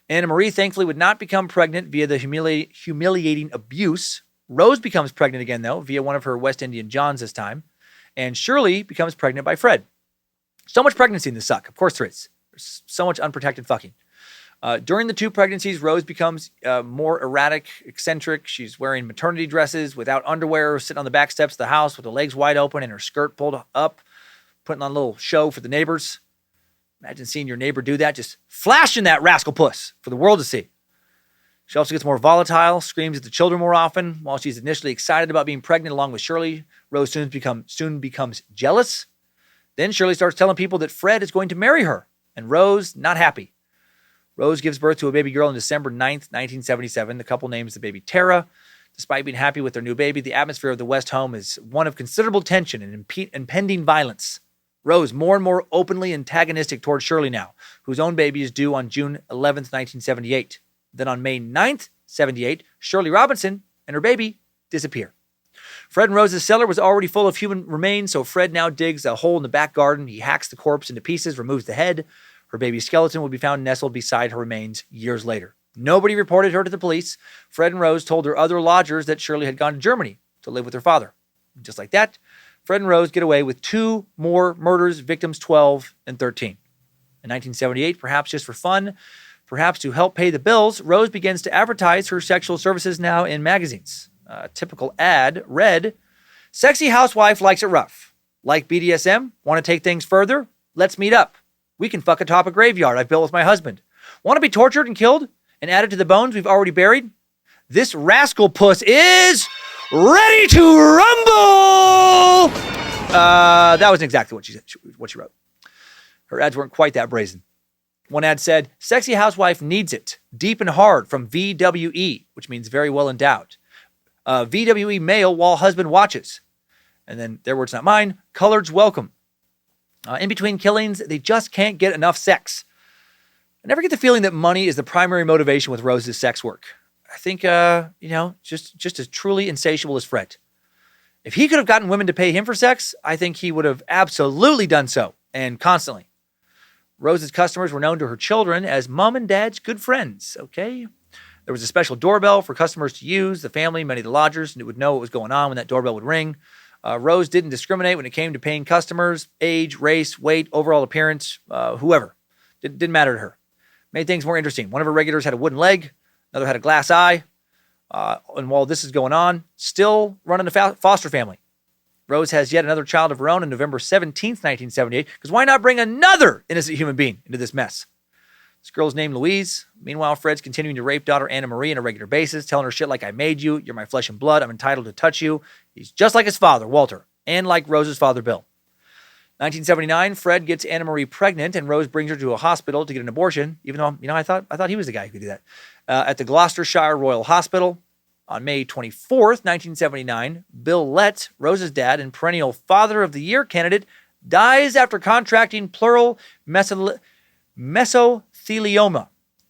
Anna Marie thankfully would not become pregnant via the humiliating abuse. Rose becomes pregnant again, though, via one of her West Indian Johns this time. And Shirley becomes pregnant by Fred. So much pregnancy in the Suck. Of course there is. There's so much unprotected fucking. During the two pregnancies, Rose becomes more erratic, eccentric. She's wearing maternity dresses without underwear, sitting on the back steps of the house with her legs wide open and her skirt pulled up, putting on a little show for the neighbors. Imagine seeing your neighbor do that, just flashing that rascal puss for the world to see. She also gets more volatile, screams at the children more often. While she's initially excited about being pregnant along with Shirley, Rose soon becomes jealous. Then Shirley starts telling people that Fred is going to marry her, and Rose, not happy. Rose gives birth to a baby girl on December 9th, 1977. The couple names the baby Tara. Despite being happy with their new baby, the atmosphere of the West home is one of considerable tension and impending violence. Rose more and more openly antagonistic towards Shirley now, whose own baby is due on June 11th, 1978. Then on May 9th, 78, Shirley Robinson and her baby disappear. Fred and Rose's cellar was already full of human remains, so Fred now digs a hole in the back garden. He hacks the corpse into pieces, removes the head. Her baby's skeleton will be found nestled beside her remains years later. Nobody reported her to the police. Fred and Rose told their other lodgers that Shirley had gone to Germany to live with her father. Just like that, Fred and Rose get away with 2 more murders, victims 12 and 13. In 1978, perhaps just for fun, perhaps to help pay the bills, Rose begins to advertise her sexual services now in magazines. A typical ad read, "Sexy housewife likes it rough. Like BDSM? Want to take things further? Let's meet up. We can fuck atop a graveyard I've built with my husband. Want to be tortured and killed and added to the bones we've already buried? This rascal puss is ready to rumble!" That wasn't exactly what she wrote. Her ads weren't quite that brazen. One ad said, "Sexy housewife needs it. Deep and hard from VWE," which means very well endowed. VWE male while husband watches. And then, their words, not mine, colored's welcome. In between killings, they just can't get enough sex. I never get the feeling that money is the primary motivation with Rose's sex work. I think, just as truly insatiable as Fred. If he could have gotten women to pay him for sex, I think he would have absolutely done so, and constantly. Rose's customers were known to her children as mom and dad's good friends, okay? There was a special doorbell for customers to use. The family, many of the lodgers, would know what was going on when that doorbell would ring. Rose didn't discriminate when it came to paying customers, age, race, weight, overall appearance, whoever. Didn't matter to her. Made things more interesting. One of her regulars had a wooden leg. Another had a glass eye. And while this is going on, still running a foster family. Rose has yet another child of her own on November 17th, 1978, because why not bring another innocent human being into this mess? This girl's named Louise. Meanwhile, Fred's continuing to rape daughter Anna Marie on a regular basis, telling her shit like, I made you, you're my flesh and blood, I'm entitled to touch you. He's just like his father, Walter, and like Rose's father, Bill. 1979, Fred gets Anna Marie pregnant, and Rose brings her to a hospital to get an abortion, even though, I thought he was the guy who could do that. At the Gloucestershire Royal Hospital. On May 24th, 1979, Bill Lett, Rose's dad and perennial Father of the Year candidate, dies after contracting pleural mesothelioma.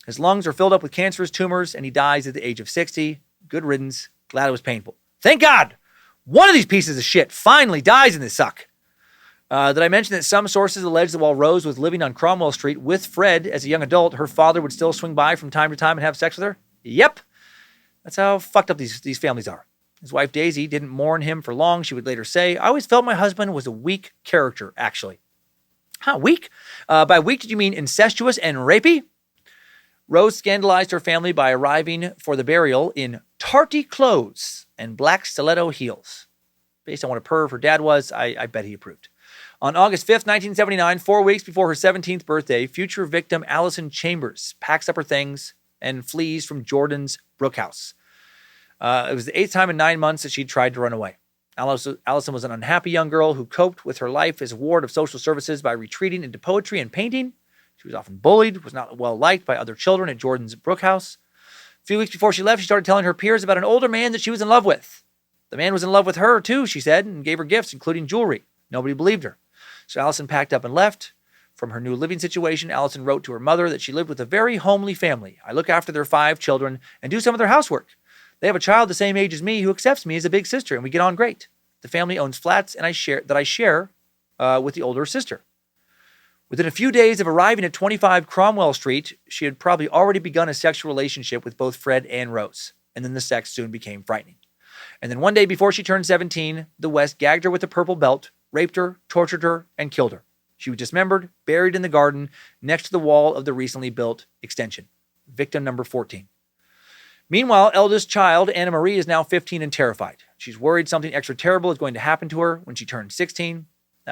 His lungs are filled up with cancerous tumors, and he dies at the age of 60. Good riddance. Glad it was painful. Thank God! One of these pieces of shit finally dies in this suck. Did I mention that some sources allege that while Rose was living on Cromwell Street with Fred as a young adult, her father would still swing by from time to time and have sex with her? Yep. That's how fucked up these families are. His wife, Daisy, didn't mourn him for long. She would later say, I always felt my husband was a weak character, actually. Weak? By weak, did you mean incestuous and rapey? Rose scandalized her family by arriving for the burial in tarty clothes and black stiletto heels. Based on what a perv her dad was, I bet he approved. On August 5th, 1979, 4 weeks before her 17th birthday, future victim Allison Chambers packs up her things and flees from Jordan's Brook House. It was the 8th time in 9 months that she'd tried to run away. Allison was an unhappy young girl who coped with her life as a ward of social services by retreating into poetry and painting. She was often bullied, was not well liked by other children at Jordan's Brook House. A few weeks before she left, she started telling her peers about an older man that she was in love with. The man was in love with her, too, she said, and gave her gifts, including jewelry. Nobody believed her. So Allison packed up and left. From her new living situation, Allison wrote to her mother that she lived with a very homely family. I look after their 5 children and do some of their housework. They have a child the same age as me who accepts me as a big sister, and we get on great. The family owns flats and I share with the older sister. Within a few days of arriving at 25 Cromwell Street, she had probably already begun a sexual relationship with both Fred and Rose, and then the sex soon became frightening. And then one day before she turned 17, the West gagged her with a purple belt, raped her, tortured her, and killed her. She was dismembered, buried in the garden next to the wall of the recently built extension. Victim number 14. Meanwhile, eldest child, Anna Marie, is now 15 and terrified. She's worried something extra terrible is going to happen to her when she turns 16.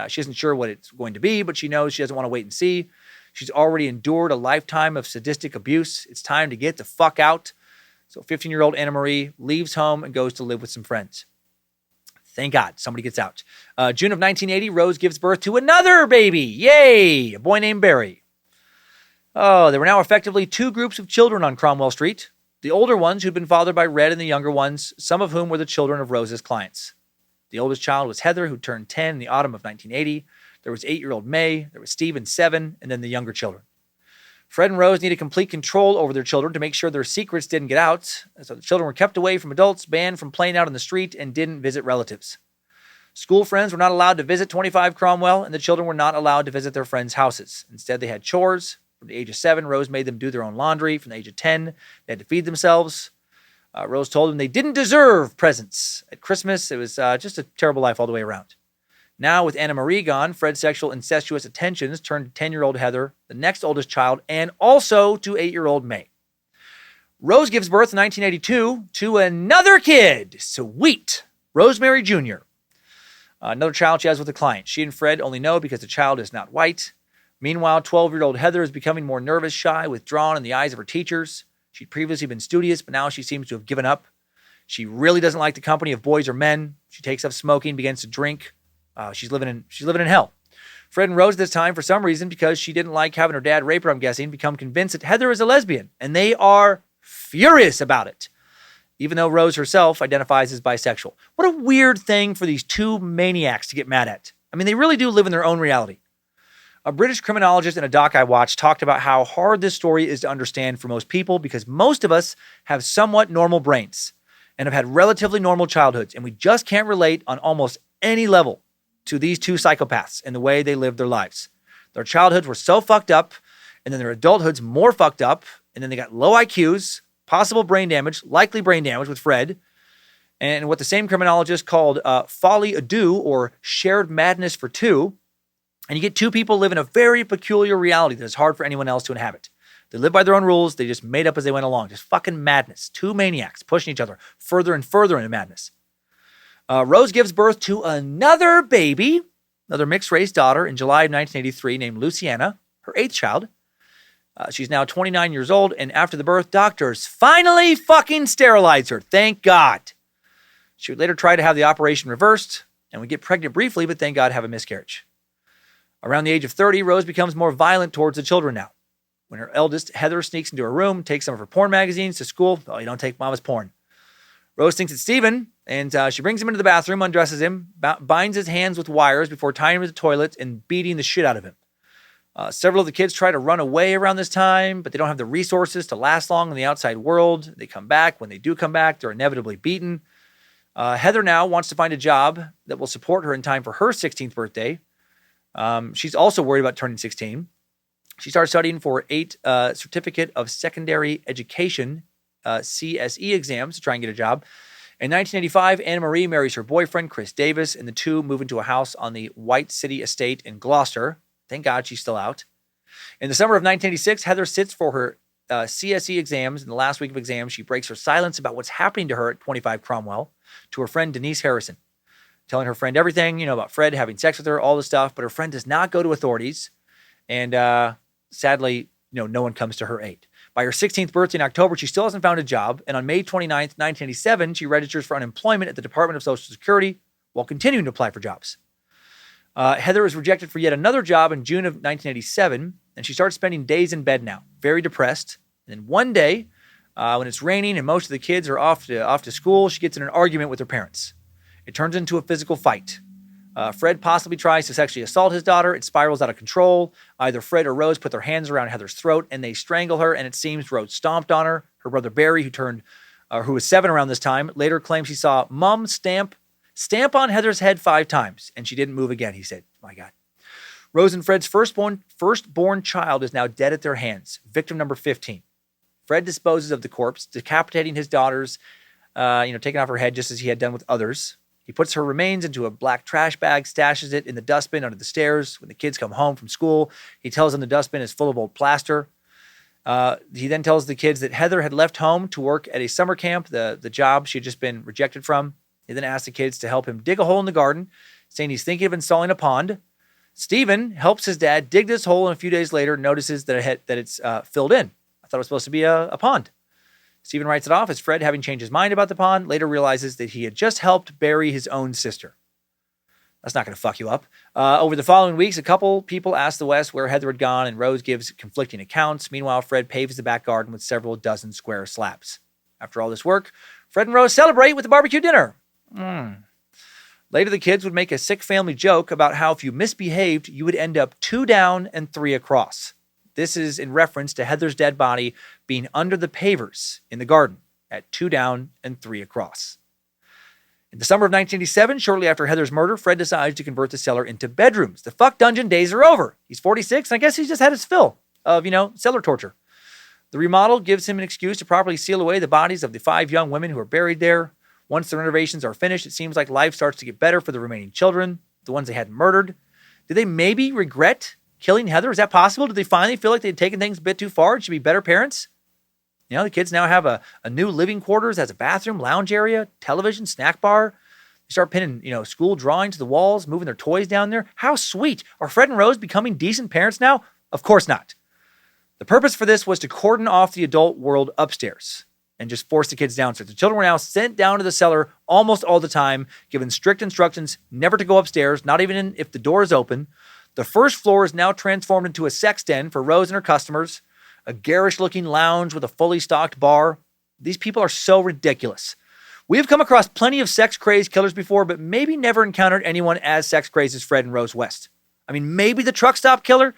She isn't sure what it's going to be, but she knows she doesn't want to wait and see. She's already endured a lifetime of sadistic abuse. It's time to get the fuck out. So 15-year-old Anna Marie leaves home and goes to live with some friends. Thank God, somebody gets out. June of 1980, Rose gives birth to another baby. Yay! A boy named Barry. Oh, there were now effectively 2 groups of children on Cromwell Street. The older ones who'd been fathered by Red and the younger ones, some of whom were the children of Rose's clients. The oldest child was Heather, who turned 10 in the autumn of 1980. There was 8-year-old May. There was Stephen, 7, and then the younger children. Fred and Rose needed complete control over their children to make sure their secrets didn't get out. So the children were kept away from adults, banned from playing out on the street, and didn't visit relatives. School friends were not allowed to visit 25 Cromwell, and the children were not allowed to visit their friends' houses. Instead, they had chores. From the age of 7, Rose made them do their own laundry. From the age of 10, they had to feed themselves. Rose told them they didn't deserve presents. At Christmas, it was just a terrible life all the way around. Now, with Anna Marie gone, Fred's sexual incestuous attentions turned to 10-year-old Heather, the next oldest child, and also to 8-year-old May. Rose gives birth in 1982 to another kid. Sweet. Rosemary Jr. Another child she has with a client. She and Fred only know because the child is not white. Meanwhile, 12-year-old Heather is becoming more nervous, shy, withdrawn in the eyes of her teachers. She'd previously been studious, but now she seems to have given up. She really doesn't like the company of boys or men. She takes up smoking, begins to drink. She's living in hell. Fred and Rose at this time, for some reason, because she didn't like having her dad rape her, I'm guessing, become convinced that Heather is a lesbian, and they are furious about it. even though Rose herself identifies as bisexual. What a weird thing for these two maniacs to get mad at. I mean, they really do live in their own reality. A British criminologist in a doc I watched talked about how hard this story is to understand for most people because most of us have somewhat normal brains and have had relatively normal childhoods, and we just can't relate on almost any level to these two psychopaths and the way they lived their lives. Their childhoods were so fucked up, and then their adulthoods more fucked up, and then they got low IQs, possible brain damage, likely brain damage with Fred, and what the same criminologist called folie à deux, or shared madness for two. And you get two people living a very peculiar reality that is hard for anyone else to inhabit. They live by their own rules. They just made up as they went along. Just fucking madness. Two maniacs pushing each other further and further into madness. Rose gives birth to another baby, another mixed-race daughter, in July of 1983 named Luciana, her 8th child. She's now 29 years old, and after the birth, doctors finally fucking sterilized her. Thank God. She would later try to have the operation reversed, and would get pregnant briefly, but thank God have a miscarriage. Around the age of 30, Rose becomes more violent towards the children now. When her eldest, Heather, sneaks into her room, takes some of her porn magazines to school. Oh, you don't take mama's porn. Rose thinks it's Stephen, and she brings him into the bathroom, undresses him, binds his hands with wires before tying him to the toilet and beating the shit out of him. Several of the kids try to run away around this time, but they don't have the resources to last long in the outside world. They come back. When they do come back, they're inevitably beaten. Heather now wants to find a job that will support her in time for her 16th birthday. She's also worried about turning 16. She starts studying for 8 Certificate of Secondary Education, CSE exams to try and get a job. In 1985, Anna Marie marries her boyfriend, Chris Davis, and the two move into a house on the White City estate in Gloucester. Thank God she's still out. In the summer of 1986, Heather sits for her CSE exams. In the last week of exams, she breaks her silence about what's happening to her at 25 Cromwell to her friend Denise Harrison, telling her friend everything, about Fred having sex with her, all this stuff, but her friend does not go to authorities. And sadly, no one comes to her aid. By her 16th birthday in October, she still hasn't found a job. And on May 29th, 1987, she registers for unemployment at the Department of Social Security while continuing to apply for jobs. Heather is rejected for yet another job in June of 1987, and she starts spending days in bed now, very depressed. And then one day, when it's raining and most of the kids are off to school, she gets in an argument with her parents. It turns into a physical fight. Fred possibly tries to sexually assault his daughter. It spirals out of control. Either Fred or Rose put their hands around Heather's throat and they strangle her, and it seems Rose stomped on her. Her brother Barry, who was 7 around this time, later claims he saw Mom stamp on Heather's head 5 times, and she didn't move again, he said. My God. Rose and Fred's firstborn child is now dead at their hands, victim number 15. Fred disposes of the corpse, decapitating his daughter's, taking off her head just as he had done with others. He puts her remains into a black trash bag, stashes it in the dustbin under the stairs. When the kids come home from school, he tells them the dustbin is full of old plaster. He then tells the kids that Heather had left home to work at a summer camp, the job she had just been rejected from. He then asks the kids to help him dig a hole in the garden, saying he's thinking of installing a pond. Stephen helps his dad dig this hole, and a few days later notices that it's filled in. I thought it was supposed to be a pond. Stephen writes it off as Fred, having changed his mind about the pond, later realizes that he had just helped bury his own sister. That's not going to fuck you up. Over the following weeks, a couple people asked the West where Heather had gone, and Rose gives conflicting accounts. Meanwhile, Fred paves the back garden with several dozen square slabs. After all this work, Fred and Rose celebrate with a barbecue dinner. Later, the kids would make a sick family joke about how if you misbehaved, you would end up 2 down and 3 across. This is in reference to Heather's dead body being under the pavers in the garden at 2 down and 3 across. In the summer of 1987, shortly after Heather's murder, Fred decides to convert the cellar into bedrooms. The fuck dungeon days are over. He's 46, and I guess he's just had his fill of, cellar torture. The remodel gives him an excuse to properly seal away the bodies of the 5 young women who are buried there. Once the renovations are finished, it seems like life starts to get better for the remaining children, the ones they had murdered. Do they maybe regret killing Heather? Is that possible? Did they finally feel like they'd taken things a bit too far and should be better parents? The kids now have a new living quarters, has a bathroom, lounge area, television, snack bar. They start pinning, school drawings to the walls, moving their toys down there. How sweet. Are Fred and Rose becoming decent parents now? Of course not. The purpose for this was to cordon off the adult world upstairs and just force the kids downstairs. The children were now sent down to the cellar almost all the time, given strict instructions never to go upstairs, not even if the door is open. The first floor is now transformed into a sex den for Rose and her customers, a garish-looking lounge with a fully stocked bar. These people are so ridiculous. We have come across plenty of sex-crazed killers before, but maybe never encountered anyone as sex-crazed as Fred and Rose West. I mean, maybe the truck stop killer,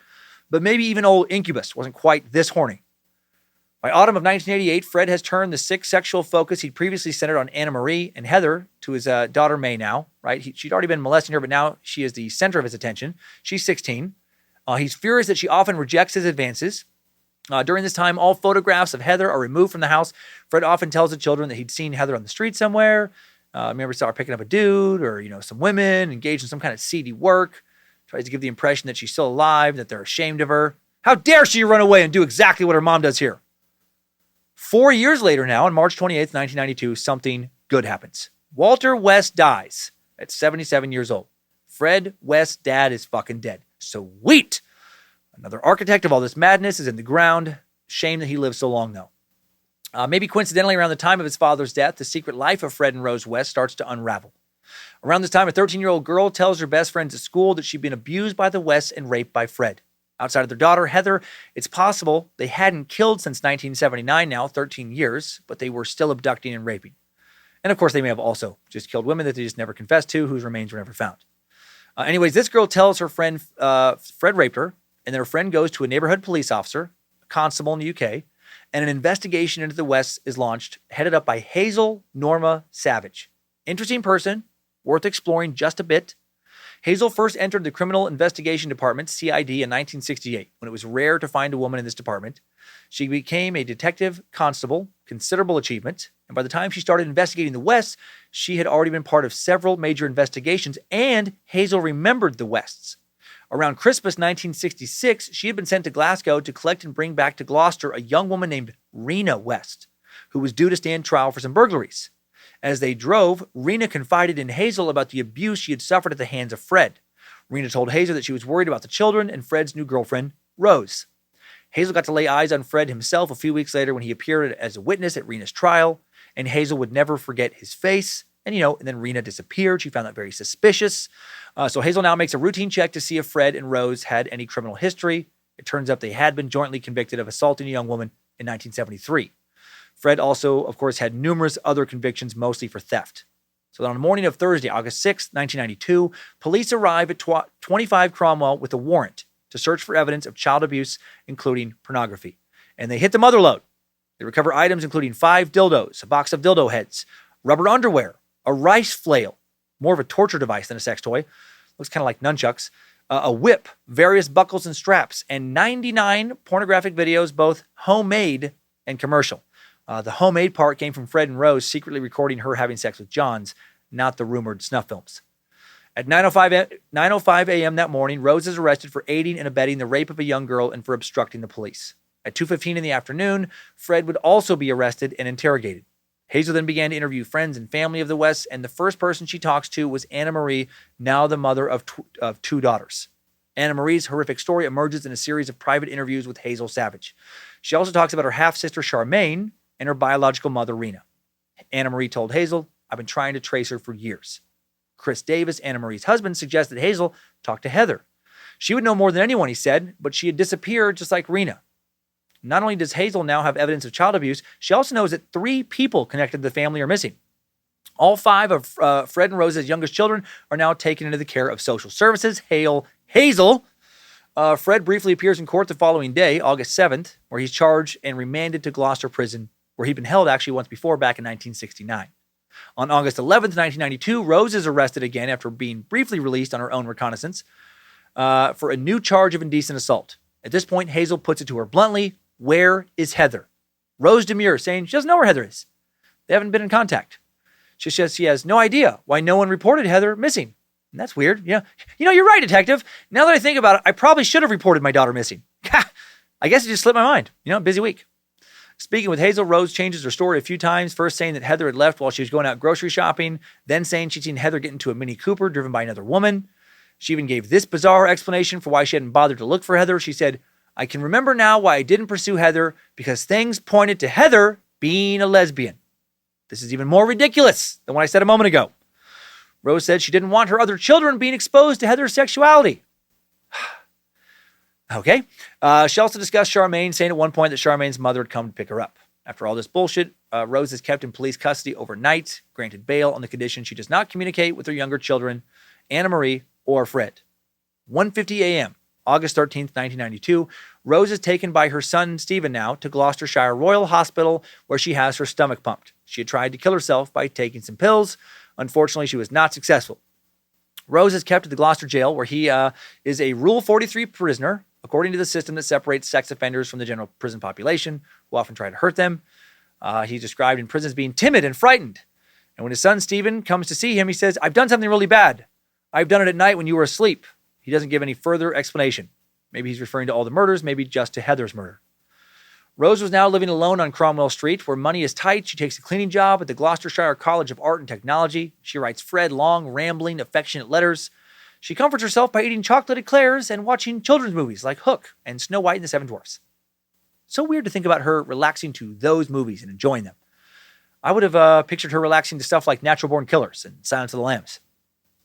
but maybe even old Incubus wasn't quite this horny. By autumn of 1988, Fred has turned the sick sexual focus he'd previously centered on Anna Marie and Heather to his daughter May now, right? She'd already been molesting her, but now she is the center of his attention. She's 16. He's furious that she often rejects his advances. During this time, all photographs of Heather are removed from the house. Fred often tells the children that he'd seen Heather on the street somewhere. Maybe saw her picking up a dude or, some women, engaged in some kind of seedy work. Tries to give the impression that she's still alive, that they're ashamed of her. How dare she run away and do exactly what her mom does here? 4 years later now, on March 28th, 1992, something good happens. Walter West dies at 77 years old. Fred West's dad is fucking dead. Sweet! Another architect of all this madness is in the ground. Shame that he lived so long, though. Maybe coincidentally, around the time of his father's death, the secret life of Fred and Rose West starts to unravel. Around this time, a 13-year-old girl tells her best friends at school that she'd been abused by the Wests and raped by Fred. Outside of their daughter, Heather, it's possible they hadn't killed since 1979 now, 13 years, but they were still abducting and raping. And of course, they may have also just killed women that they just never confessed to, whose remains were never found. Anyways, this girl tells her friend Fred raped her, and then her friend goes to a neighborhood police officer, a constable in the UK, and an investigation into the Wests is launched, headed up by Hazel Norma Savage. Interesting person, worth exploring just a bit. Hazel first entered the Criminal Investigation Department, CID, in 1968, when it was rare to find a woman in this department. She became a detective constable, considerable achievement, and by the time she started investigating the Wests, she had already been part of several major investigations, and Hazel remembered the Wests. Around Christmas 1966, she had been sent to Glasgow to collect and bring back to Gloucester a young woman named Rena West, who was due to stand trial for some burglaries. As they drove, Rena confided in Hazel about the abuse she had suffered at the hands of Fred. Rena told Hazel that she was worried about the children and Fred's new girlfriend, Rose. Hazel got to lay eyes on Fred himself a few weeks later when he appeared as a witness at Rena's trial, and Hazel would never forget his face. And then Rena disappeared. She found that very suspicious. So Hazel now makes a routine check to see if Fred and Rose had any criminal history. It turns out they had been jointly convicted of assaulting a young woman in 1973. Fred also, of course, had numerous other convictions, mostly for theft. So on the morning of Thursday, August 6, 1992, police arrive at 25 Cromwell with a warrant to search for evidence of child abuse, including pornography. And they hit the mother lode. They recover items including 5 dildos, a box of dildo heads, rubber underwear, a rice flail, more of a torture device than a sex toy, looks kind of like nunchucks, a whip, various buckles and straps, and 99 pornographic videos, both homemade and commercial. The homemade part came from Fred and Rose secretly recording her having sex with Johns, not the rumored snuff films. At 9:05 a.m. that morning, Rose is arrested for aiding and abetting the rape of a young girl and for obstructing the police. At 2:15 in the afternoon, Fred would also be arrested and interrogated. Hazel then began to interview friends and family of the Wests, and the first person she talks to was Anna Marie, now the mother of 2 daughters. Anna Marie's horrific story emerges in a series of private interviews with Hazel Savage. She also talks about her half-sister Charmaine and her biological mother, Rena. Anna Marie told Hazel, "I've been trying to trace her for years." Chris Davis, Anna Marie's husband, suggested Hazel talk to Heather. She would know more than anyone, he said, but she had disappeared just like Rena. Not only does Hazel now have evidence of child abuse, she also knows that 3 people connected to the family are missing. All 5 of Fred and Rose's youngest children are now taken into the care of social services. Hail Hazel! Fred briefly appears in court the following day, August 7th, where he's charged and remanded to Gloucester Prison, where he'd been held actually once before back in 1969. On August 11th, 1992, Rose is arrested again after being briefly released on her own reconnaissance for a new charge of indecent assault. At this point, Hazel puts it to her bluntly, "Where is Heather?" Rose demurs, saying she doesn't know where Heather is. They haven't been in contact. She says she has no idea why no one reported Heather missing. And that's weird. Yeah. You're right, detective. Now that I think about it, I probably should have reported my daughter missing. I guess it just slipped my mind. Busy week. Speaking with Hazel, Rose changes her story a few times, first saying that Heather had left while she was going out grocery shopping, then saying she'd seen Heather get into a Mini Cooper driven by another woman. She even gave this bizarre explanation for why she hadn't bothered to look for Heather. She said, "I can remember now why I didn't pursue Heather, because things pointed to Heather being a lesbian." This is even more ridiculous than what I said a moment ago. Rose said she didn't want her other children being exposed to Heather's sexuality. Okay. She also discussed Charmaine, saying at one point that Charmaine's mother had come to pick her up. After all this bullshit, Rose is kept in police custody overnight, granted bail on the condition she does not communicate with her younger children, Anna Marie or Fred. 1:50 a.m., August 13th, 1992, Rose is taken by her son, Stephen, now to Gloucestershire Royal Hospital, where she has her stomach pumped. She had tried to kill herself by taking some pills. Unfortunately, she was not successful. Rose is kept at the Gloucester jail, where he is a Rule 43 prisoner, according to the system that separates sex offenders from the general prison population, who often try to hurt them. He's described in prison as being timid and frightened. And when his son, Stephen, comes to see him, he says, "I've done something really bad. I've done it at night when you were asleep." He doesn't give any further explanation. Maybe he's referring to all the murders, maybe just to Heather's murder. Rose was now living alone on Cromwell Street, where money is tight. She takes a cleaning job at the Gloucestershire College of Art and Technology. She writes Fred long, rambling, affectionate letters. She comforts herself by eating chocolate eclairs and watching children's movies like Hook and Snow White and the Seven Dwarfs. So weird to think about her relaxing to those movies and enjoying them. I would have pictured her relaxing to stuff like Natural Born Killers and Silence of the Lambs.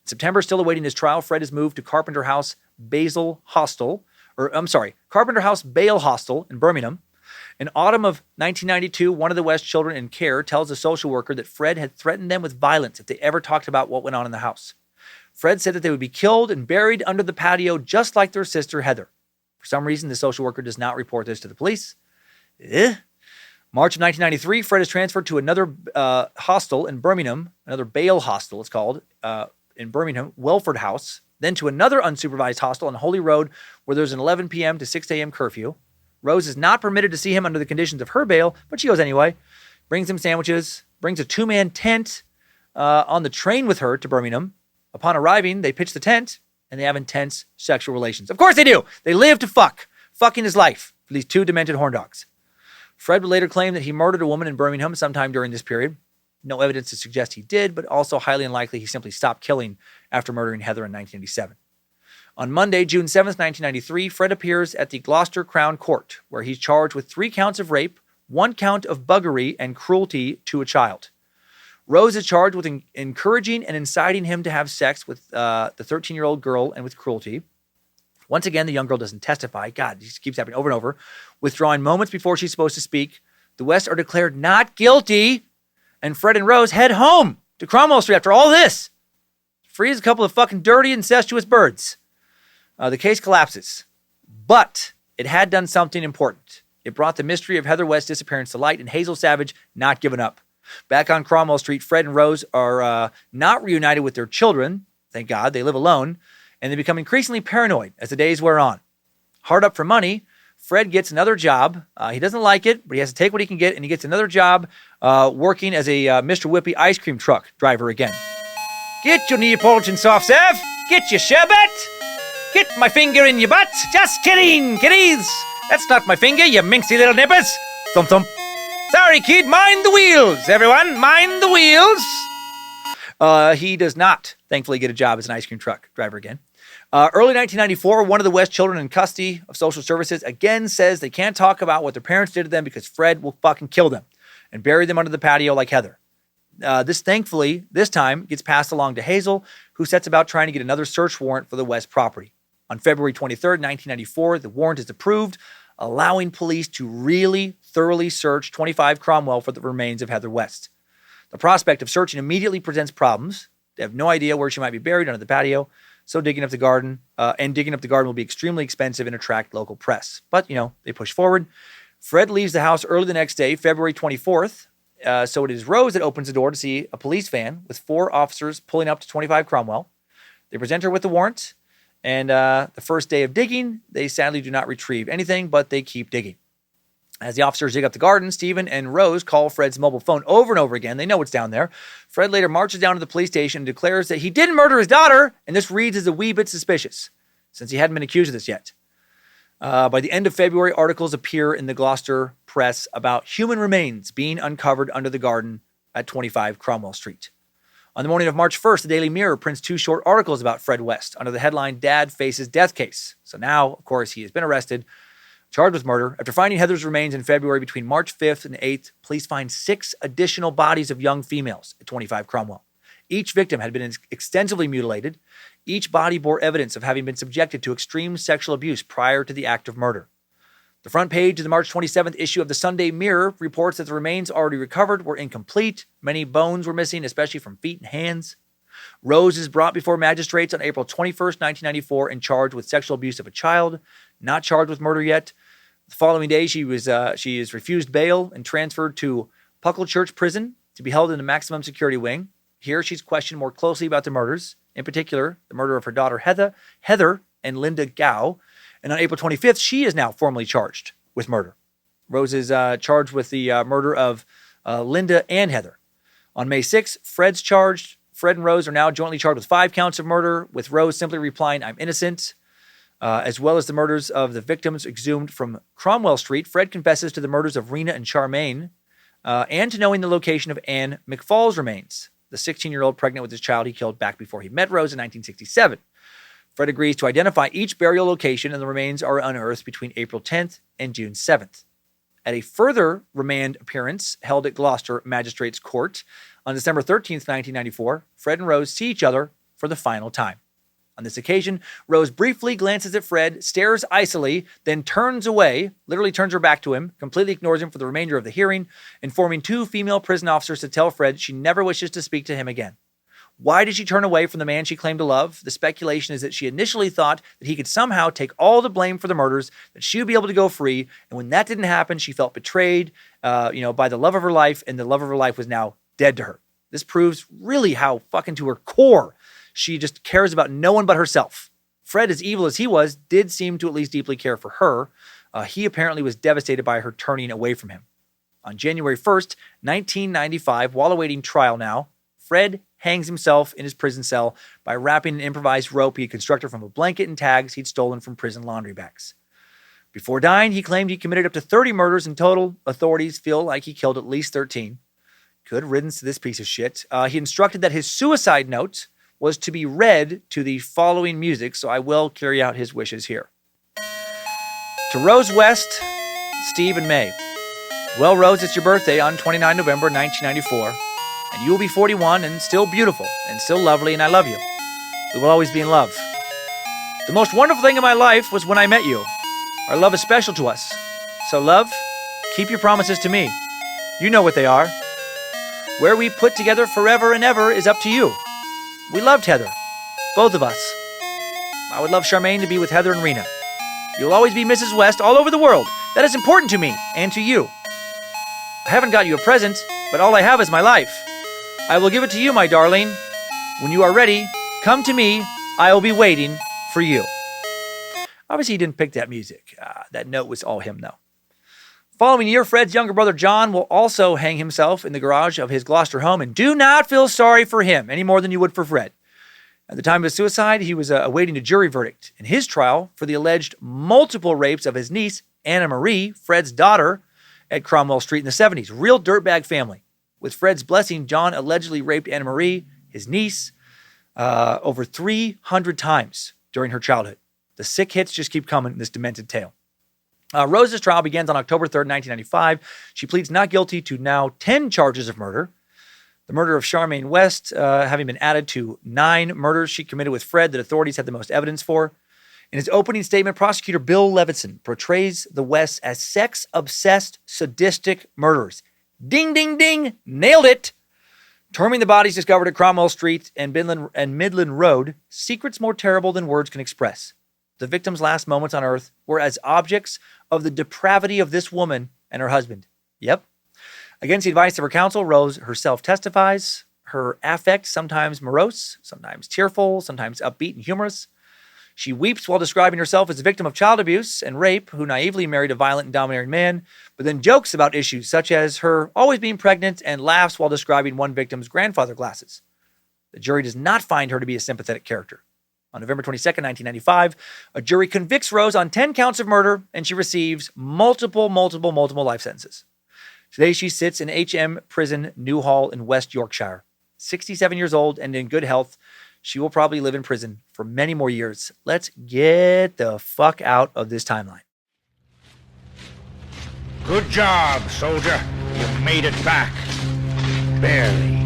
In September, still awaiting his trial, Fred is moved to Carpenter House Bail Hostel in Birmingham. In autumn of 1992, one of the West children in care tells a social worker that Fred had threatened them with violence if they ever talked about what went on in the house. Fred said that they would be killed and buried under the patio just like their sister Heather. For some reason, the social worker does not report this to the police. March of 1993, Fred is transferred to another hostel in Birmingham, another bail hostel it's called, in Birmingham, Welford House, then to another unsupervised hostel on Holy Road where there's an 11 p.m. to 6 a.m. curfew. Rose is not permitted to see him under the conditions of her bail, but she goes anyway, brings him sandwiches, brings a two-man tent on the train with her to Birmingham. Upon arriving, they pitch the tent, and they have intense sexual relations. Of course they do! They live to fuck. Fucking is life for these two demented horn dogs. Fred would later claim that he murdered a woman in Birmingham sometime during this period. No evidence to suggest he did, but also highly unlikely he simply stopped killing after murdering Heather in 1987. On Monday, June 7th, 1993, Fred appears at the Gloucester Crown Court, where he's charged with 3 counts of rape, 1 count of buggery and cruelty to a child. Rose is charged with encouraging and inciting him to have sex with the 13-year-old girl and with cruelty. Once again, the young girl doesn't testify. God, this keeps happening over and over. Withdrawing moments before she's supposed to speak. The West are declared not guilty, and Fred and Rose head home to Cromwell Street after all this. Free as a couple of fucking dirty, incestuous birds. The case collapses. But it had done something important. It brought the mystery of Heather West's disappearance to light, and Hazel Savage not given up. Back on Cromwell Street, Fred and Rose are not reunited with their children. Thank God, they live alone. And they become increasingly paranoid as the days wear on. Hard up for money, Fred gets another job. He doesn't like it, but he has to take what he can get, and he gets another job working as a Mr. Whippy ice cream truck driver again. Get your Neapolitan soft serve. Get your sherbet. Get my finger in your butt. Just kidding, kiddies. That's not my finger, you minxy little nippers. Thump thump. Sorry, kid, mind the wheels, everyone. Mind the wheels. He does not, thankfully, get a job as an ice cream truck driver again. Early 1994, one of the West children in custody of social services again says they can't talk about what their parents did to them because Fred will fucking kill them and bury them under the patio like Heather. This time, gets passed along to Hazel, who sets about trying to get another search warrant for the West property. On February 23rd, 1994, the warrant is approved, allowing police to really thoroughly search 25 Cromwell for the remains of Heather West. The prospect of searching immediately presents problems. They have no idea where she might be buried under the patio, so digging up the garden will be extremely expensive and attract local press. But, they push forward. Fred leaves the house early the next day, February 24th, so it is Rose that opens the door to see a police van with 4 officers pulling up to 25 Cromwell. They present her with the warrant, and the first day of digging, they sadly do not retrieve anything, but they keep digging. As the officers dig up the garden, Stephen and Rose call Fred's mobile phone over and over again. They know what's down there. Fred later marches down to the police station and declares that he didn't murder his daughter, and this reads as a wee bit suspicious, since he hadn't been accused of this yet. By the end of February, articles appear in the Gloucester press about human remains being uncovered under the garden at 25 Cromwell Street. On the morning of March 1st, the Daily Mirror prints 2 short articles about Fred West under the headline, "Dad Faces Death Case." So now, of course, he has been arrested, charged with murder. After finding Heather's remains in February between March 5th and 8th, police find 6 additional bodies of young females at 25 Cromwell. Each victim had been extensively mutilated. Each body bore evidence of having been subjected to extreme sexual abuse prior to the act of murder. The front page of the March 27th issue of the Sunday Mirror reports that the remains already recovered were incomplete. Many bones were missing, especially from feet and hands. Rose is brought before magistrates on April 21st, 1994, and charged with sexual abuse of a child. Not charged with murder yet. The following day, she is refused bail and transferred to Pucklechurch Prison to be held in the maximum security wing. Here, she's questioned more closely about the murders, in particular, the murder of her daughter Heather and Linda Gow. And on April 25th, she is now formally charged with murder. Rose is charged with the murder of Linda and Heather. On May 6th, Fred's charged. Fred and Rose are now jointly charged with 5 counts of murder, with Rose simply replying, "I'm innocent." As well as the murders of the victims exhumed from Cromwell Street, Fred confesses to the murders of Rena and Charmaine and to knowing the location of Anne McFall's remains, the 16-year-old pregnant with his child he killed back before he met Rose in 1967. Fred agrees to identify each burial location, and the remains are unearthed between April 10th and June 7th. At a further remand appearance held at Gloucester Magistrates Court on December 13th, 1994, Fred and Rose see each other for the final time. On this occasion, Rose briefly glances at Fred, stares icily, then turns away, literally turns her back to him, completely ignores him for the remainder of the hearing, informing 2 female prison officers to tell Fred she never wishes to speak to him again. Why did she turn away from the man she claimed to love? The speculation is that she initially thought that he could somehow take all the blame for the murders, that she would be able to go free, and when that didn't happen, she felt betrayed, by the love of her life, and the love of her life was now dead to her. This proves really how fucking to her core she just cares about no one but herself. Fred, as evil as he was, did seem to at least deeply care for her. He apparently was devastated by her turning away from him. On January 1st, 1995, while awaiting trial now, Fred hangs himself in his prison cell by wrapping an improvised rope he had constructed from a blanket and tags he'd stolen from prison laundry bags. Before dying, he claimed he committed up to 30 murders in total. Authorities feel like he killed at least 13. Good riddance to this piece of shit. He instructed that his suicide note was to be read to the following music, so I will carry out his wishes here. To Rose West, Steve, and May. Well, Rose, it's your birthday on 29 November 1994, and you will be 41 and still beautiful and still lovely, and I love you. We will always be in love. The most wonderful thing in my life was when I met you. Our love is special to us. So, love, keep your promises to me. You know what they are. Where we put together forever and ever is up to you. We loved Heather, both of us. I would love Charmaine to be with Heather and Rena. You'll always be Mrs. West all over the world. That is important to me and to you. I haven't got you a present, but all I have is my life. I will give it to you, my darling. When you are ready, come to me. I will be waiting for you. Obviously, he didn't pick that music. That note was all him, though. Following year, Fred's younger brother John will also hang himself in the garage of his Gloucester home, and do not feel sorry for him any more than you would for Fred. At the time of his suicide, he was awaiting a jury verdict in his trial for the alleged multiple rapes of his niece, Anna Marie, Fred's daughter, at Cromwell Street in the 70s. Real dirtbag family. With Fred's blessing, John allegedly raped Anna Marie, his niece, over 300 times during her childhood. The sick hits just keep coming in this demented tale. Rose's trial begins on October 3rd, 1995. She pleads not guilty to now 10 charges of murder. The murder of Charmaine West having been added to 9 murders she committed with Fred that authorities had the most evidence for. In his opening statement, prosecutor Bill Levinson portrays the Wests as sex-obsessed, sadistic murderers. Ding, ding, ding, nailed it! Terming the bodies discovered at Cromwell Street and Midland Road, secrets more terrible than words can express. The victim's last moments on earth were as objects of the depravity of this woman and her husband. Yep. Against the advice of her counsel, Rose herself testifies. Her affect, sometimes morose, sometimes tearful, sometimes upbeat and humorous. She weeps while describing herself as a victim of child abuse and rape who naively married a violent and domineering man, but then jokes about issues such as her always being pregnant and laughs while describing one victim's grandfather glasses. The jury does not find her to be a sympathetic character. On November 22nd, 1995, a jury convicts Rose on 10 counts of murder, and she receives multiple life sentences. Today, she sits in HM Prison, Newhall in West Yorkshire. 67 years old and in good health, she will probably live in prison for many more years. Let's get the fuck out of this timeline. Good job, soldier. You made it back. Barely.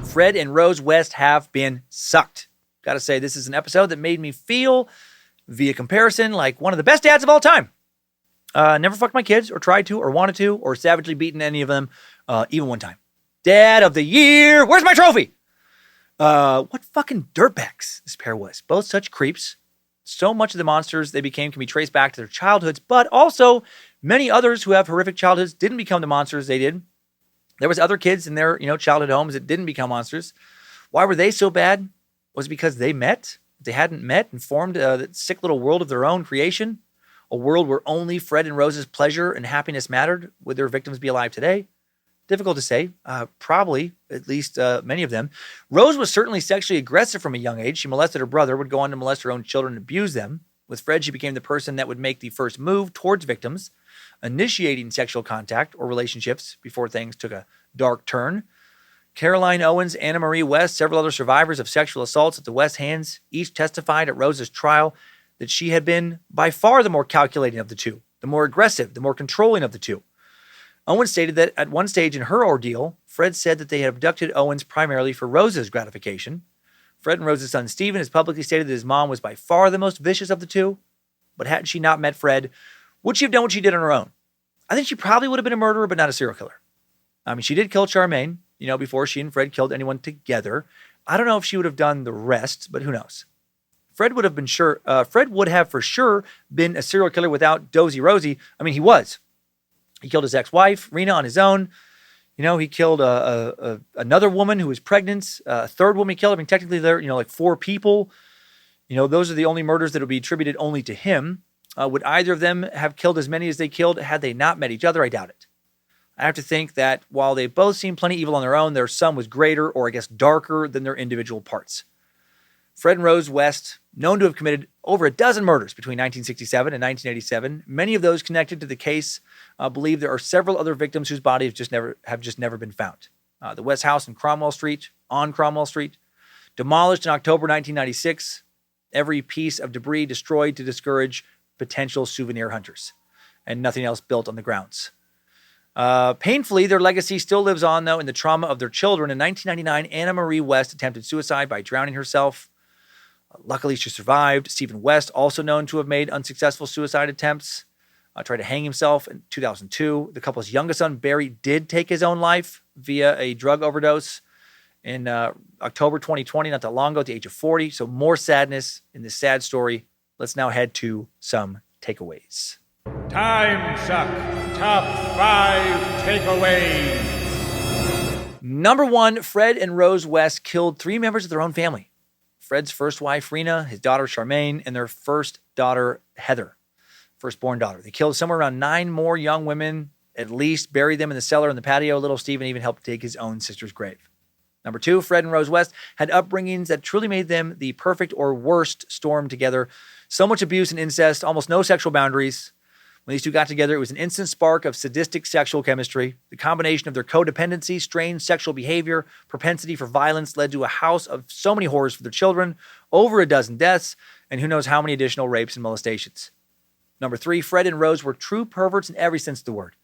Fred and Rose West have been sucked. Gotta say, this is an episode that made me feel, via comparison, like one of the best dads of all time. Never fucked my kids, or tried to, or wanted to, or savagely beaten any of them, even one time. Dad of the year! Where's my trophy? What fucking dirtbags this pair was. Both such creeps. So much of the monsters they became can be traced back to their childhoods, but also many others who have horrific childhoods didn't become the monsters they did. There was other kids in their, childhood homes that didn't become monsters. Why were they so bad? Was it because they met? They hadn't met and formed a sick little world of their own creation? A world where only Fred and Rose's pleasure and happiness mattered? Would their victims be alive today? Difficult to say. Probably, at least many of them. Rose was certainly sexually aggressive from a young age. She molested her brother, would go on to molest her own children and abuse them. With Fred, she became the person that would make the first move towards victims, initiating sexual contact or relationships before things took a dark turn. Caroline Owens, Anna Marie West, several other survivors of sexual assaults at the West hands each testified at Rose's trial that she had been by far the more calculating of the two, the more aggressive, the more controlling of the two. Owens stated that at one stage in her ordeal, Fred said that they had abducted Owens primarily for Rose's gratification. Fred and Rose's son Stephen has publicly stated that his mom was by far the most vicious of the two, but had she not met Fred, would she have done what she did on her own? I think she probably would have been a murderer, but not a serial killer. I mean, she did kill Charmaine, before she and Fred killed anyone together. I don't know if she would have done the rest, but who knows? Fred would have for sure been a serial killer without Dozy Rosie. I mean, he was. He killed his ex-wife, Rena, on his own. He killed another woman who was pregnant. A third woman he killed. I mean, technically there, like 4 people. Those are the only murders that would be attributed only to him. Would either of them have killed as many as they killed had they not met each other? I doubt it. I have to think that while they both seemed plenty evil on their own, their sum was greater, or I guess darker, than their individual parts. Fred and Rose West, known to have committed over a dozen murders between 1967 and 1987. Many of those connected to the case believe there are several other victims whose bodies have just never been found. The West House on Cromwell Street, demolished in October 1996. Every piece of debris destroyed to discourage potential souvenir hunters, and nothing else built on the grounds. Painfully, their legacy still lives on, though, in the trauma of their children. In 1999, Anna Marie West attempted suicide by drowning herself. Luckily, she survived. Stephen West, also known to have made unsuccessful suicide attempts, tried to hang himself in 2002. The couple's youngest son, Barry, did take his own life via a drug overdose in October 2020, not that long ago, at the age of 40. So more sadness in this sad story. Let's now head to some takeaways. Timesuck Top 5 Takeaways. Number 1, Fred and Rose West killed 3 members of their own family. Fred's first wife, Rena, his daughter, Charmaine, and their first daughter, Heather, firstborn daughter. They killed somewhere around 9 more young women, at least, buried them in the cellar and the patio. Little Stephen even helped dig his own sister's grave. Number 2, Fred and Rose West had upbringings that truly made them the perfect or worst storm together. So much abuse and incest, almost no sexual boundaries. When these two got together, it was an instant spark of sadistic sexual chemistry. The combination of their codependency, strange sexual behavior, propensity for violence led to a house of so many horrors for their children, over a dozen deaths, and who knows how many additional rapes and molestations. Number 3, Fred and Rose were true perverts in every sense of the word.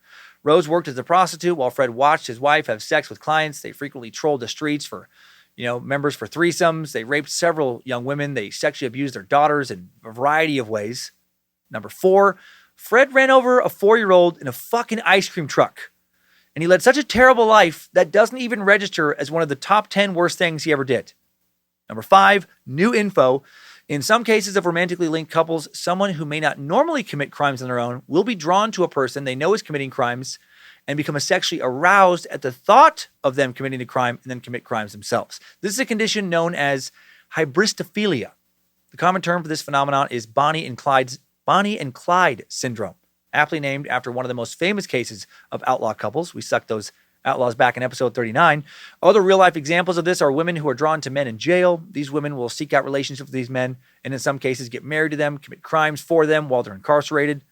Rose worked as a prostitute while Fred watched his wife have sex with clients. They frequently trolled the streets for, members for threesomes. They raped several young women. They sexually abused their daughters in a variety of ways. Number 4, Fred ran over a 4-year-old in a fucking ice cream truck. And he led such a terrible life that doesn't even register as one of the top 10 worst things he ever did. Number 5, new info. In some cases of romantically linked couples, someone who may not normally commit crimes on their own will be drawn to a person they know is committing crimes and become sexually aroused at the thought of them committing the crime and then commit crimes themselves. This is a condition known as hybristophilia. The common term for this phenomenon is Bonnie and Clyde syndrome, aptly named after one of the most famous cases of outlaw couples. We sucked those outlaws back in episode 39. Other real-life examples of this are women who are drawn to men in jail. These women will seek out relationships with these men and in some cases get married to them, commit crimes for them while they're incarcerated.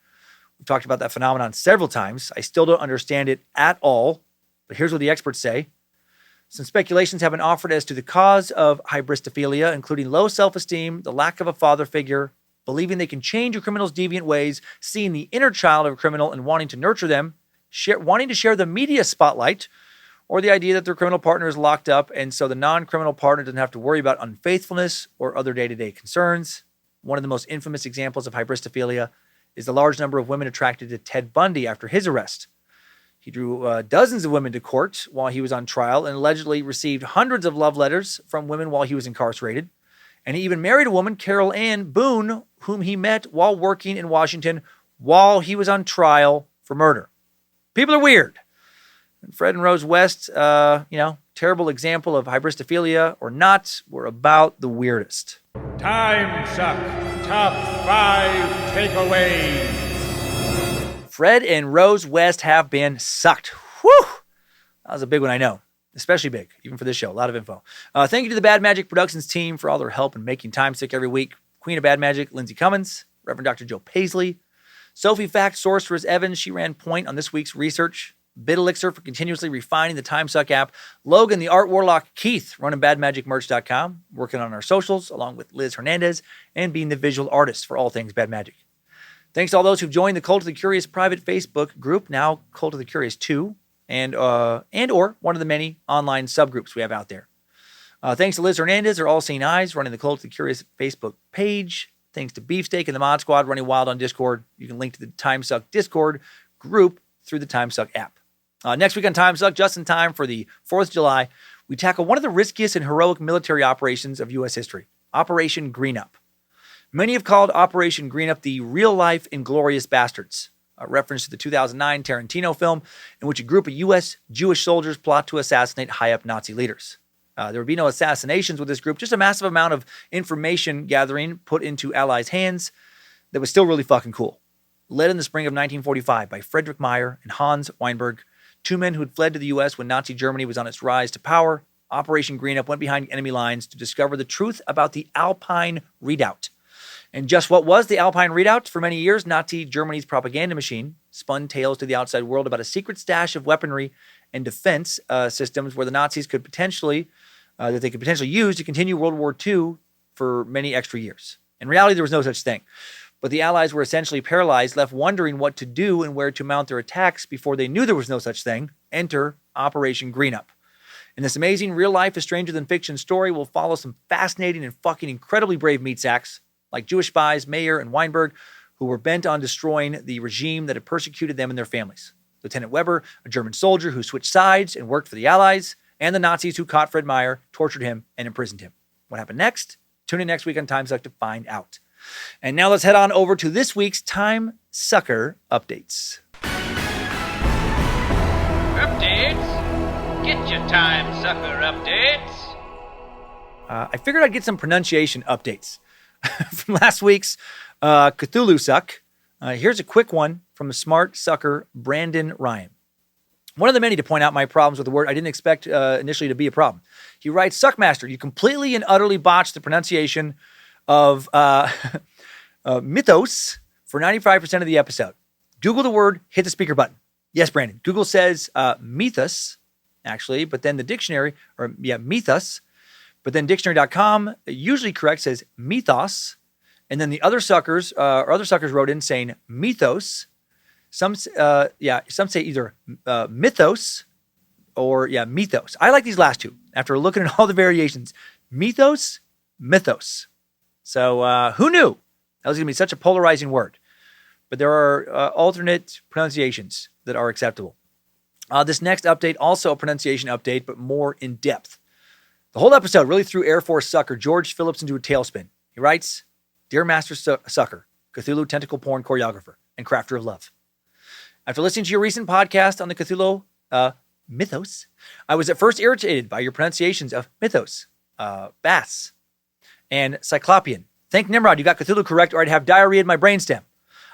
We've talked about that phenomenon several times. I still don't understand it at all, but here's what the experts say. Some speculations have been offered as to the cause of hybristophilia, including low self-esteem, the lack of a father figure, believing they can change a criminal's deviant ways, seeing the inner child of a criminal and wanting to nurture them, wanting to share the media spotlight, or the idea that their criminal partner is locked up, and so the non-criminal partner doesn't have to worry about unfaithfulness or other day-to-day concerns. One of the most infamous examples of hybristophilia is the large number of women attracted to Ted Bundy after his arrest. He drew dozens of women to court while he was on trial and allegedly received hundreds of love letters from women while he was incarcerated. And he even married a woman, Carol Ann Boone, whom he met while working in Washington while he was on trial for murder. People are weird. And Fred and Rose West, terrible example of hybristophilia or not, were about the weirdest. Timesuck Top 5 Takeaways. Fred and Rose West have been sucked. Whew! That was a big one, I know. Especially big, even for this show. A lot of info. Thank you to the Bad Magic Productions team for all their help in making Timesuck every week. Queen of Bad Magic, Lindsay Cummins. Reverend Dr. Joe Paisley. Sophie Fact Sorceress Evans, she ran point on this week's research. BitElixir for continuously refining the Timesuck app. Logan, the Art Warlock Keith, running badmagicmerch.com, working on our socials, along with Liz Hernandez, and being the visual artist for all things Bad Magic. Thanks to all those who've joined the Cult of the Curious private Facebook group, now Cult of the Curious 2, and or one of the many online subgroups we have out there. Thanks to Liz Hernandez, or All Seeing Eyes, running the Cult of the Curious Facebook page. Thanks to Beefsteak and the Mod Squad, running wild on Discord. You can link to the Timesuck Discord group through the Timesuck app. Next week on Timesuck, just in time for the 4th of July, we tackle one of the riskiest and heroic military operations of U.S. history, Operation Greenup. Many have called Operation Greenup the real-life Inglourious Bastards, a reference to the 2009 Tarantino film in which a group of U.S. Jewish soldiers plot to assassinate high-up Nazi leaders. There would be no assassinations with this group, just a massive amount of information gathering put into Allies' hands that was still really fucking cool. Led in the spring of 1945 by Friedrich Meyer and Hans Weinberg, two men who had fled to the U.S. when Nazi Germany was on its rise to power, Operation Greenup went behind enemy lines to discover the truth about the Alpine Redoubt. And just what was the Alpine Redoubt? For many years, Nazi Germany's propaganda machine spun tales to the outside world about a secret stash of weaponry and defense systems where the Nazis could potentially use to continue World War II for many extra years. In reality, there was no such thing. But the Allies were essentially paralyzed, left wondering what to do and where to mount their attacks before they knew there was no such thing. Enter Operation Greenup. In this amazing real-life, a stranger-than-fiction story, we'll follow some fascinating and fucking incredibly brave meat sacks, like Jewish spies Meyer and Weinberg, who were bent on destroying the regime that had persecuted them and their families. Lieutenant Weber, a German soldier who switched sides and worked for the Allies, and the Nazis who caught Fred Meyer, tortured him, and imprisoned him. What happened next? Tune in next week on Timesuck to find out. And now let's head on over to this week's Time Sucker updates. Updates? Get your Time Sucker updates. I figured I'd get some pronunciation updates from last week's Cthulhu Suck. Here's a quick one from a smart sucker, Brandon Ryan. One of the many to point out my problems with the word I didn't expect initially to be a problem. He writes, Suckmaster, you completely and utterly botched the pronunciation of mythos for 95% of the episode. Google the word, hit the speaker button. Yes, Brandon. Google says mythos, actually, but then the dictionary, mythos, but then dictionary.com, usually correct, says mythos. And then the other suckers, wrote in saying mythos. Some say either mythos or mythos. I like these last two. After looking at all the variations, mythos. So who knew that was going to be such a polarizing word? But there are alternate pronunciations that are acceptable. This next update, also a pronunciation update, but more in depth. The whole episode really threw Air Force sucker George Phillips into a tailspin. He writes, Dear Master Sucker, Cthulhu tentacle porn choreographer, and crafter of love. After listening to your recent podcast on the Cthulhu mythos, I was at first irritated by your pronunciations of mythos, bass, and cyclopean. Thank Nimrod, you got Cthulhu correct, or I'd have diarrhea in my brainstem.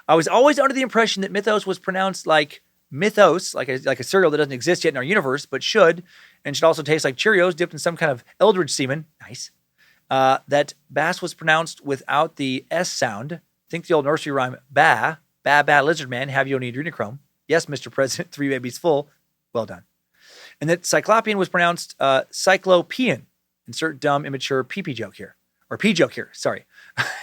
I was always under the impression that mythos was pronounced like mythos, like a cereal that doesn't exist yet in our universe, but should also taste like Cheerios dipped in some kind of eldritch semen. Nice. That bass was pronounced without the S sound. Think the old nursery rhyme, ba, lizard man, have you on adrenochrome. Yes, Mr. President, 3 babies full. Well done. And that cyclopean was pronounced cyclopean. Insert dumb, immature pee-pee joke here. or P-joke here, sorry.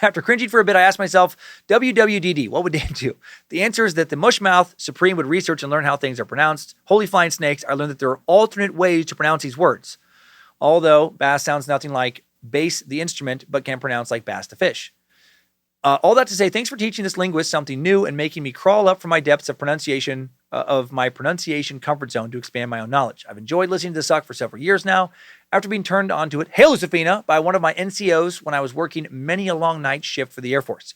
After cringing for a bit, I asked myself, WWDD, what would Dan do? The answer is that the mushmouth Supreme would research and learn how things are pronounced. Holy flying snakes, I learned that there are alternate ways to pronounce these words. Although bass sounds nothing like bass the instrument, but can pronounce like bass the fish. All that to say, thanks for teaching this linguist something new and making me crawl up from my depths of pronunciation comfort zone to expand my own knowledge. I've enjoyed listening to the Suck for several years now. After being turned on to it, hey Lucifina, by one of my NCOs when I was working many a long night shift for the Air Force.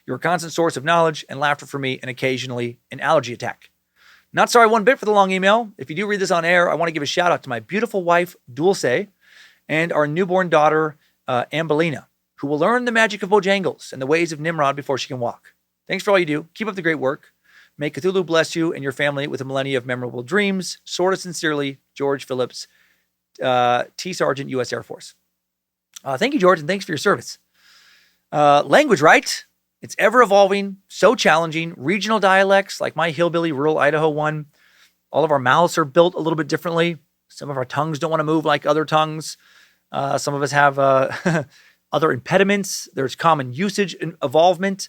You're a constant source of knowledge and laughter for me, and occasionally an allergy attack. Not sorry one bit for the long email. If you do read this on air, I want to give a shout out to my beautiful wife, Dulce, and our newborn daughter, Ambelina, who will learn the magic of Bojangles and the ways of Nimrod before she can walk. Thanks for all you do. Keep up the great work. May Cthulhu bless you and your family with a millennia of memorable dreams. Sort of sincerely, George Phillips, T. Sergeant, U.S. Air Force. Thank you, George, and thanks for your service. Language, right? It's ever evolving, so challenging. Regional dialects, like my hillbilly rural Idaho one. All of our mouths are built a little bit differently. Some of our tongues don't want to move like other tongues. Some of us have other impediments. There's common usage and evolvement.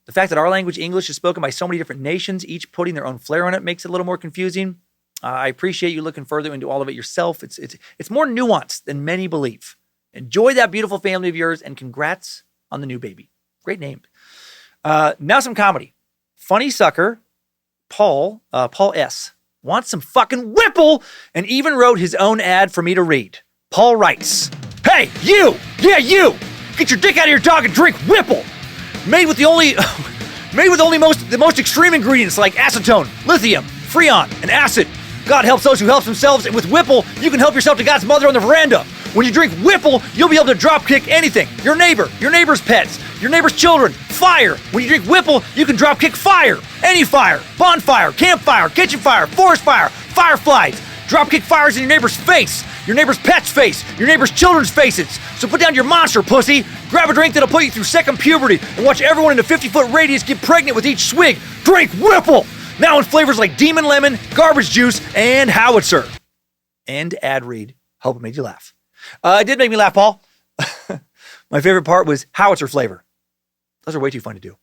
The fact that our language, English, is spoken by so many different nations, each putting their own flair on it, makes it a little more confusing. I appreciate you looking further into all of it yourself. It's more nuanced than many believe. Enjoy that beautiful family of yours, and congrats on the new baby. Great name. Now some comedy. Funny sucker, Paul S., wants some fucking Whipple and even wrote his own ad for me to read. Paul writes, "Hey, you! Yeah, you! Get your dick out of your dog and drink Whipple! Made with the most extreme ingredients like acetone, lithium, freon, and acid. God helps those who help themselves, and with Whipple, you can help yourself to God's mother on the veranda. When you drink Whipple, you'll be able to drop kick anything. Your neighbor, your neighbor's pets, your neighbor's children, fire. When you drink Whipple, you can drop kick fire. Any fire, bonfire, campfire, kitchen fire, forest fire, fireflies. Drop kick fires in your neighbor's face, your neighbor's pet's face, your neighbor's children's faces. So put down your monster, pussy. Grab a drink that'll put you through second puberty and watch everyone in a 50-foot radius get pregnant with each swig. Drink Whipple! Now in flavors like Demon Lemon, Garbage Juice, and Howitzer." End ad read. Hope it made you laugh. It did make me laugh, Paul. My favorite part was Howitzer flavor. Those are way too fun to do.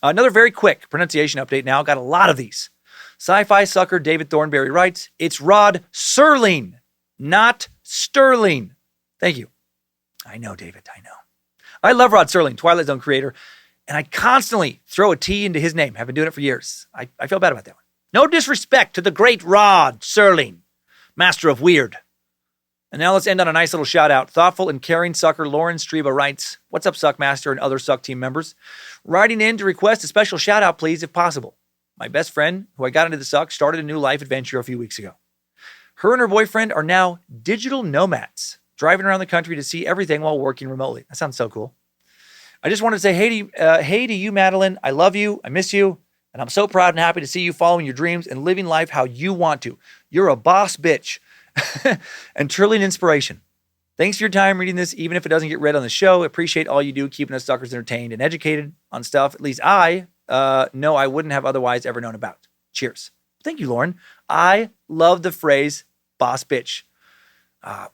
Another very quick pronunciation update now. Got a lot of these. Sci-fi sucker David Thornberry writes, "It's Rod Serling, not Sterling." Thank you. I know, David, I know. I love Rod Serling, Twilight Zone creator, and I constantly throw a T into his name. Have been doing it for years. I feel bad about that one. No disrespect to the great Rod Serling, master of weird. And now let's end on a nice little shout out. Thoughtful and caring sucker Lauren Streba writes, "What's up, Suckmaster and other Suck team members? Writing in to request a special shout out, please, if possible. My best friend, who I got into the Suck, started a new life adventure a few weeks ago. Her and her boyfriend are now digital nomads, driving around the country to see everything while working remotely." That sounds so cool. "I just wanted to say hey to you, Madeline. I love you. I miss you. And I'm so proud and happy to see you following your dreams and living life how you want to. You're a boss bitch." And truly an inspiration. Thanks for your time reading this, even if it doesn't get read on the show. Appreciate all you do, keeping us suckers entertained and educated on stuff at least I know I wouldn't have otherwise ever known about. Cheers. Thank you, Lauren. I love the phrase boss bitch.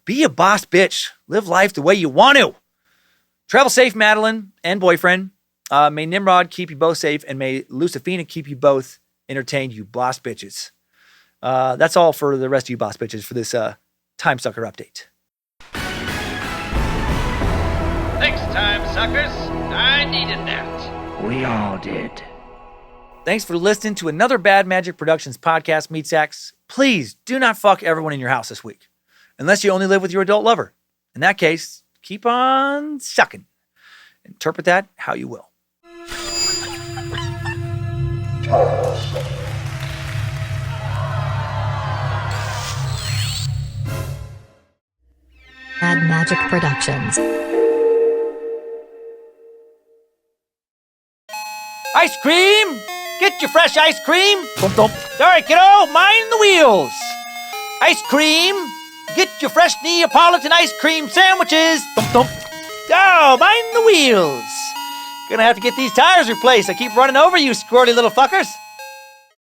Be a boss bitch. Live life the way you want to. Travel safe, Madeline and boyfriend. May Nimrod keep you both safe, and may Lucifina keep you both entertained, you boss bitches. That's all for the rest of you boss bitches for this Timesucker update. Thanks, time suckers. I needed that. We all did. Thanks for listening to another Bad Magic Productions podcast, Meat Sacks. Please do not fuck everyone in your house this week, unless you only live with your adult lover. In that case, keep on sucking. Interpret that how you will. Bad Magic Productions. Ice cream! Get your fresh ice cream! Thump, thump. Sorry, kiddo, mind the wheels! Ice cream! Get your fresh Neapolitan ice cream sandwiches! Thump, thump. Oh, mind the wheels! Gonna have to get these tires replaced. I keep running over you, squirrely little fuckers.